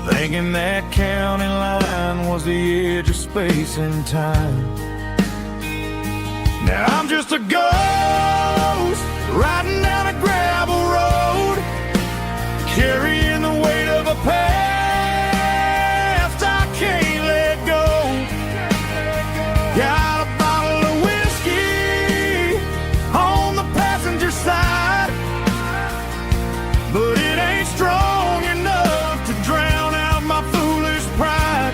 thinking that county line was the edge of space and time. Now I'm just a ghost riding down a gravel road, carrying the weight of a past I can't let go. Got a bottle of whiskey on the passenger side, but it ain't strong enough to drown out my foolish pride.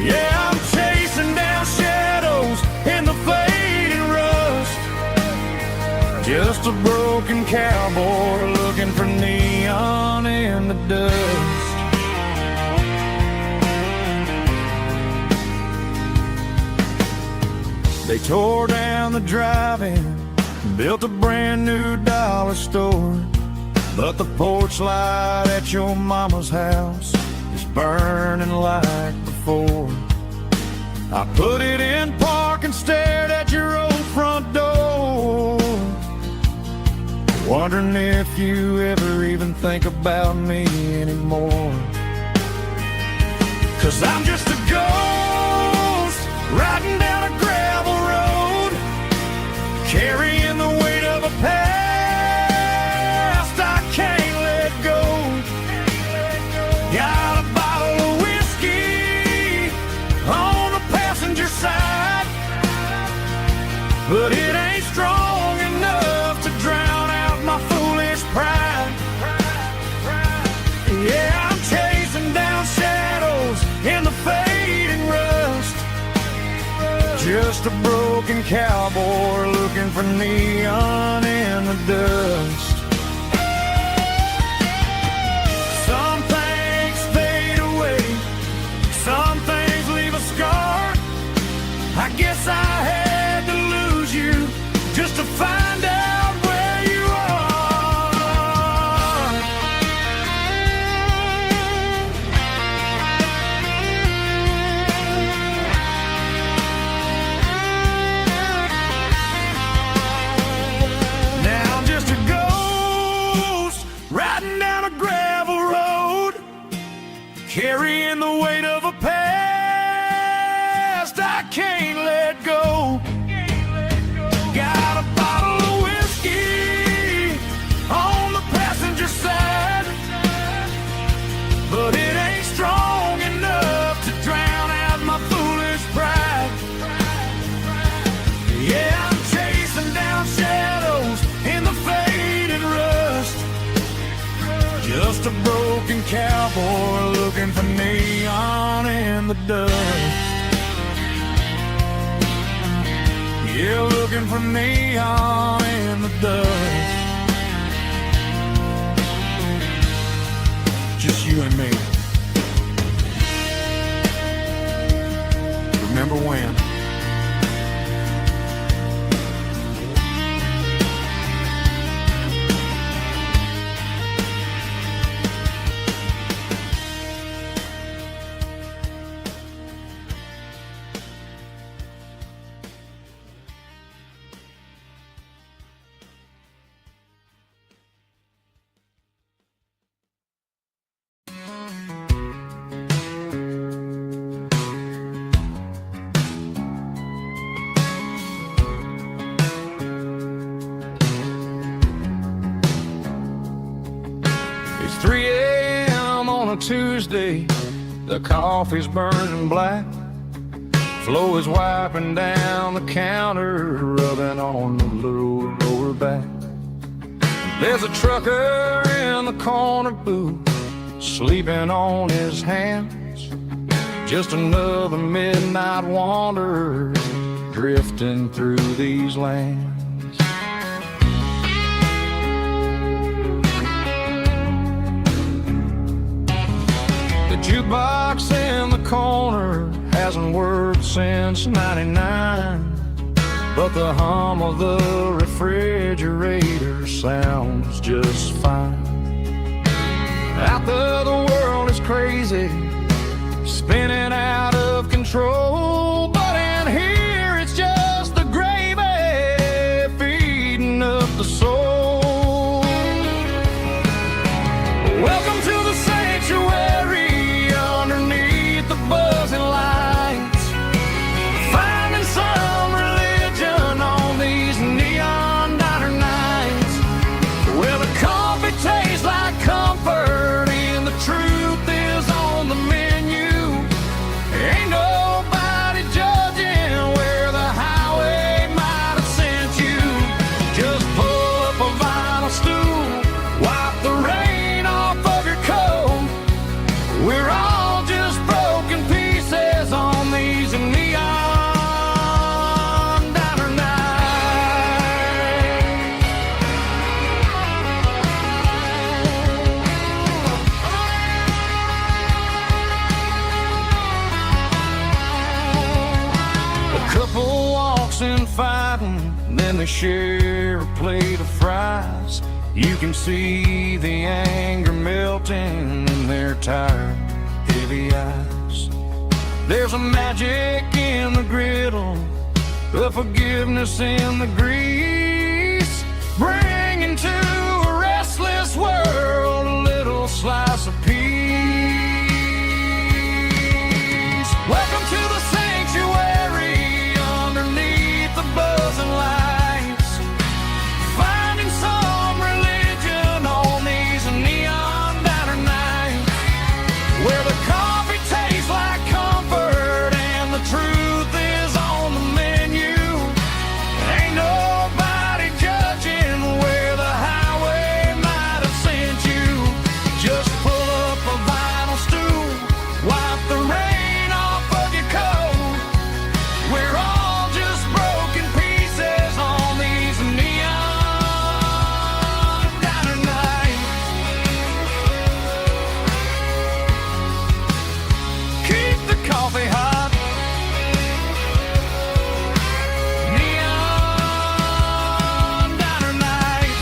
Yeah, I'm chasing down shadows in the fading rust, just a broken cowboy looking for neon in the dust. They tore down the drive-in, built a brand new dollar store, but the porch light at your mama's house is burning like before. I put it in park and stared at your old front door, wondering if you ever even think about me anymore. 'Cause I'm just a ghost riding down a gravel road, carrying the weight of a past I can't let go. Got a bottle of whiskey on the passenger side, but it ain't strong enough to drown out my foolish pride. Yeah, I'm chasing down shadows in the fading rust, just a broken cowboy looking for neon in the dust. Some things fade away, some things leave a scar. I guess I had to lose you just to find out where you are. Now I'm just a ghost riding down a gravel road, carrying the weight of a past I can't let go. Got a bottle of whiskey on the passenger side, but it ain't strong enough to drown out my foolish pride. Yeah, I'm chasing down shadows in the fading rust, just a broken cowboy looking for neon in the dust. Yeah, looking for neon in the dust. Just you and me. Remember when? It's 3 a.m. on a Tuesday, the coffee's burning black. Flo is wiping down the counter, rubbing on the little lower back. There's a trucker in the corner booth, sleeping on his hands. Just another midnight wanderer, drifting through these lands. The jukebox in the corner hasn't worked since '99, but the hum of the refrigerator sounds just fine. Out there the world is crazy, spinning out of control, but in here it's just the gravy feeding up the soul. Welcome to the sanctuary underneath the buzzing lights, finding some religion on these neon diner nights, where the coffee tastes like comfort and the truth is on the menu. Ain't nobody judging where the highway might have sent you. Just pull up a vinyl stool, wipe the rain off of your coat. We're all just broken pieces on these neon diner nights. A couple walks in fighting, then they share a plate of fries. You can see the anger melting in their tired, heavy eyes. There's a magic in the griddle, a forgiveness in the grease, bringing to a restless world a little slice of peace. Welcome to the sanctuary underneath the buzzing lights, finding some religion on these neon diner nights, where the coffee tastes like comfort and the truth is on the menu. Ain't nobody judging where the highway might have sent you. Just pull up a vinyl stool, wipe the rain off of your coat. We're all just broken pieces on these neon diner nights. Keep the coffee hot. Neon diner nights.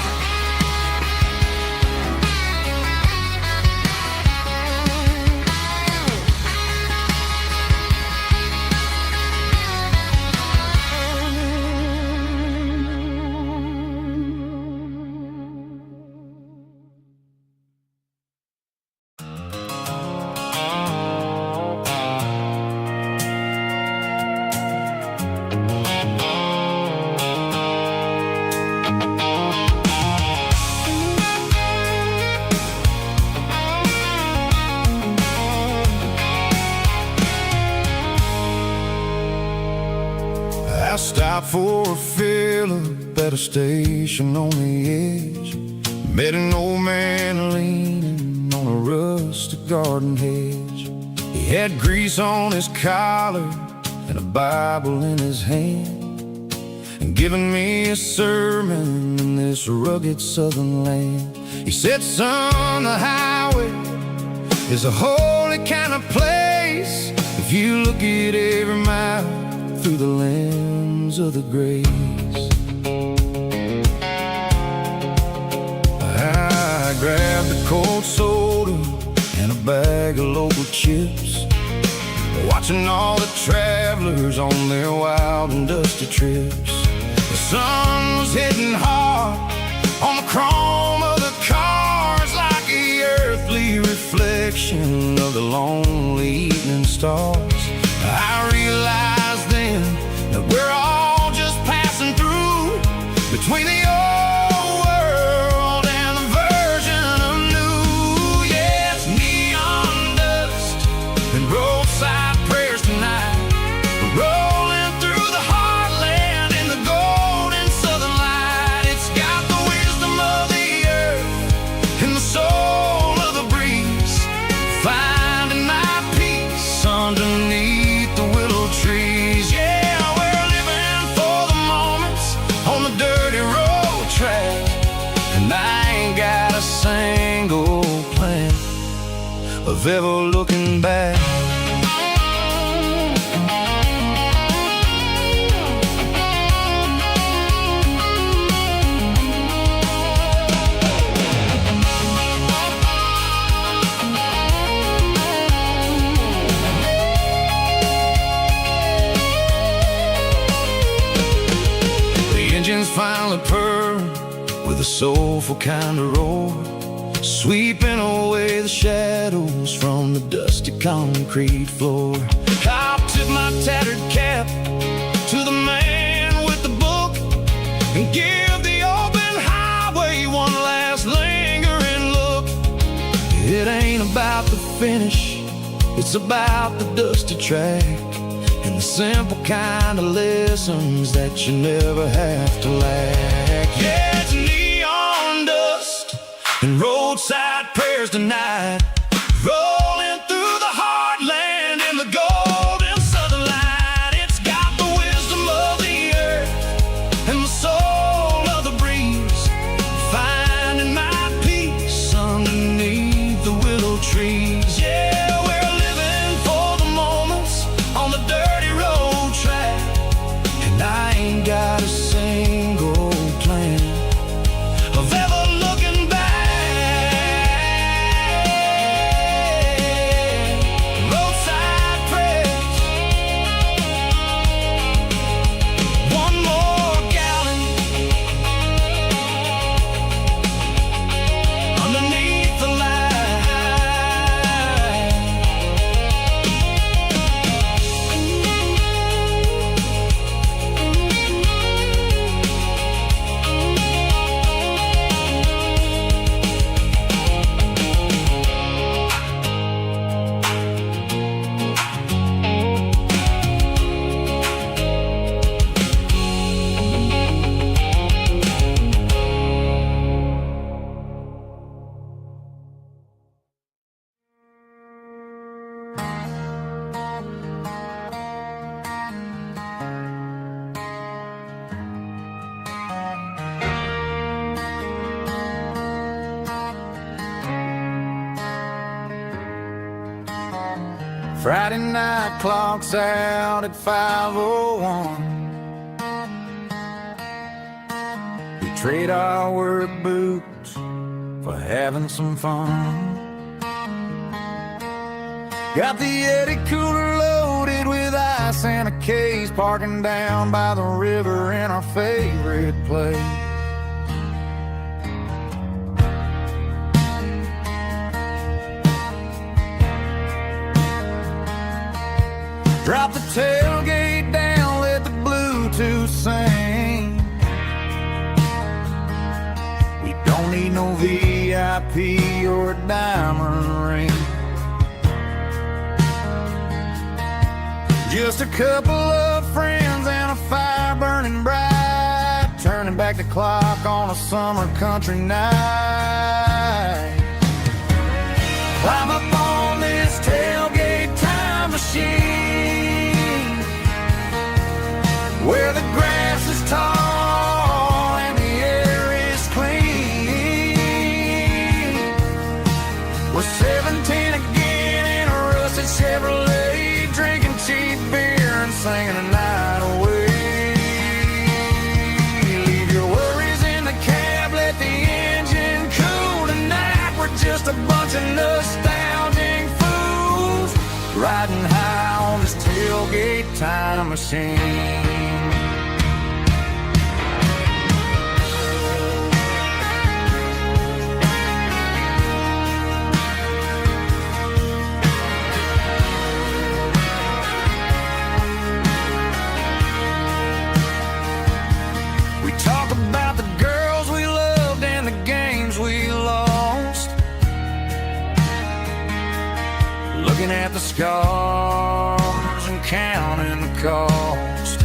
I stopped for a fill-up at a station on the edge. Met an old man leaning on a rusted garden hedge. He had grease on his collar and a Bible in his hand, and giving me a sermon in this rugged southern land. He said, son, the highway is a holy kind of place if you look at every mile through the lens of the grace. I grabbed a cold soda and a bag of local chips, watching all the travelers on their wild and dusty trips. The sun was hitting hard on the chrome of the cars, like the earthly reflection of the lonely evening stars. I realized then that we're all just passing through between the old world and the version of new. Yeah, it's neon dust and roadside prayers tonight. We're rolling through the heartland in the golden southern light. It's got the wisdom of the of ever looking back. Finally purr with a soulful kind of roar, sweeping away the shadows from the dusty concrete floor. I'll tip my tattered cap to the man with the book and give the open highway one last lingering look. It ain't about the finish, it's about the dusty track and the simple kind of lessons that you never have to lack. Yeah, it's neon dust and roadside prayers tonight, rolling through the heartland in the golden southern light. It's got the wisdom of the earth and the soul of the breeze, finding my peace underneath the willow trees. Yeah, we're living for the moments on the dirty road track, and I ain't got a single plan of ever looking back. Roadside prayers, one more gallon underneath the light. Friday night clocks out at 5:01. We trade our work boots for having some fun. Got the Eddie cooler loaded with ice and a case, parking down by the river in our favorite place. Drop the tailgate down, let the Bluetooth sing. We don't need no VIP or a diamond ring. Just a couple of friends and a fire burning bright, turning back the clock on a summer country night. Climb up on this tailgate time machine, where the grass is tall and the air is clean. We're 17 again in a rusted Chevrolet, drinking cheap beer and singing a night away. Leave your worries in the cab, let the engine cool tonight. We're just a bunch of nostalgic fools riding high on this tailgate time machine. We talk about the girls we loved and the games we lost, looking at the scars and counting the cost.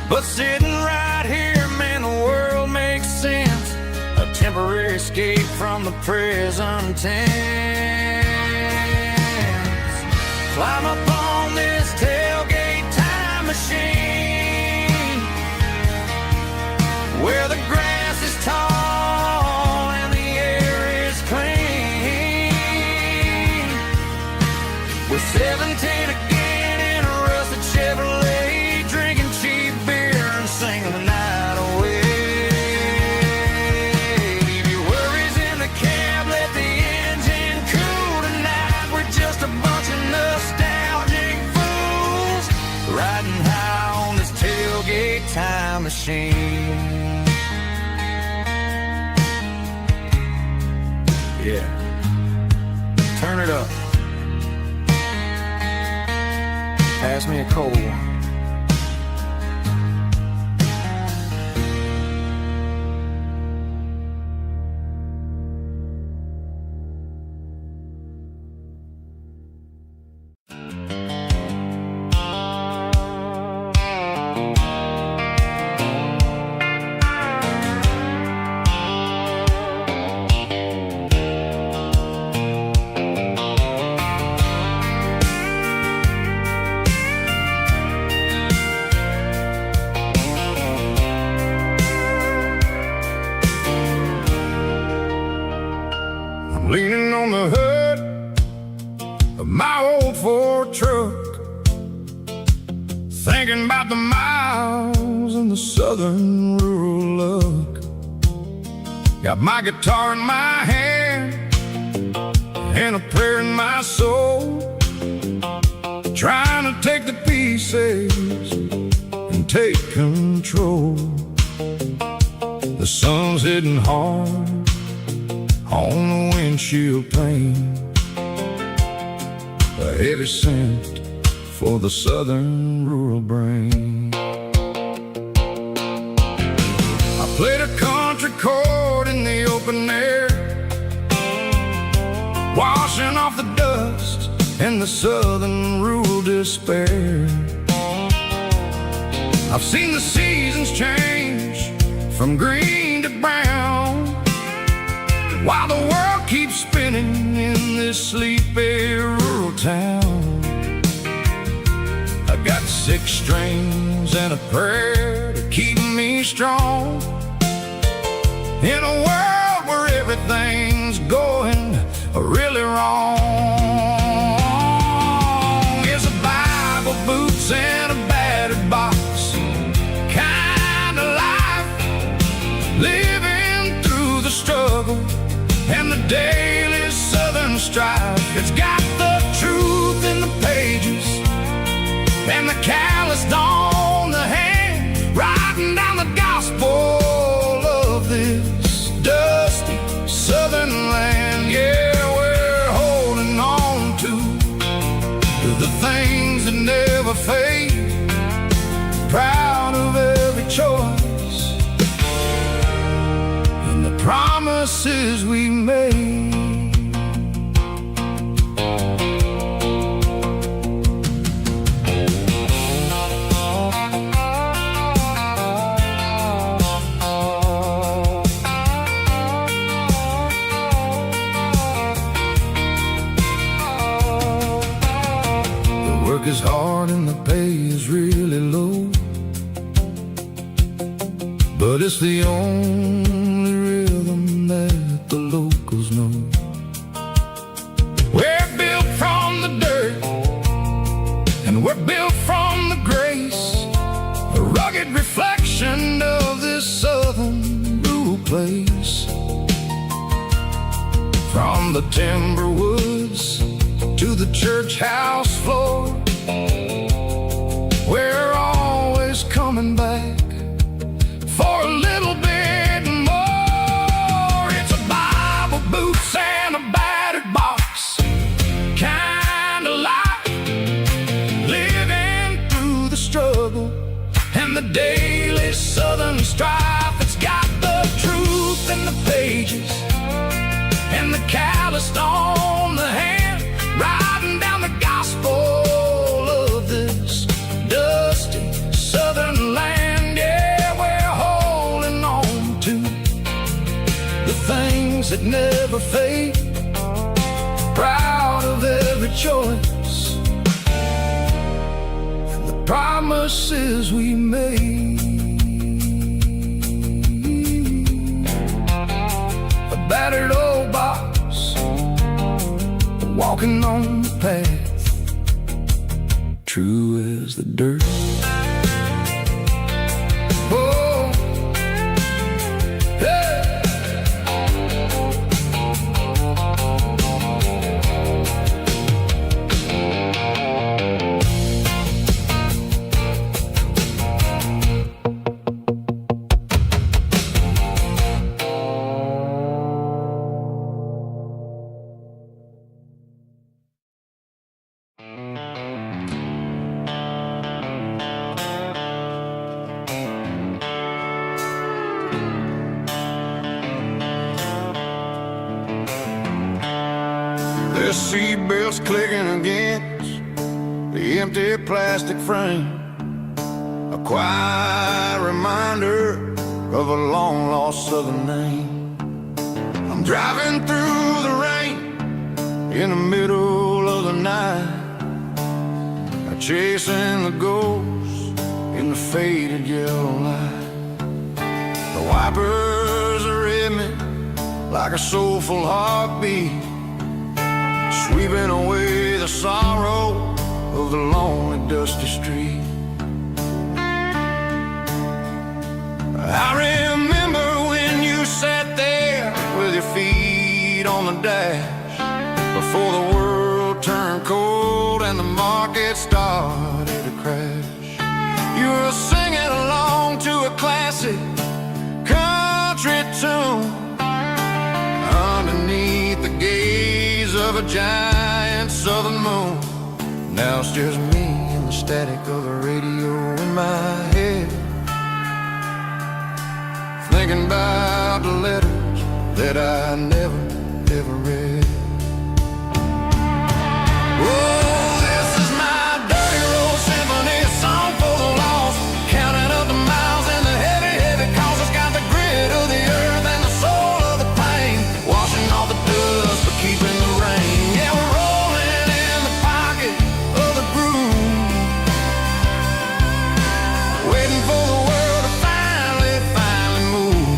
But sitting right here, man, the world makes sense. A temporary escape from the present tense. Climb up on this tailgate time machine, where the grass is tall and the air is clean. Yeah. Turn it up. Pass me a cold one. Leaning on the hood of my old Ford truck, thinking about the miles and the southern rural look. Got my guitar in my hand and a prayer in my soul, trying to take the pieces and take control. The sun's hitting hard on the windshield pane, a heavy scent for the southern rural brain. I played a country chord in the open air, washing off the dust and the southern rural despair. I've seen the seasons change from green to brown, while the world keeps spinning in this sleepy rural town. I got 6 strings and a prayer to keep me strong, in a world where everything's going really wrong. It's a Bible, boots, and a battered box kind of life, living through the struggle and the daily southern strife. It's got the truth in the pages and the calloused on the hand, writing down the gospel of this dusty southern land. Yeah, we're holding on to the things that never fade, proud of every choice and the promises we made. The work is hard and the pay is really low, but it's the only rhythm that the locals know. We're built from the dirt and we're built from the grace, a rugged reflection of this southern rural place. From the timber woods to the church house floor, we're always coming back for a little bit more. It's a Bible, boots, and a battered box kind of life, living through the struggle and the daily southern strife. It's got the truth in the pages and the calloused on the hand, writing down the gospel of this dusty southern land. Yeah, we're holding on to the things that never fade, proud of every choice and the promises we made. A battered old box, walking on the path, true as the dirt. Oh, hey. The seatbelts clicking against the empty plastic frame, a quiet reminder of a long-lost southern name. I'm driving through the rain in the middle of the night, chasing the ghosts in the faded yellow light. The wipers are in me like a soulful heartbeat, sweeping away the sorrow of the lonely dusty street. I remember when you sat there with your feet on the dash, before the world turned cold and the market started to crash. You were singing along to a classic country tune underneath the gaze of a giant southern moon. Now it's just me and the static of the radio in my head, thinking about the letters that I never, ever read. Oh, this is my dirty road symphony, a song for the lost, counting up the miles and the heavy, heavy calls. It's got the grit of the earth and the soul of the pain, washing off the dust but keeping the rain. Yeah, we're rolling in the pocket of the groove, waiting for the world to finally move.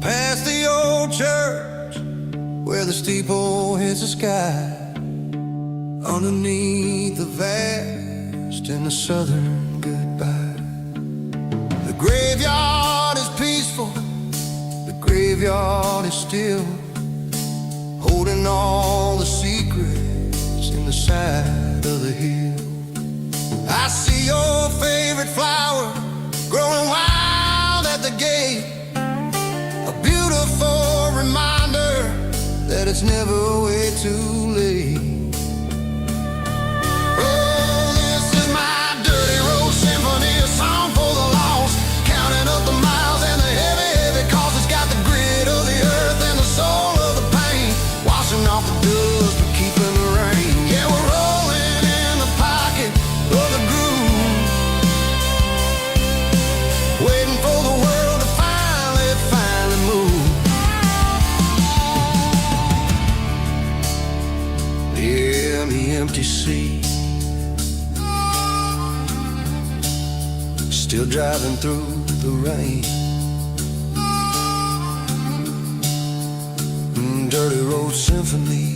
Past the old church where the steeple hits the sky, underneath the vast and the southern goodbye. The graveyard is peaceful, the graveyard is still, holding all the secrets in the side of the hill. I see your favorite flower growing wild at the gate, a beautiful reminder that it's never way too late. Oh, this is my dirty road symphony, a song for the lost, counting up the miles and the heavy, heavy calls. It's got the grit of the earth and the soul of the pain, washing off the dust but keeping the rain. Yeah, we're rolling in the pocket of the groove, waiting for the world to finally move. Yeah, the empty sea, still driving through the rain. Dirty road symphony.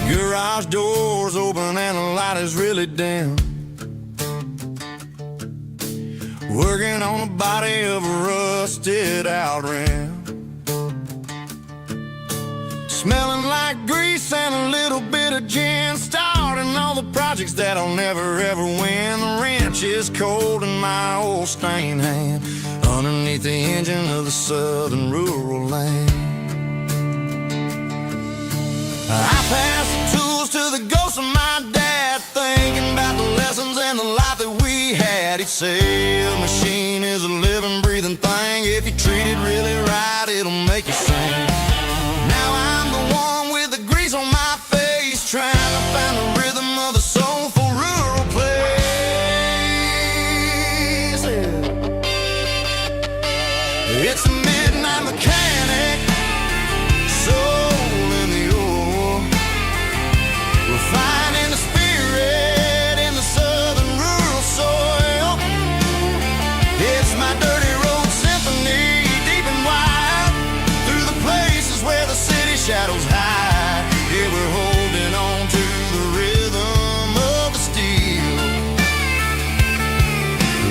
Garage doors open and the light is really dim, working on the body of a rusted out rim, smelling like grease and a little bit of gin, starting all the projects that'll never ever win. The wrench is cold in my old stained hand, underneath the engine of the southern rural land. I pass the tools to the ghosts of treated really right, it'll make you sing. Now I'm the one with the grease on my face, trying to find the rhythm of a soulful rural place. It's a midnight mechanic, soul in the ore, refining the spirit in the southern rural soil. It's my dirty road symphony, deep and wide, through the places where the city shadows hide. Yeah, we're holding on to the rhythm of the steel,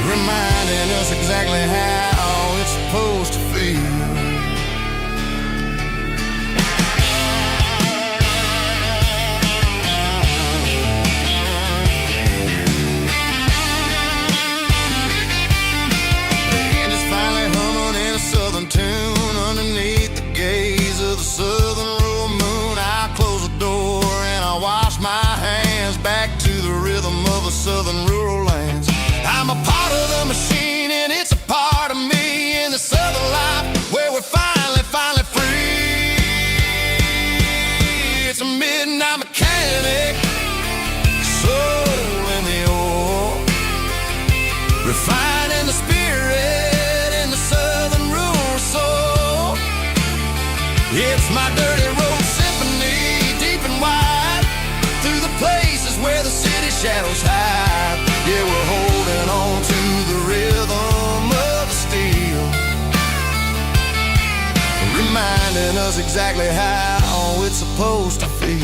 reminding us exactly how it's supposed to feel. Tune underneath the gaze of the southern rural moon. I close the door and I wash my hands, back to the rhythm of the southern rural lands. I'm a part of the machine and it's a part of me in the southern life where we're finally free. It's a midnight mechanic, soul in the ore, refining the spirit in the southern rural soul. It's my dirty road symphony, deep and wide, through the places where the city shadows hide. Yeah, we're holding on to the rhythm of the steel, reminding us exactly how it's supposed to feel.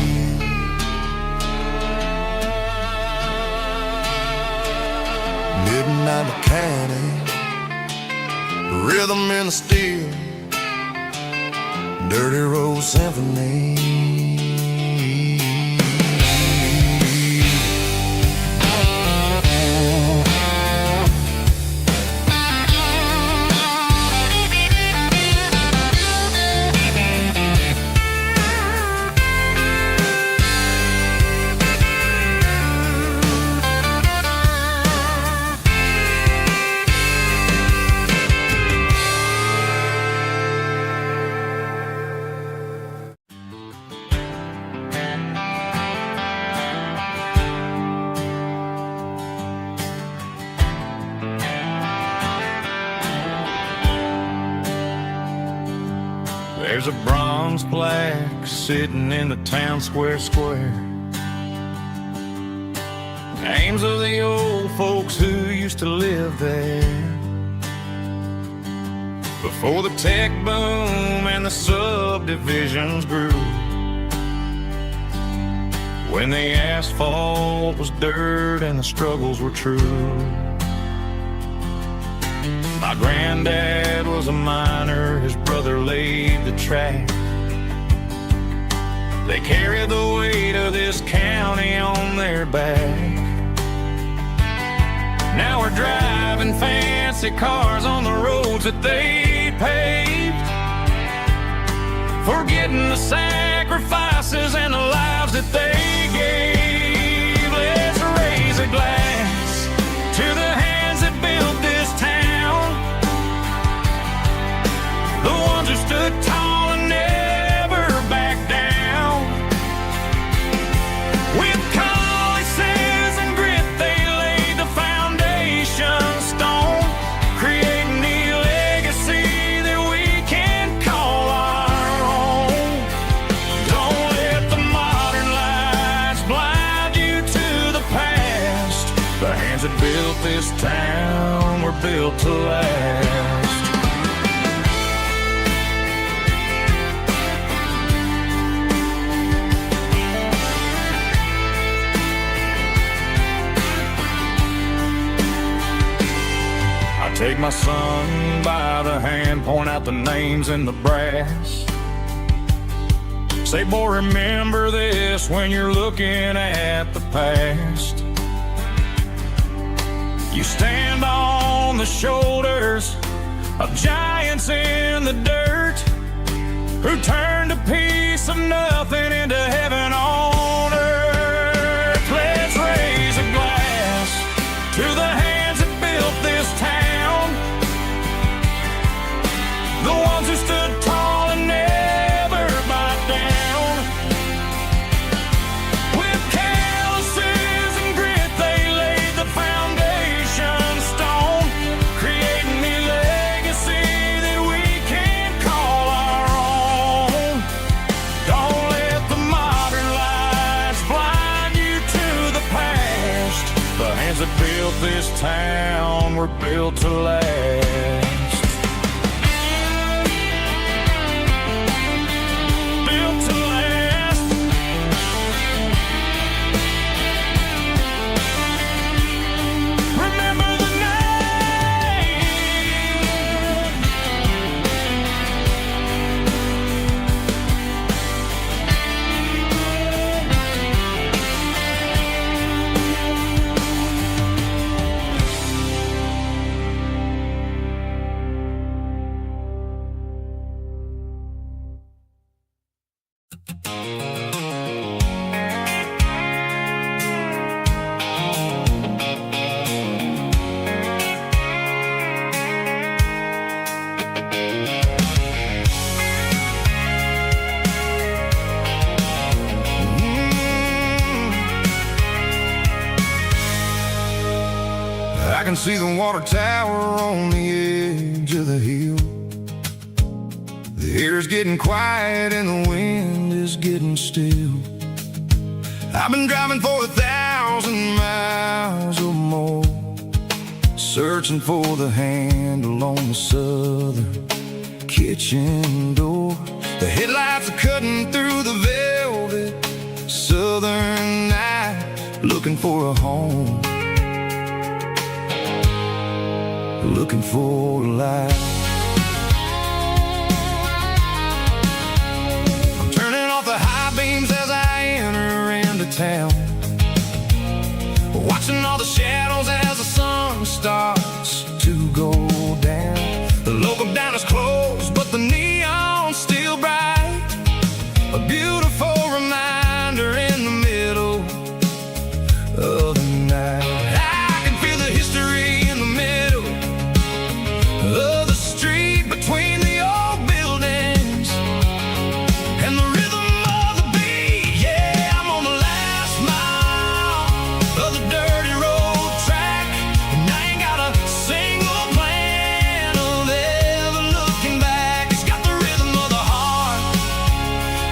Midnight mechanic, rhythm in the steel, dirty road symphony. There's a bronze plaque sitting in the town square. Names of the old folks who used to live there before the tech boom and the subdivisions grew, when the asphalt was dirt and the struggles were true. My granddad was a miner, his brother laid the track. They carried the weight of this county on their back. Now we're driving fancy cars on the roads that they paved, forgetting the sacrifices and the lives that they gave. Let's raise a glass to the hands that built this town, the ones who stood tall and never backed down. With calluses and grit, they laid the foundation stone, creating a legacy that we can call our own. Don't let the modern lights blind you to the past. The hands that built this town were built to last. Take my son by the hand, point out the names in the brass. Say, boy, remember this when you're looking at the past. You stand on the shoulders of giants in the dirt, who turned a piece of nothing into heaven on earth. Let's raise a glass to the hands that built this town, this town were built to last. Built to last. Remember the name. I can see the water tower on the edge of the hill. The air's getting quiet and the wind is getting still. I've been driving for 1,000 miles or more, searching for the handle on the southern kitchen door. The headlights are cutting through the velvet southern night, looking for a home, looking for a life. I'm turning off the high beams as I enter into town, watching all the shadows as the sun starts to go down. The local diner's closed, but the neon's still bright, a beautiful reminder in the middle of the night. I can feel the history in the middle of the street, between the old buildings and the rhythm of the beat. Yeah, I'm on the last mile of the dirty road track, and I ain't got a single plan of ever looking back. It's got the rhythm of the heart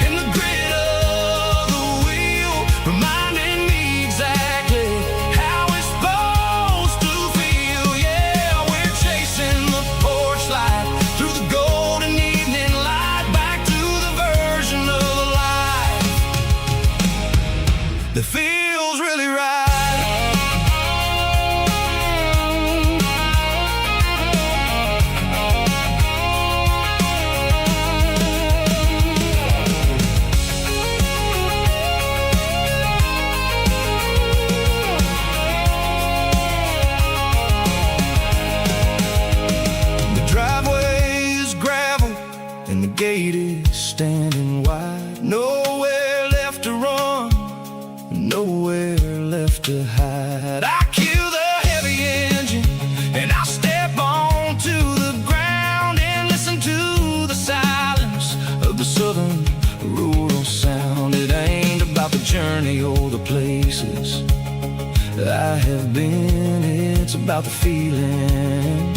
and the grit of the wheel, reminding me exactly how it's supposed to feel. Yeah, we're chasing the porch light through the golden evening light, back to the version of a life that feels really right. The driveway is gravel and the gate is standing wide. Nowhere left to run, nowhere left to hide. I kill the heavy engine and I step onto the ground and listen to the silence of the southern rural sound. It ain't about the journey or the places I have been, it's about the feeling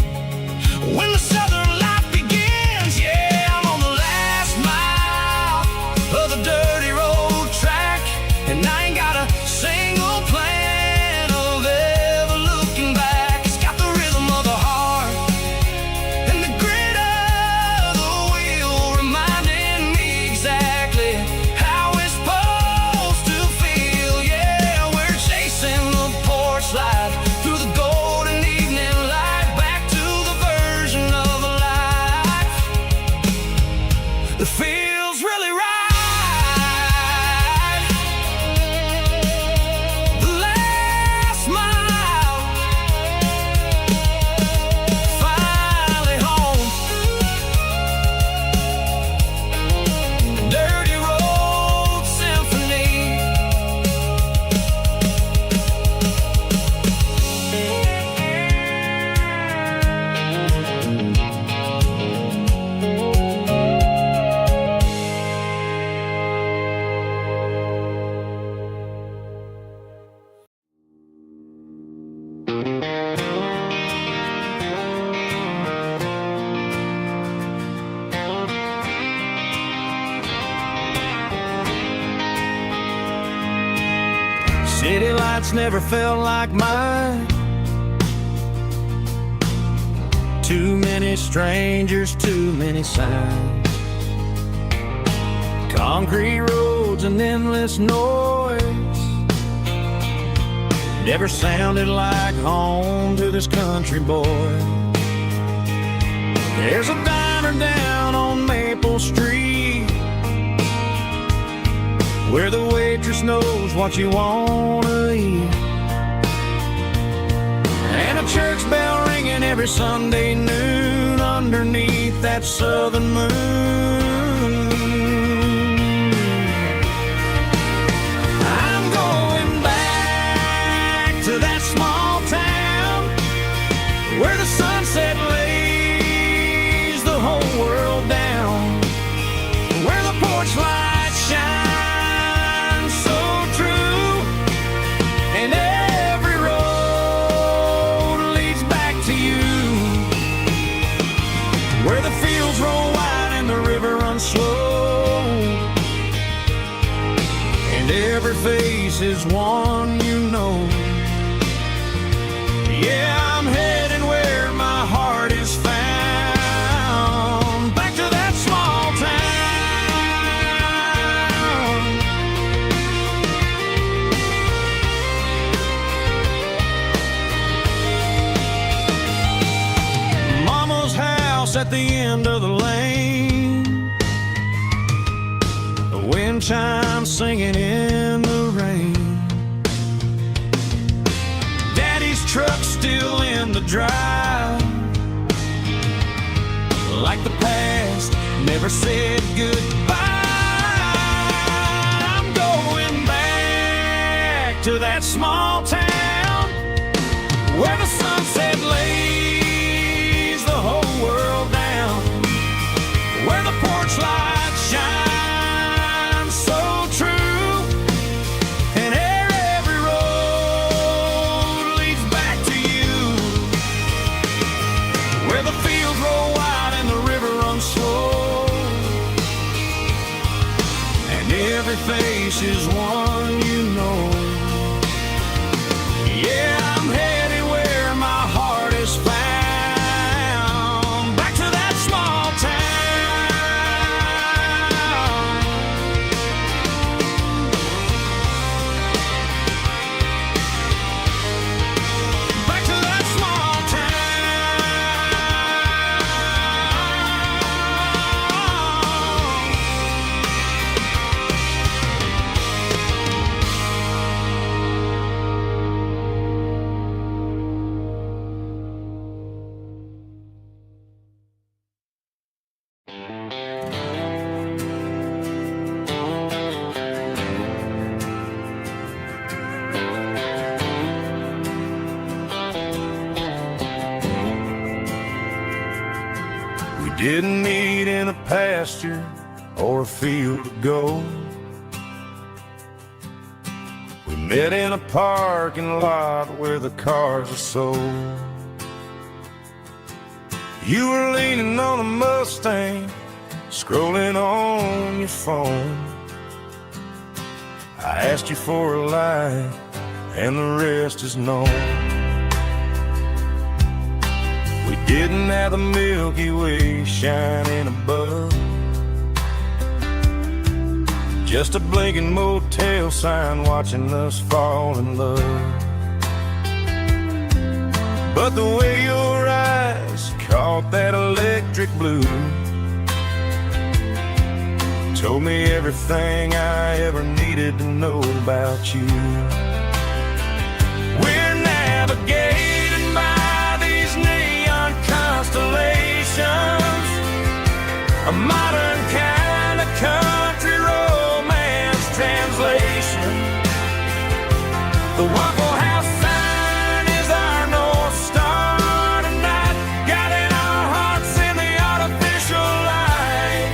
when the southern life begins. Yeah, I'm on the last mile of the dirty road track, and I ain't got a single plan of ever looking back. It's got the rhythm of the heart and the grit of the wheel, reminding me exactly how it's supposed to feel. Yeah, we're chasing the porch light through the golden evening light, back to the version of a life that feels really right. The last mile, finally home. Dirty road symphony. City lights never felt like mine. Too many strangers, too many signs, concrete roads and endless noise. Never sounded like home to this country boy. There's a diner down on Maple Street where the waitress knows what you wanna eat, and a church bell ringing every Sunday noon underneath that southern moon. I'm going back to that small town where the sunset lays the whole world down, where the porch lights shine so true, and every road leads back to you, where the fields roll wide and the river runs slow, and every face is one you know. Yeah, I'm heading where my heart is found, back to that small town. Mama's house at the end of the lane, the wind chimes singing in the rain, Daddy's truck still in the drive, like the past never said goodbye. I'm going back to that small town where the sunset lays the whole world down, where the porch lights shine so true, and every road leads back to you, where the fields roll wide and the river runs slow, and every face is one you know. Yeah, I'm headed where my heart is found, back to that small town. Back to that small We didn't meet in a pasture or a field of gold. We met in a parking lot where the cars are sold. You were leaning on a Mustang, scrolling on your phone. I asked you for a light, and the rest is known. We didn't have the Milky Way shining above, just a blinking motel sign watching us fall in love. But the way your eyes caught that electric blue told me everything I ever needed to know about you. We're navigating by these neon constellations, a modern kind of country romance translation. The Waffle House sign is our North Star tonight, guiding our hearts in the artificial light.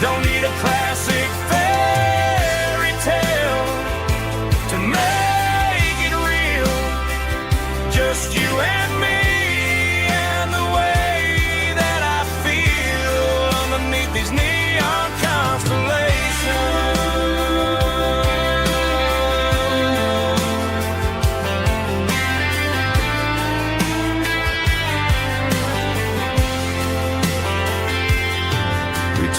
Don't need a classic fairy tale to make it real, just you and me and the way that I feel underneath these neon constellations.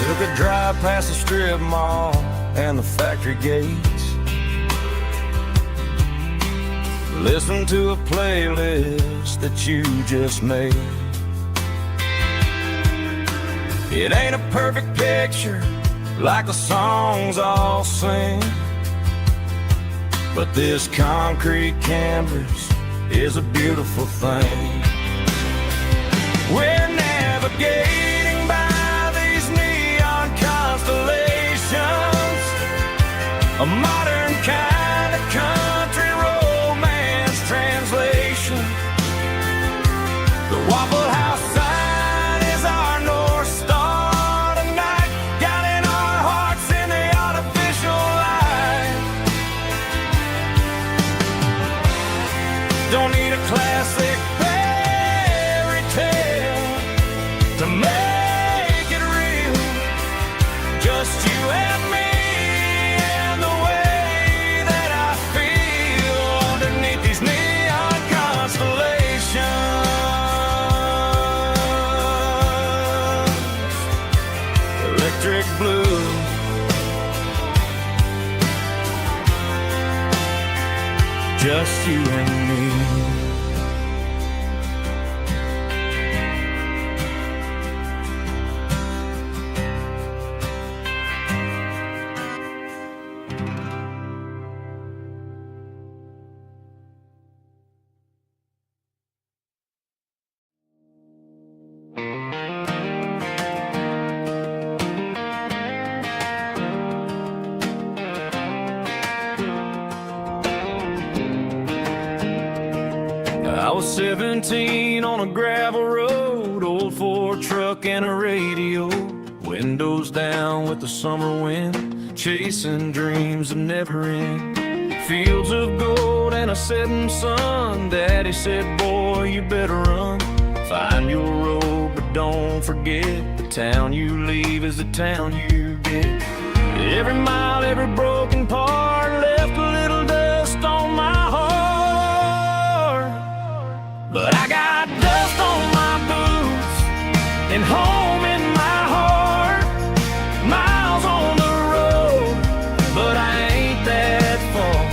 Took a drive past the strip mall and the factory gates. Listen to a playlist that you just made. It ain't a perfect picture like the songs all sing, but this concrete canvas is a beautiful thing. We're navigating by these neon constellations, a modern kind of country romance translation. The Waffle House sign is our North Star tonight, guiding our hearts in the artificial light. Don't need a classic fairy tale to make it real, just you and me and the way that I feel underneath these neon constellations. Electric blue, just you and me. I was 17 on a gravel road, old Ford truck and a radio, windows down with the summer wind, chasing dreams that never end. Fields of gold and a setting sun. Daddy said, boy, you better run. Find your road, but don't forget, the town you leave is the town you get. Every mile, every broken part left a little dust on my heart. But I got dust on my boots and home in my heart. Miles on the road, but I ain't that far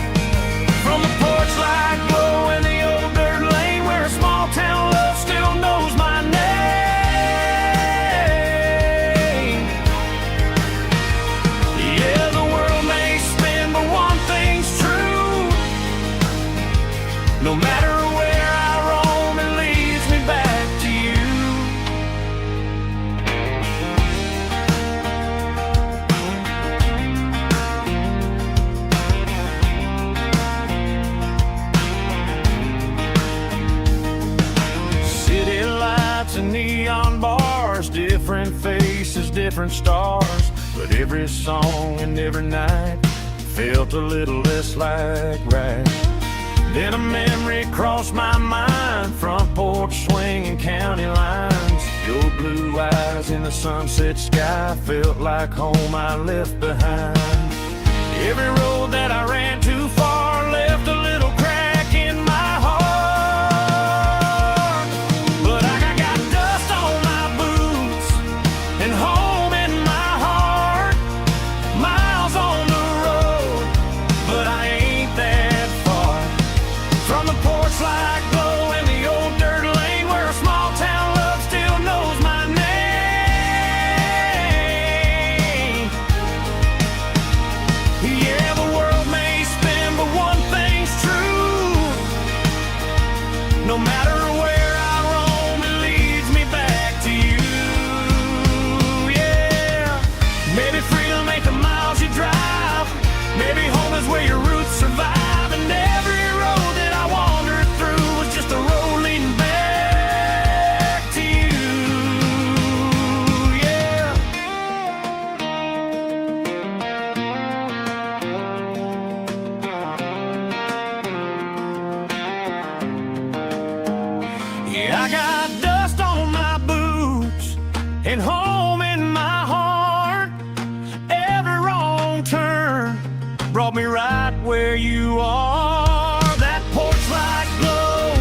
from the porch light glow in the old dirt lane where a small town love still knows my name. Yeah, the world may spin, but one thing's true. No matter where I roam, it leads me back to you. City lights and neon bars, different faces, different stars, but every song and every night felt a little less like right. Then a memory crossed my mind, front porch swinging county lines. Your blue eyes in the sunset sky felt like home I left behind. Every road that I ran too far left a little crack in my heart. But I got dust on my boots and home in my heart. Miles on the road, but I ain't that far from the porch light glow in the old dirt lane where a small town love still knows my name. Yeah, the world may spin, but one thing's true. No matter where I roam, it leads me back to you. Yeah, maybe freedom ain't the miles you drive. Maybe home is where your roots survive. And every road that I wandered through was just a road leading back to you. Yeah. Yeah, I got dust on my boots and home in my heart. Every wrong turn brought me right where you are. That porch light glow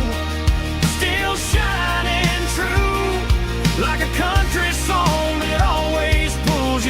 still shining true, like a country song that always pulls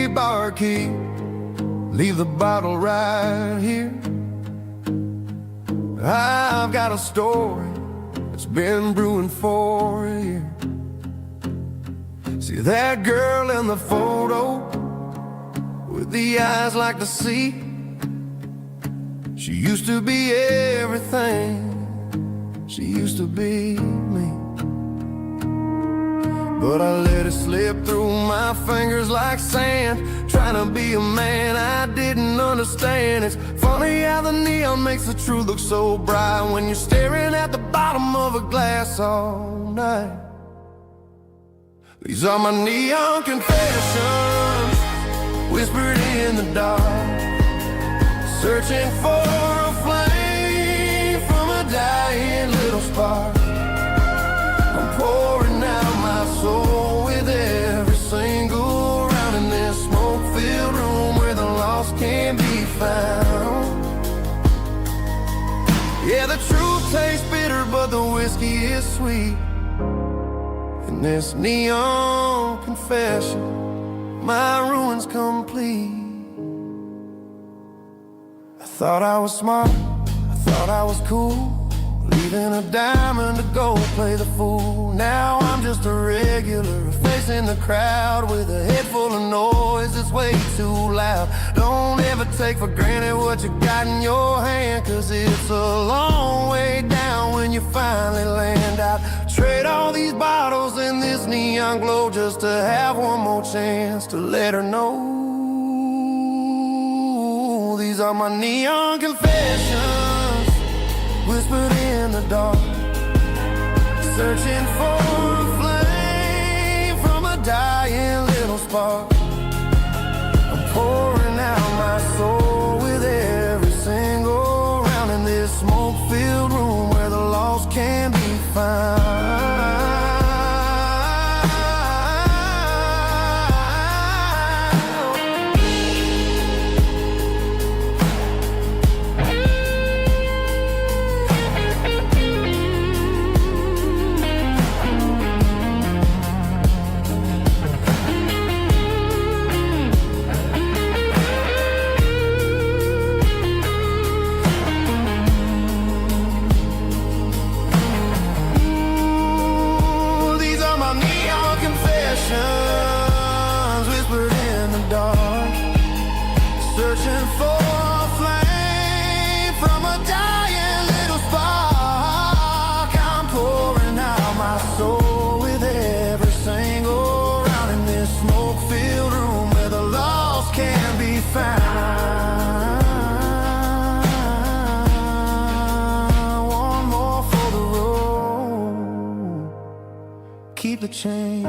barkeep, leave the bottle right here. I've got a story that's been brewing for a year. See that girl in the photo with the eyes like the sea? She used to be everything, she used to be me. But I let it slip through my fingers like sand, trying to be a man I didn't understand. It's funny how the neon makes the truth look so bright when you're staring at the bottom of a glass all night. These are my neon confessions, whispered in the dark, searching for a flame from a dying little spark. I'm pouring out my soul with every single round in this smoke-filled room where the lost can be found. Yeah, the truth tastes bitter, but the whiskey is sweet. In this neon confession, my ruin's complete. I thought I was smart, I thought I was cool, leaving a diamond to go play the fool. Now I'm just a regular, facing the crowd with a head full of noise that's way too loud. Don't ever take for granted what you got in your hand, cause it's a long way down when you finally land out. Trade all these bottles and this neon glow just to have one more chance to let her know. These are my neon confessions, whispered in the dark, searching for a flame from a dying little spark. I'm pouring out my soul with every single round in this smoke-filled room where the lost can be found. Whispered in the dark, searching for a flame from a dying little spark. I'm pouring out my soul with every single round in this smoke-filled room where the lost can be found. One more for the road, keep the change.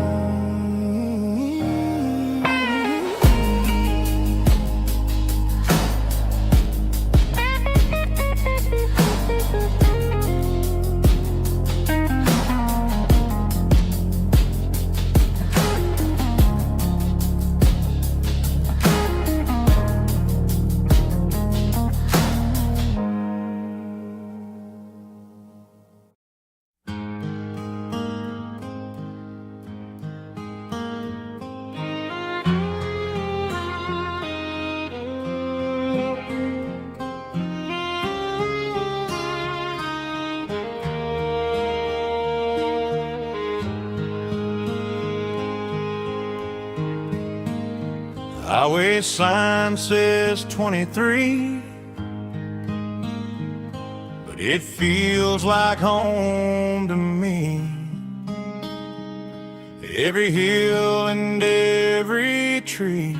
Highway sign says 23, but it feels like home to me. Every hill and every tree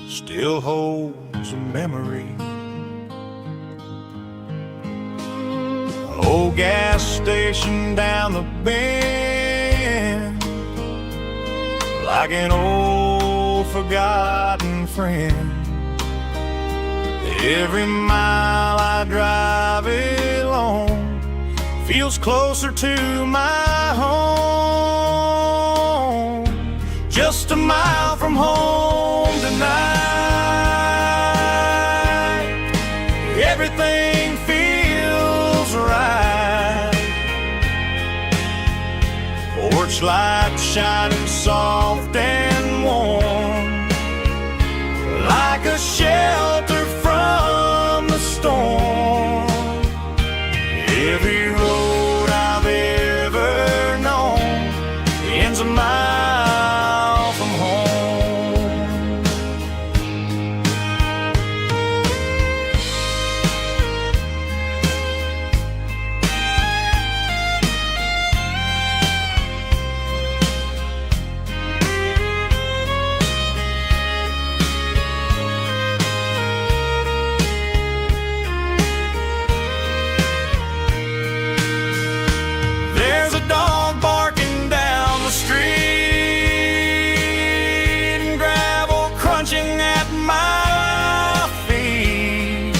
still holds a memory. Old gas station down the bend, like an old forgotten friend. Every mile I drive it along feels closer to my home. Just a mile from home tonight, everything feels right. Porch light shining soft and warm, shelter from the storm. Every road I've ever known ends a mile from home. There's a dog barking down the street and gravel crunching at my feet.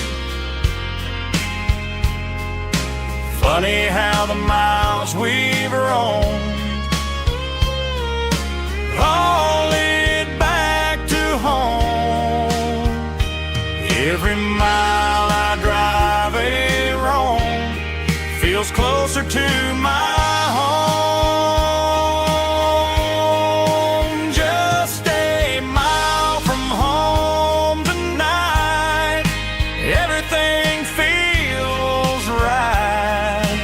Funny how the miles we've roamed all lead back to home. Every mile I drive a roam feels closer to my home. Just a mile from home tonight, everything feels right.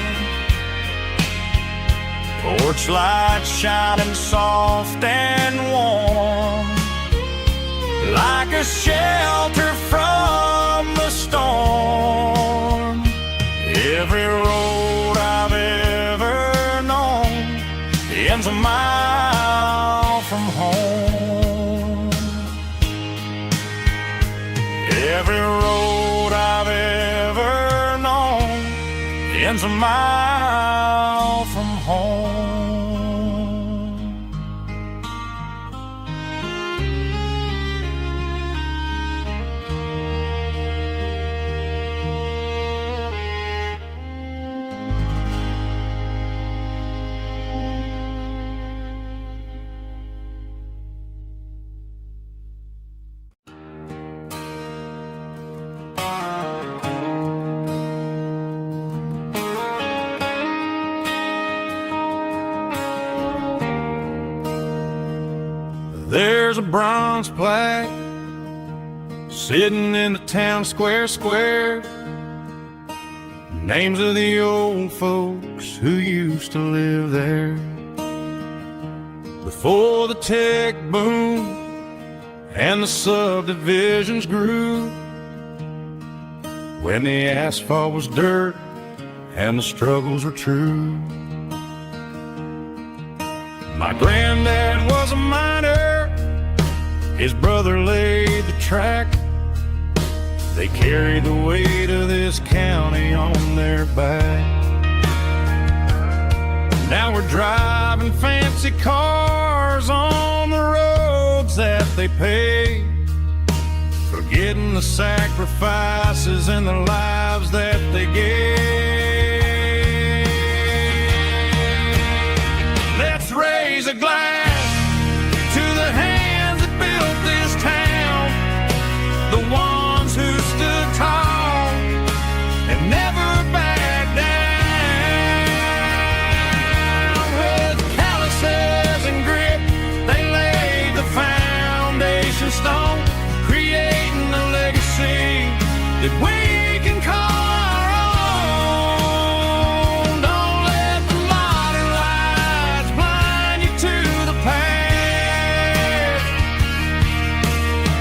Porch lights shining soft and warm, like a shelter from the storm. Every road I've ever known ends a mile from home. Every road I've ever known ends a mile from home. There's a bronze plaque sitting in the town square. Names of the old folks who used to live there before the tech boom and the subdivisions grew, when the asphalt was dirt and the struggles were true. My granddad was a miner, his brother laid the track. They carried the weight of this county on their back. Now we're driving fancy cars on the roads that they paved, forgetting the sacrifices and the lives that they gave. Let's raise a glass to the hands that built this town, the ones who stood tall and never backed down. With calluses and grit, they laid the foundation stone, creating a legacy that we can call our own. Don't let the modern lights blind you to the past.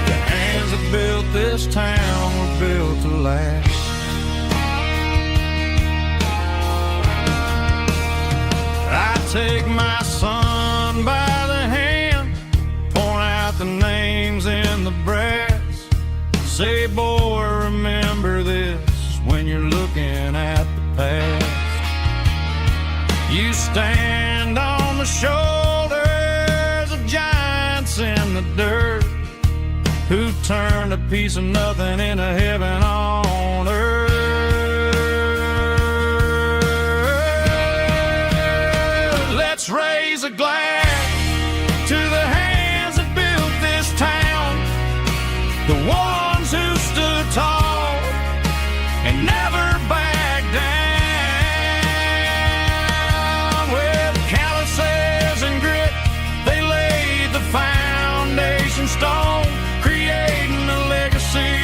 The hands that built this town were built to last. I take my son by the hand, point out the names in the brass. Say, boy, remember this when you're looking at the past. You stand on the shoulders of giants in the dirt, who turned a piece of nothing into heaven on earth. Let's raise a glass to the hands that built this town, the ones who stood tall and never backed down. With calluses and grit, they laid the foundation stone, creating a legacy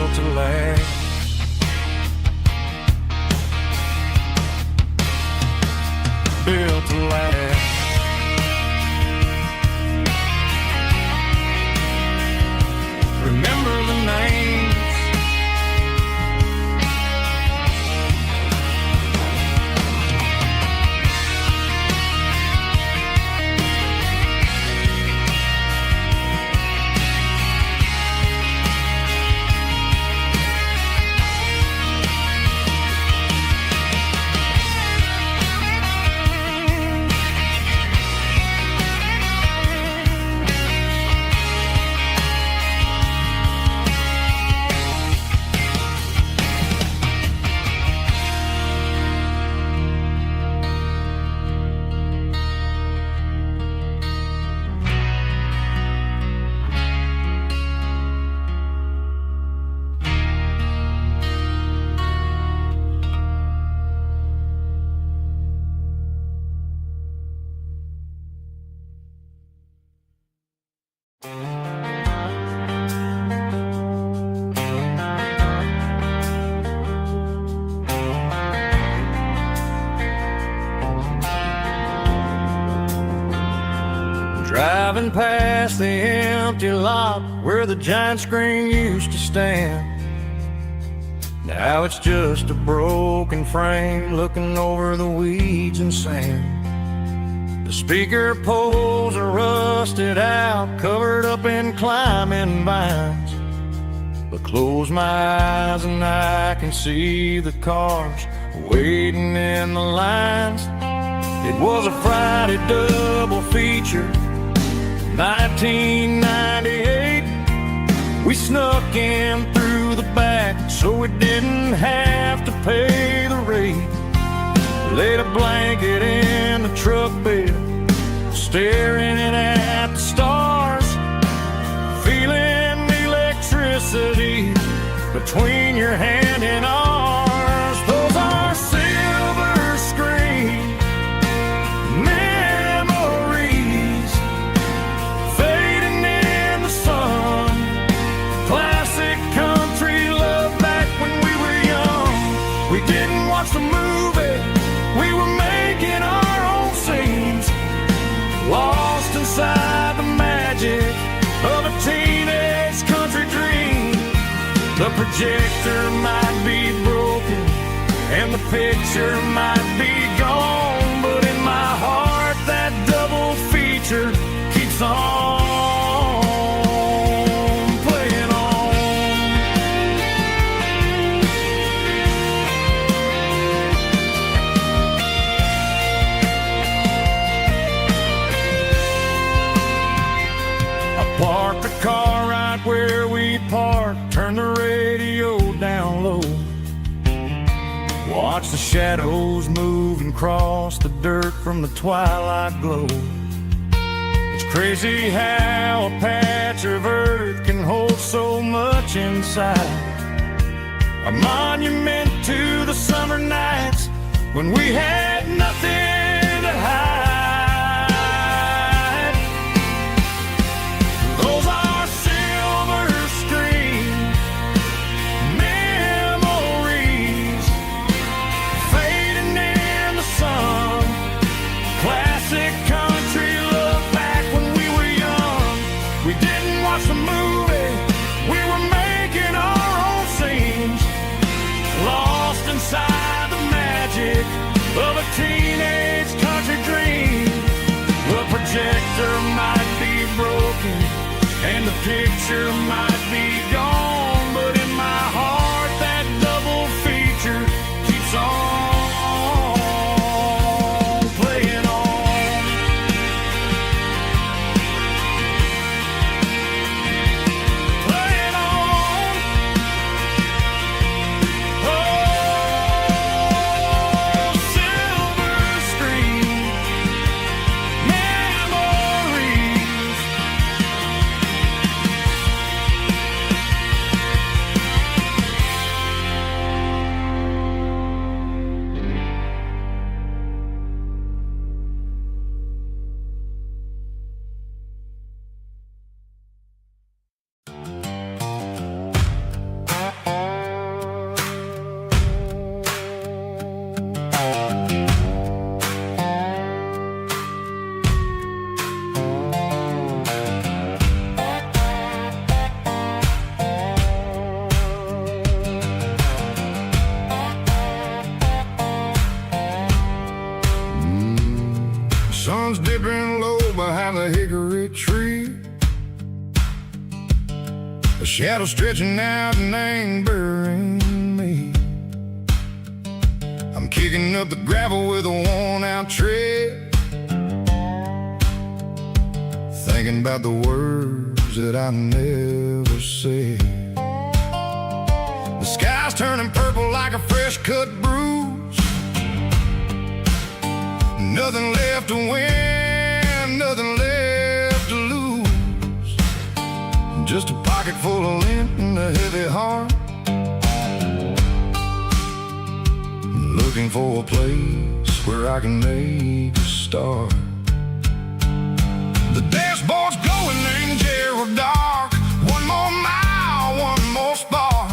built to last. Built to last. Remember the names. Driving past the empty lot where the giant screen used to stand. Now it's just a broken frame looking over the weeds and sand. The speaker poles are rusted out, covered up in climbing vines. But close my eyes and I can see the cars waiting in the lines. It was a Friday double feature, 1998. We snuck in through the back so we didn't have to pay the rate. Laid a blanket in the truck bed, staring at the stars, feeling the electricity between your hand and ours. Those are silver screen memories fading in the sun. Classic country love back when we were young. We didn't watch the movie, we were making our own scenes, lost inside the magic of a teenage country dream. The projector might be broken and the picture might be gone, but in my heart that double feature keeps on playing on. I parked the car right where we parked, turned the radio down low, watch the shadows move and cross the dirt from the twilight glow. It's crazy how a patch of earth can hold so much inside. A monument to the summer nights when we had nothing to hide. Those are silver screen memories fading in the sun. Classic country love back when we were young. We didn't watch the movie, we were making our own scenes, lost inside the magic of a teenage country dream. The projector might be broken and the picture might be gone, but in my heart that double feature keeps on playing on. Playing on. Oh, silver screen memories sun's dipping low behind the hickory tree. A shadow stretching out and angering me. I'm kicking up the gravel with a worn-out tread, thinking about the words that I never said. The sky's turning purple like a fresh-cut bruise. Nothing left to win, nothing left to lose. Just a pocket full of lint and a heavy heart, looking for a place where I can make a start. The dashboard's glowing in Gerald dark. One more mile, one more spark.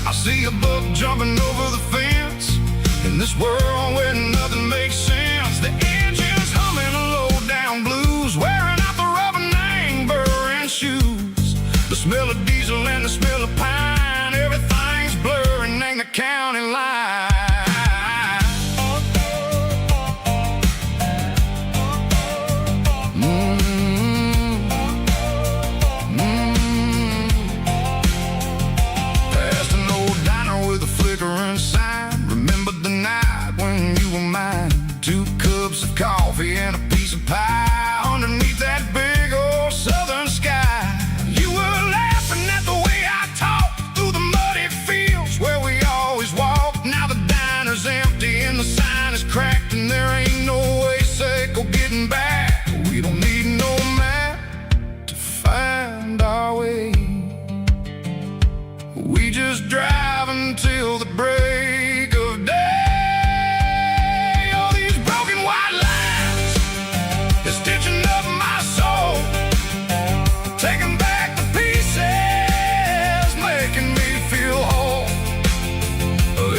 I see a buck jumping over the fence in this world where nothing makes sense. The engine's humming a low-down blues, wearing out the rubber name burring shoes. The smell of diesel and the smell of pine, everything's blurring in the county line. Coffee and a piece of pie underneath that big old southern sky. You were laughing at the way I talked through the muddy fields where we always walked. Now the diner's empty and the sign is cracked, and there ain't no way safe or getting back. We don't need no map to find our way. We just drive until the break of day.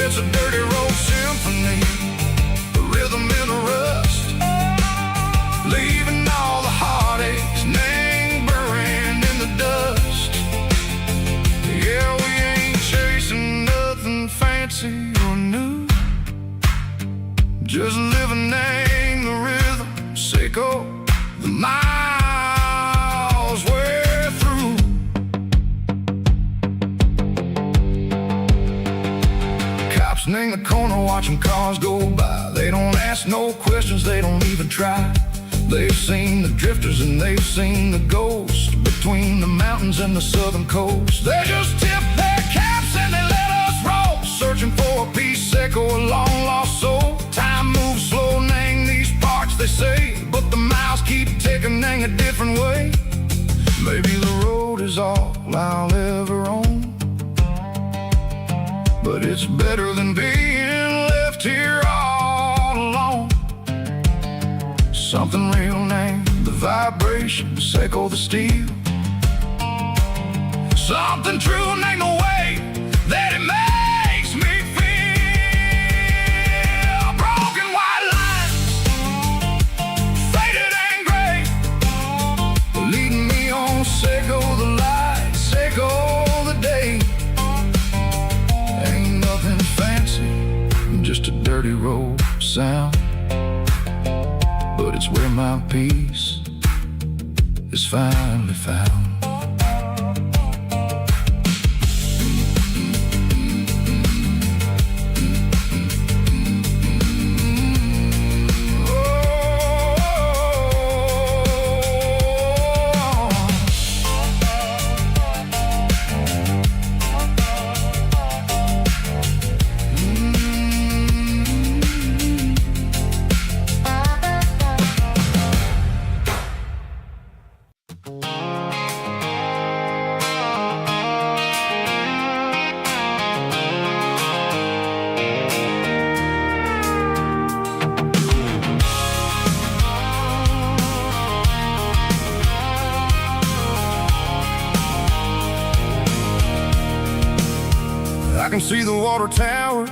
It's a dirty road symphony, a rhythm in the rust, leaving all the heartaches, name buried in the dust. Yeah, we ain't chasing nothing fancy or new, just living in the rhythm, sicko, the miles we're through. In the corner watching cars go by. They don't ask no questions, they don't even try. They've seen the drifters and they've seen the ghosts between the mountains and the southern coast. They just tip their caps and they let us roll, searching for a piece sick or a long lost soul. Time moves slow, nang these parts they say, but the miles keep ticking, nang a different way. Maybe the road is all I'll ever own, but it's better than being left here all alone. Something real named the vibration, echo the steel. Something true named the way that it makes me feel. Broken white lines, faded and gray, leading me on, echo the light, echo the day. Just a dirty road sound, but it's where my peace is finally found. I can see the water tower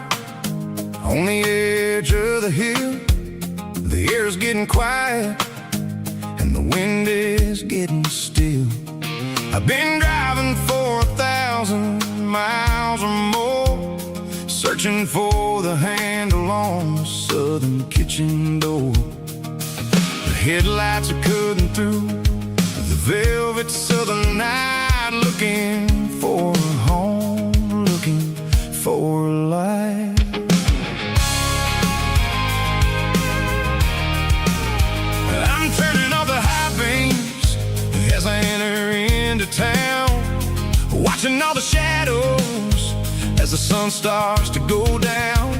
on the edge of the hill. The air is getting quiet and the wind is getting still. I've been driving for 1,000 miles or more, searching for the handle on the southern kitchen door. The headlights are cutting through the velvet southern night, looking for a home, looking for a life. I'm turning off the high beams as I enter into town, watching all the shadows as the sun starts to go down.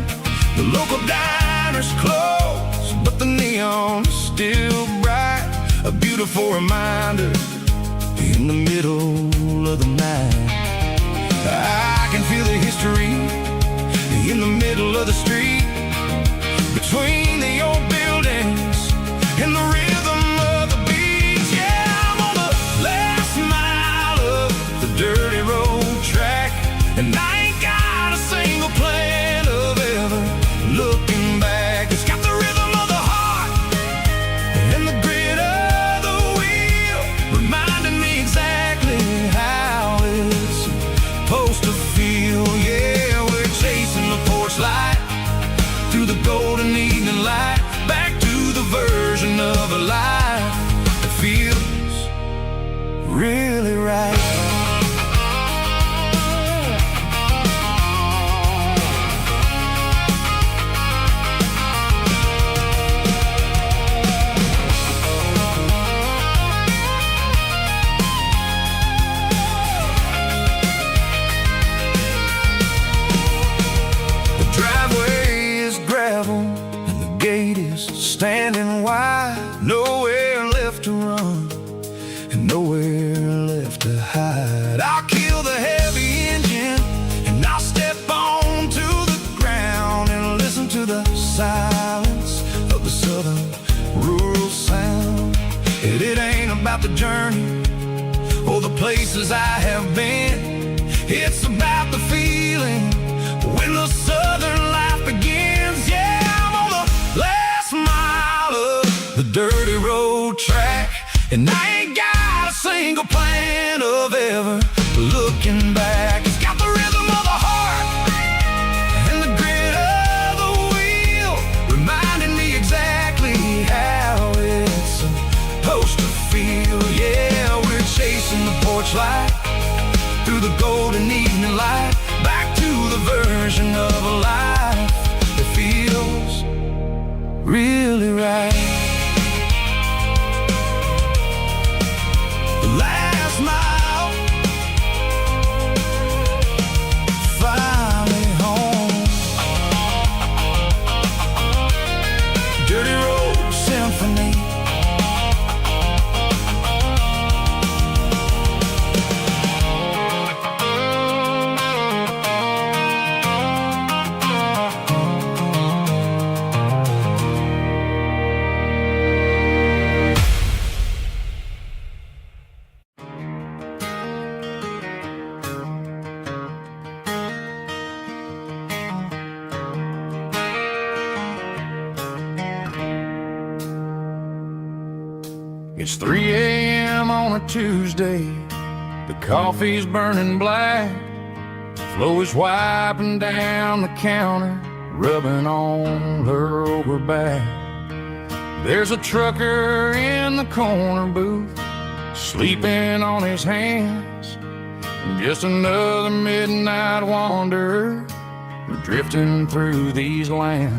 The local diner's closed, but the neon is still bright, a beautiful reminder in the middle of the night. I can feel the history in the middle of the street, between the old buildings and the rhythm of the beats. Yeah, I'm on the last mile of the dirty road track, and I ain't got a single plan of ever looking back. It's got the rhythm of the heart and the grit of the wheel, reminding me exactly how it's supposed to feel. Yeah, we're chasing the porch light through the golden evening light, back to the version of a life that feels really right. Standing wide, nowhere left to run and nowhere left to hide. I'll kill the heavy engine and I'll step onto the ground and listen to the silence of the southern rural sound. It ain't about the journey or the places I have been, it's about the feeling when the southern life begins. Yeah, I'm on the last mile of the dirty road track, and I ain't got a single plan of ever looking back. It's got the rhythm of the heart and the grit of the wheel, reminding me exactly how it's supposed to feel. Yeah, we're chasing the porch light through the golden evening light, back to the version of a life that feels really right. The last mile, finally home. Dirty Road Symphony. It's 3 a.m. on a Tuesday, the coffee's burning black, Flo is wiping down the counter, rubbing on her over back. There's a trucker in the corner booth, sleeping on his hands, just another midnight wanderer drifting through these lands.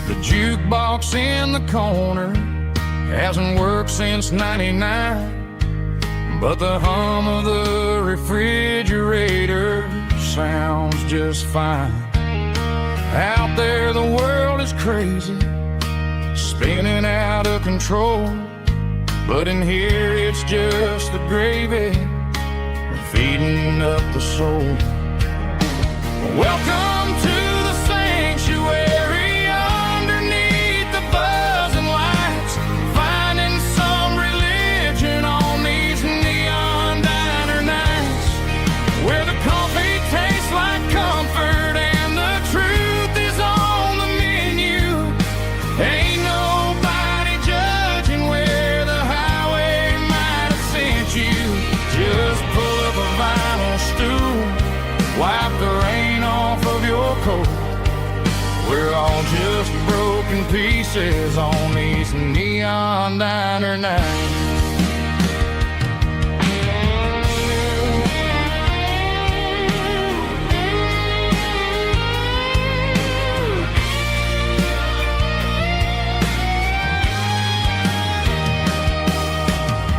The jukebox in the corner hasn't worked since '99, but the hum of the refrigerator sounds just fine. Out there the world is crazy, spinning out of control, but in here it's just the gravy feeding up the soul. Welcome to the sanctuary underneath the buzzing lights, finding some religion on these neon diner nights, where the coffee tastes like comfort and the truth is on the menu. Ain't nobody judging where the highway might have sent you. Just pull up a vinyl stool coat. We're all just broken pieces on these neon diner nights.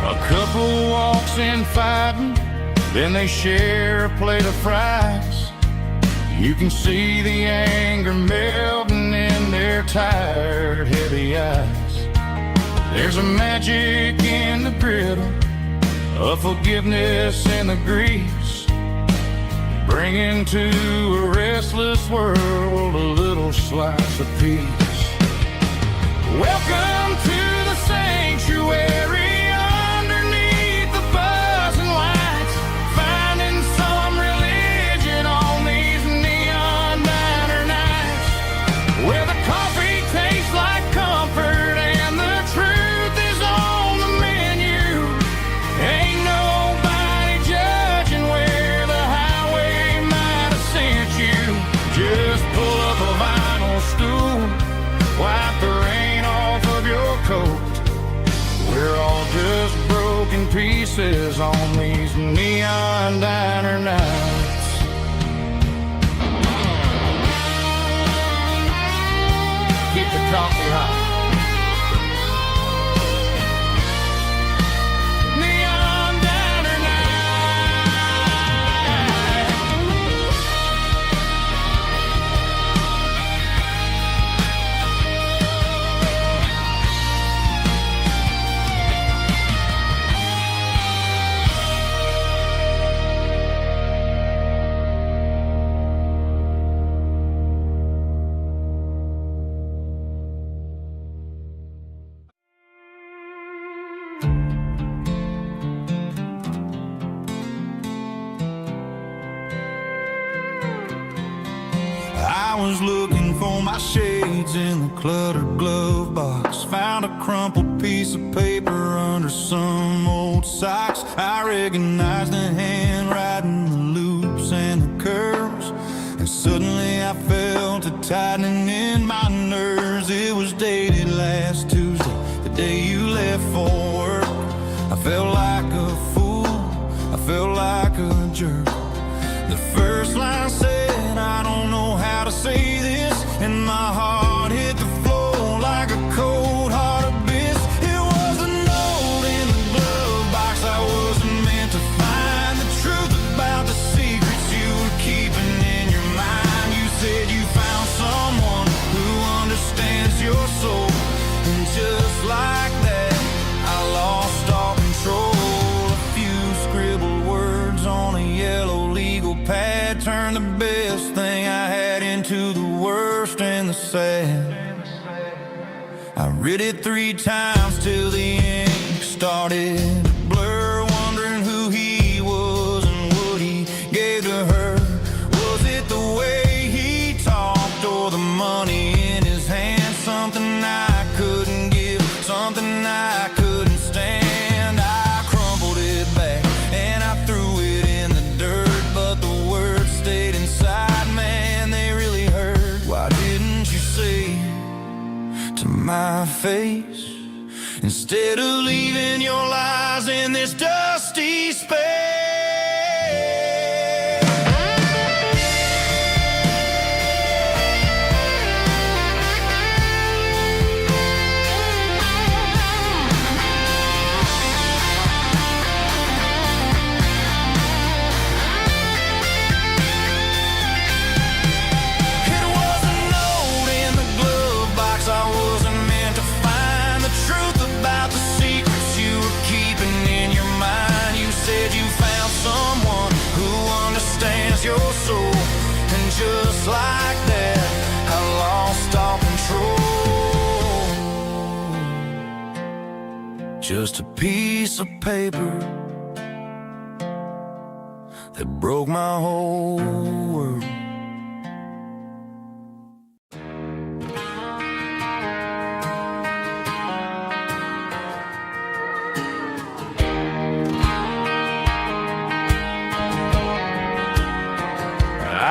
A couple walks in fighting, then they share a plate of fries. You can see the anger melting in their tired, heavy eyes. There's a magic in the griddle, a forgiveness in the grease, bringing to a restless world a little slice of peace. Welcome to the sanctuary. Pieces on these neon diner nights. Keep the coffee hot. Neon diner I was looking for my shades in the cluttered glove box. Found a crumpled piece of paper under some old socks. I recognized the handwriting, the loops and the curves, and suddenly I felt a tightening in my nerves. It was dated last Tuesday, the day you left for work. I felt like a fool, I felt like a jerk. The first line said, I don't know how to say this, and my heart hit the floor like a cold heart abyss. It was a note in the glove box I wasn't meant to find. The truth about the secrets you were keeping in your mind. You said you found someone who understands your soul, and just like that, I lost all control. A few scribbled words on a yellow legal pad turned the best thing I had into the worst and the sad. I read it 3 times till the ink started to blur, wondering who he was and what he gave to her. Was it the way he talked or the money in his hand? Something I couldn't give, something I couldn't stand. I crumpled it back and I threw it in the dirt, but the words stayed inside. Man, they really hurt. Why didn't you say to my face, instead of leaving your lies in this dusty space? Your soul, and just like that, I lost all control. Just a piece of paper that broke my whole world.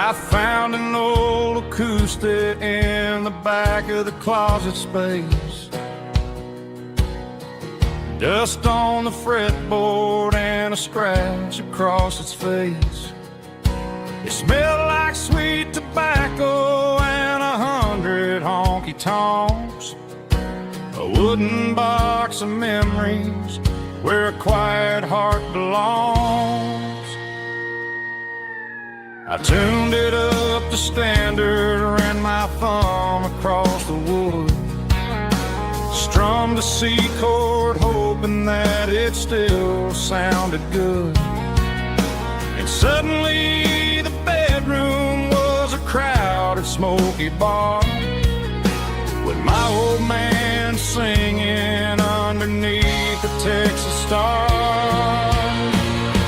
I found an old acoustic in the back of the closet space. Dust on the fretboard and a scratch across its face. It smelled like sweet tobacco and 100 honky-tonks. A wooden box of memories where a quiet heart belongs. I tuned it up to standard, ran my thumb across the wood, strummed a C chord hoping that it still sounded good. And suddenly the bedroom was a crowded smoky bar, with my old man singing underneath the Texas stars.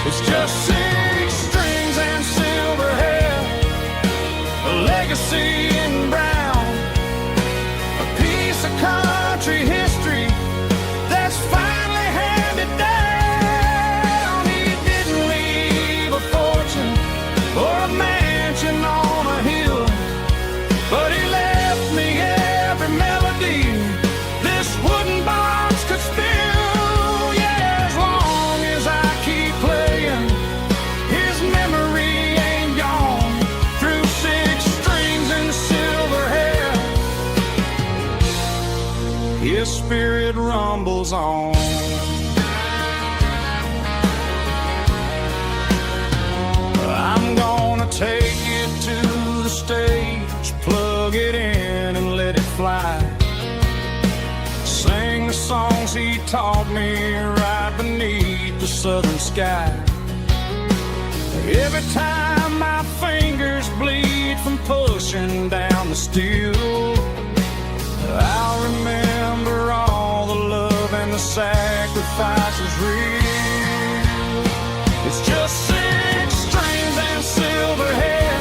It's just 6 strings and silver hair, a legacy in brown, a piece of country history that's finally handed down. He didn't leave a fortune or a mansion on a hill, but he left me every melody this wooden box could spill. Yeah, as long as I keep playing, his memory ain't gone. Through 6 strings and silver hair, his spirit rumbles on. I'm gonna take it to the stage, plug it in and let it fly. Sing the songs he taught me right beneath the southern sky. Every time my fingers bleed from pushing down the steel, I'll remember all the love and the sacrifices real. It's just 6 strings and silver hair,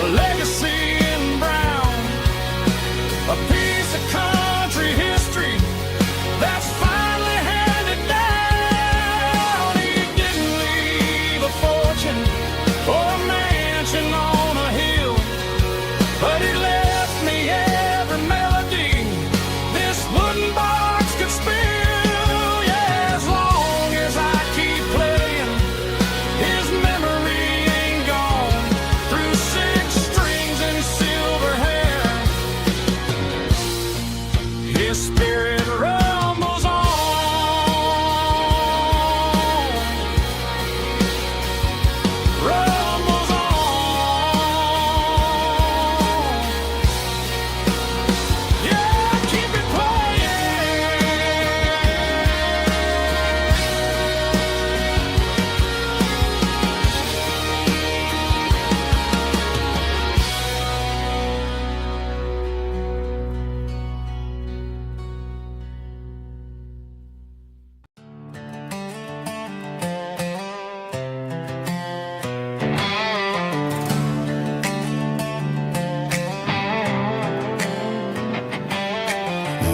a legacy in brown, a piece of country history that's finally handed down. He didn't leave a fortune or a mansion on a hill, but he left me every melody this wooden box could spill. Yeah, as long as I keep playing, his memory ain't gone. Through 6 strings and silver hair, his spirit rumbles on. Rumbles on. Yeah, keep it playing.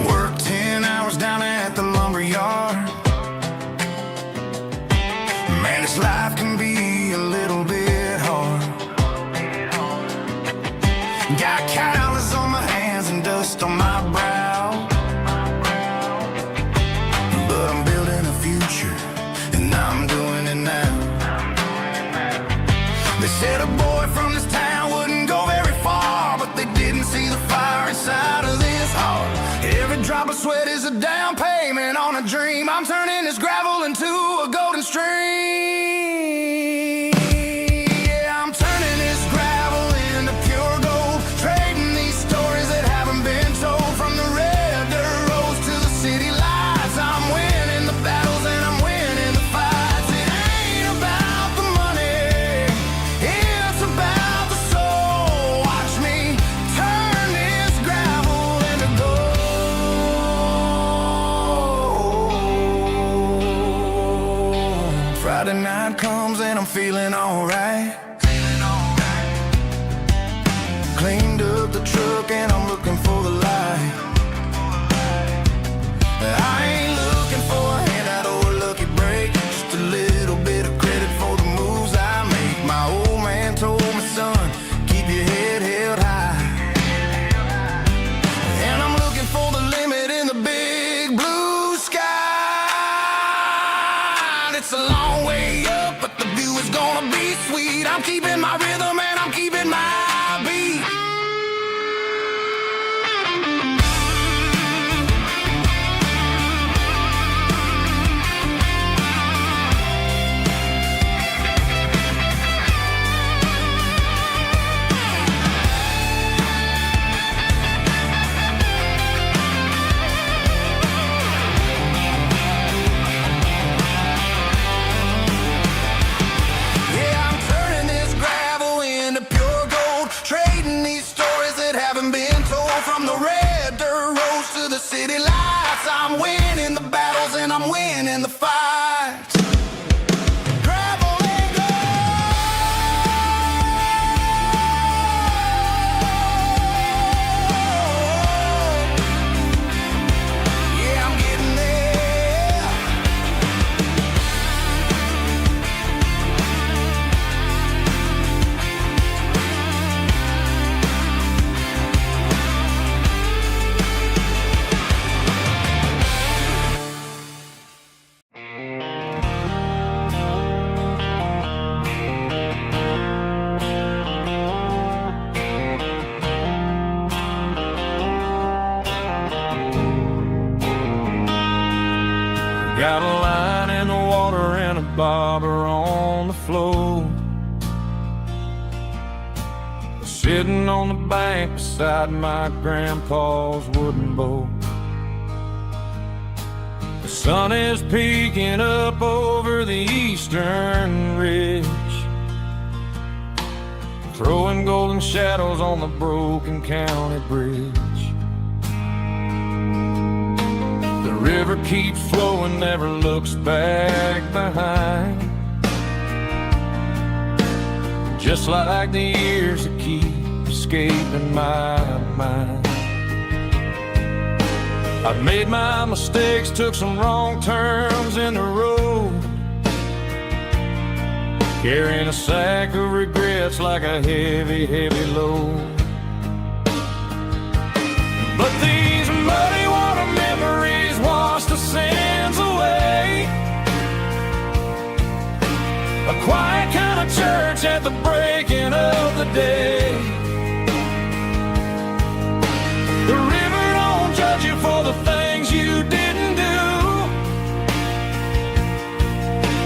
Work 10 hours down at the lumber yard. Man, this life can be a little bit hard. Got calluses on my hands and dust on my brow, but I'm building a future and I'm doing it now. They said a boy from this town wouldn't go very far, but they didn't see the fire inside of this heart. Every drop of sweat is a down payment on a dream. I'm turning this gravel into a golden stream. Yeah, I'm turning this gravel into pure gold, trading these stories that haven't been told. From the red dirt roads to the city lights, I'm winning the battles and I'm winning the fights. It ain't about the money, it's about the soul. Watch me turn this gravel into gold. Friday night comes and I'm feeling alright. Cleaned up the truck and I'm looking for the light. I ain't looking for a handout or a lucky break, just a little bit of credit for the moves I make. My old man told me, son, keep your head held city lights. I'm winning the battles and I'm winning the fights. Travel and go. Yeah, I'm getting there. Got a line in the water and a bobber on the floor. Sitting on the bank beside my grandpa's wooden boat. The sun is peeking up over the eastern ridge, throwing golden shadows on the broken county bridge. The river keeps flowing, never looks back behind, just like the years that keep escaping my mind. I've made my mistakes, took some wrong turns in the road, carrying a sack of regrets like a heavy, heavy load. But these muddy water memories wash the sins away. A quiet kind of church at the breaking of the day. The river don't judge you for the things you didn't do.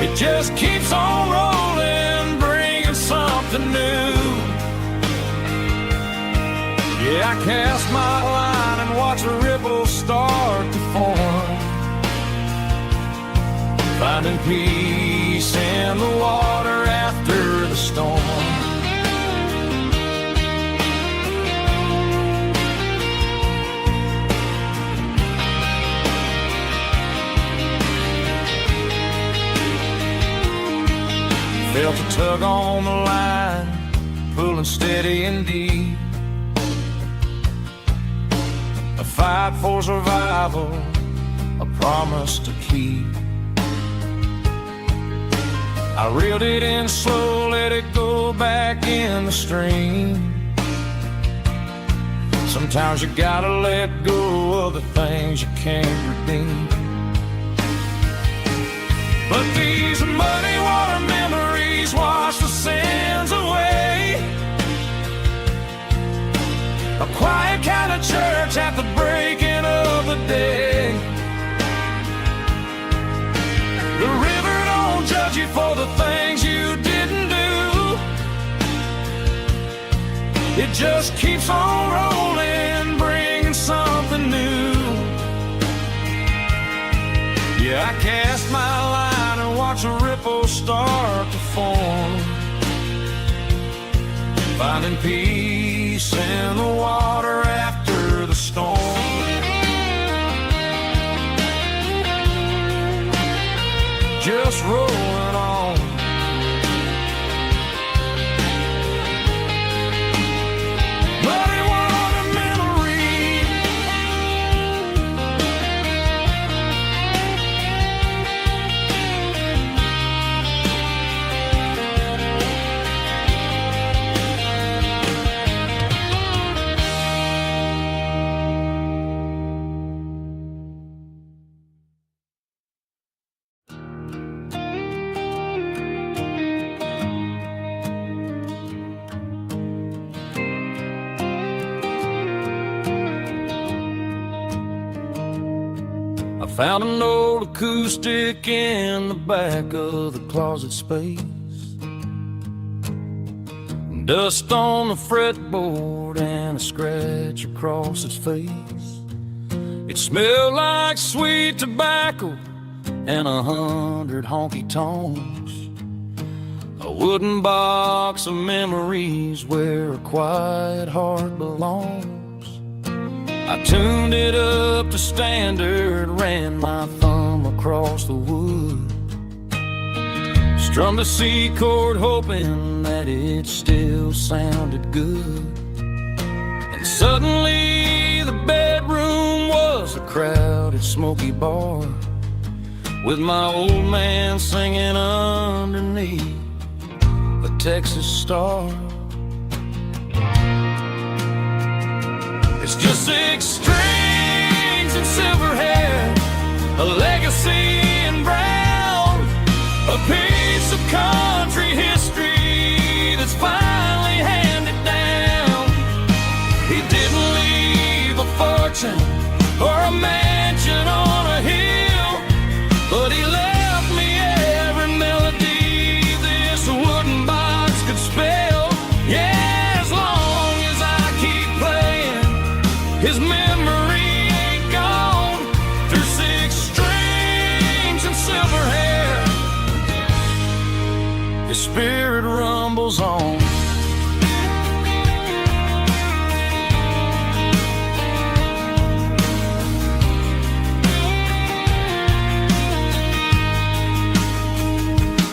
It just keeps on rolling, bringing something new. Yeah, I cast my line and watch the ripples start to form, finding peace in the water after the storm. Felt a tug on the line, pulling steady and deep. A fight for survival, a promise to keep. I reeled it in slow, let it go back in the stream. Sometimes you gotta let go of the things you can't redeem. But these muddy water memories wash the sins away. A quiet kind of church at the breaking of the day. The river don't judge you for the things you didn't do. It just keeps on rolling, bringing something new. Yeah, I cast my line and watch a ripple start to form, finding peace in the water after the storm. Just rolling on. Muddy water memory. Found an old acoustic in the back of the closet space. Dust on the fretboard and a scratch across its face. It smelled like sweet tobacco and 100 honky-tonks. A wooden box of memories where a quiet heart belongs. I tuned it up to standard, ran my thumb across the wood, strummed a C chord hoping that it still sounded good. And suddenly the bedroom was a crowded smoky bar, with my old man singing underneath the Texas star. It's just 6 strings and silver hair, a legacy in brown, a piece of country history that's finally handed down. He didn't leave a fortune or a mansion on a hill, but he left me every melody this wooden box could spell. Yeah, as long as I keep playing, his memory ain't gone. Through 6 strings and silver hair, his spirit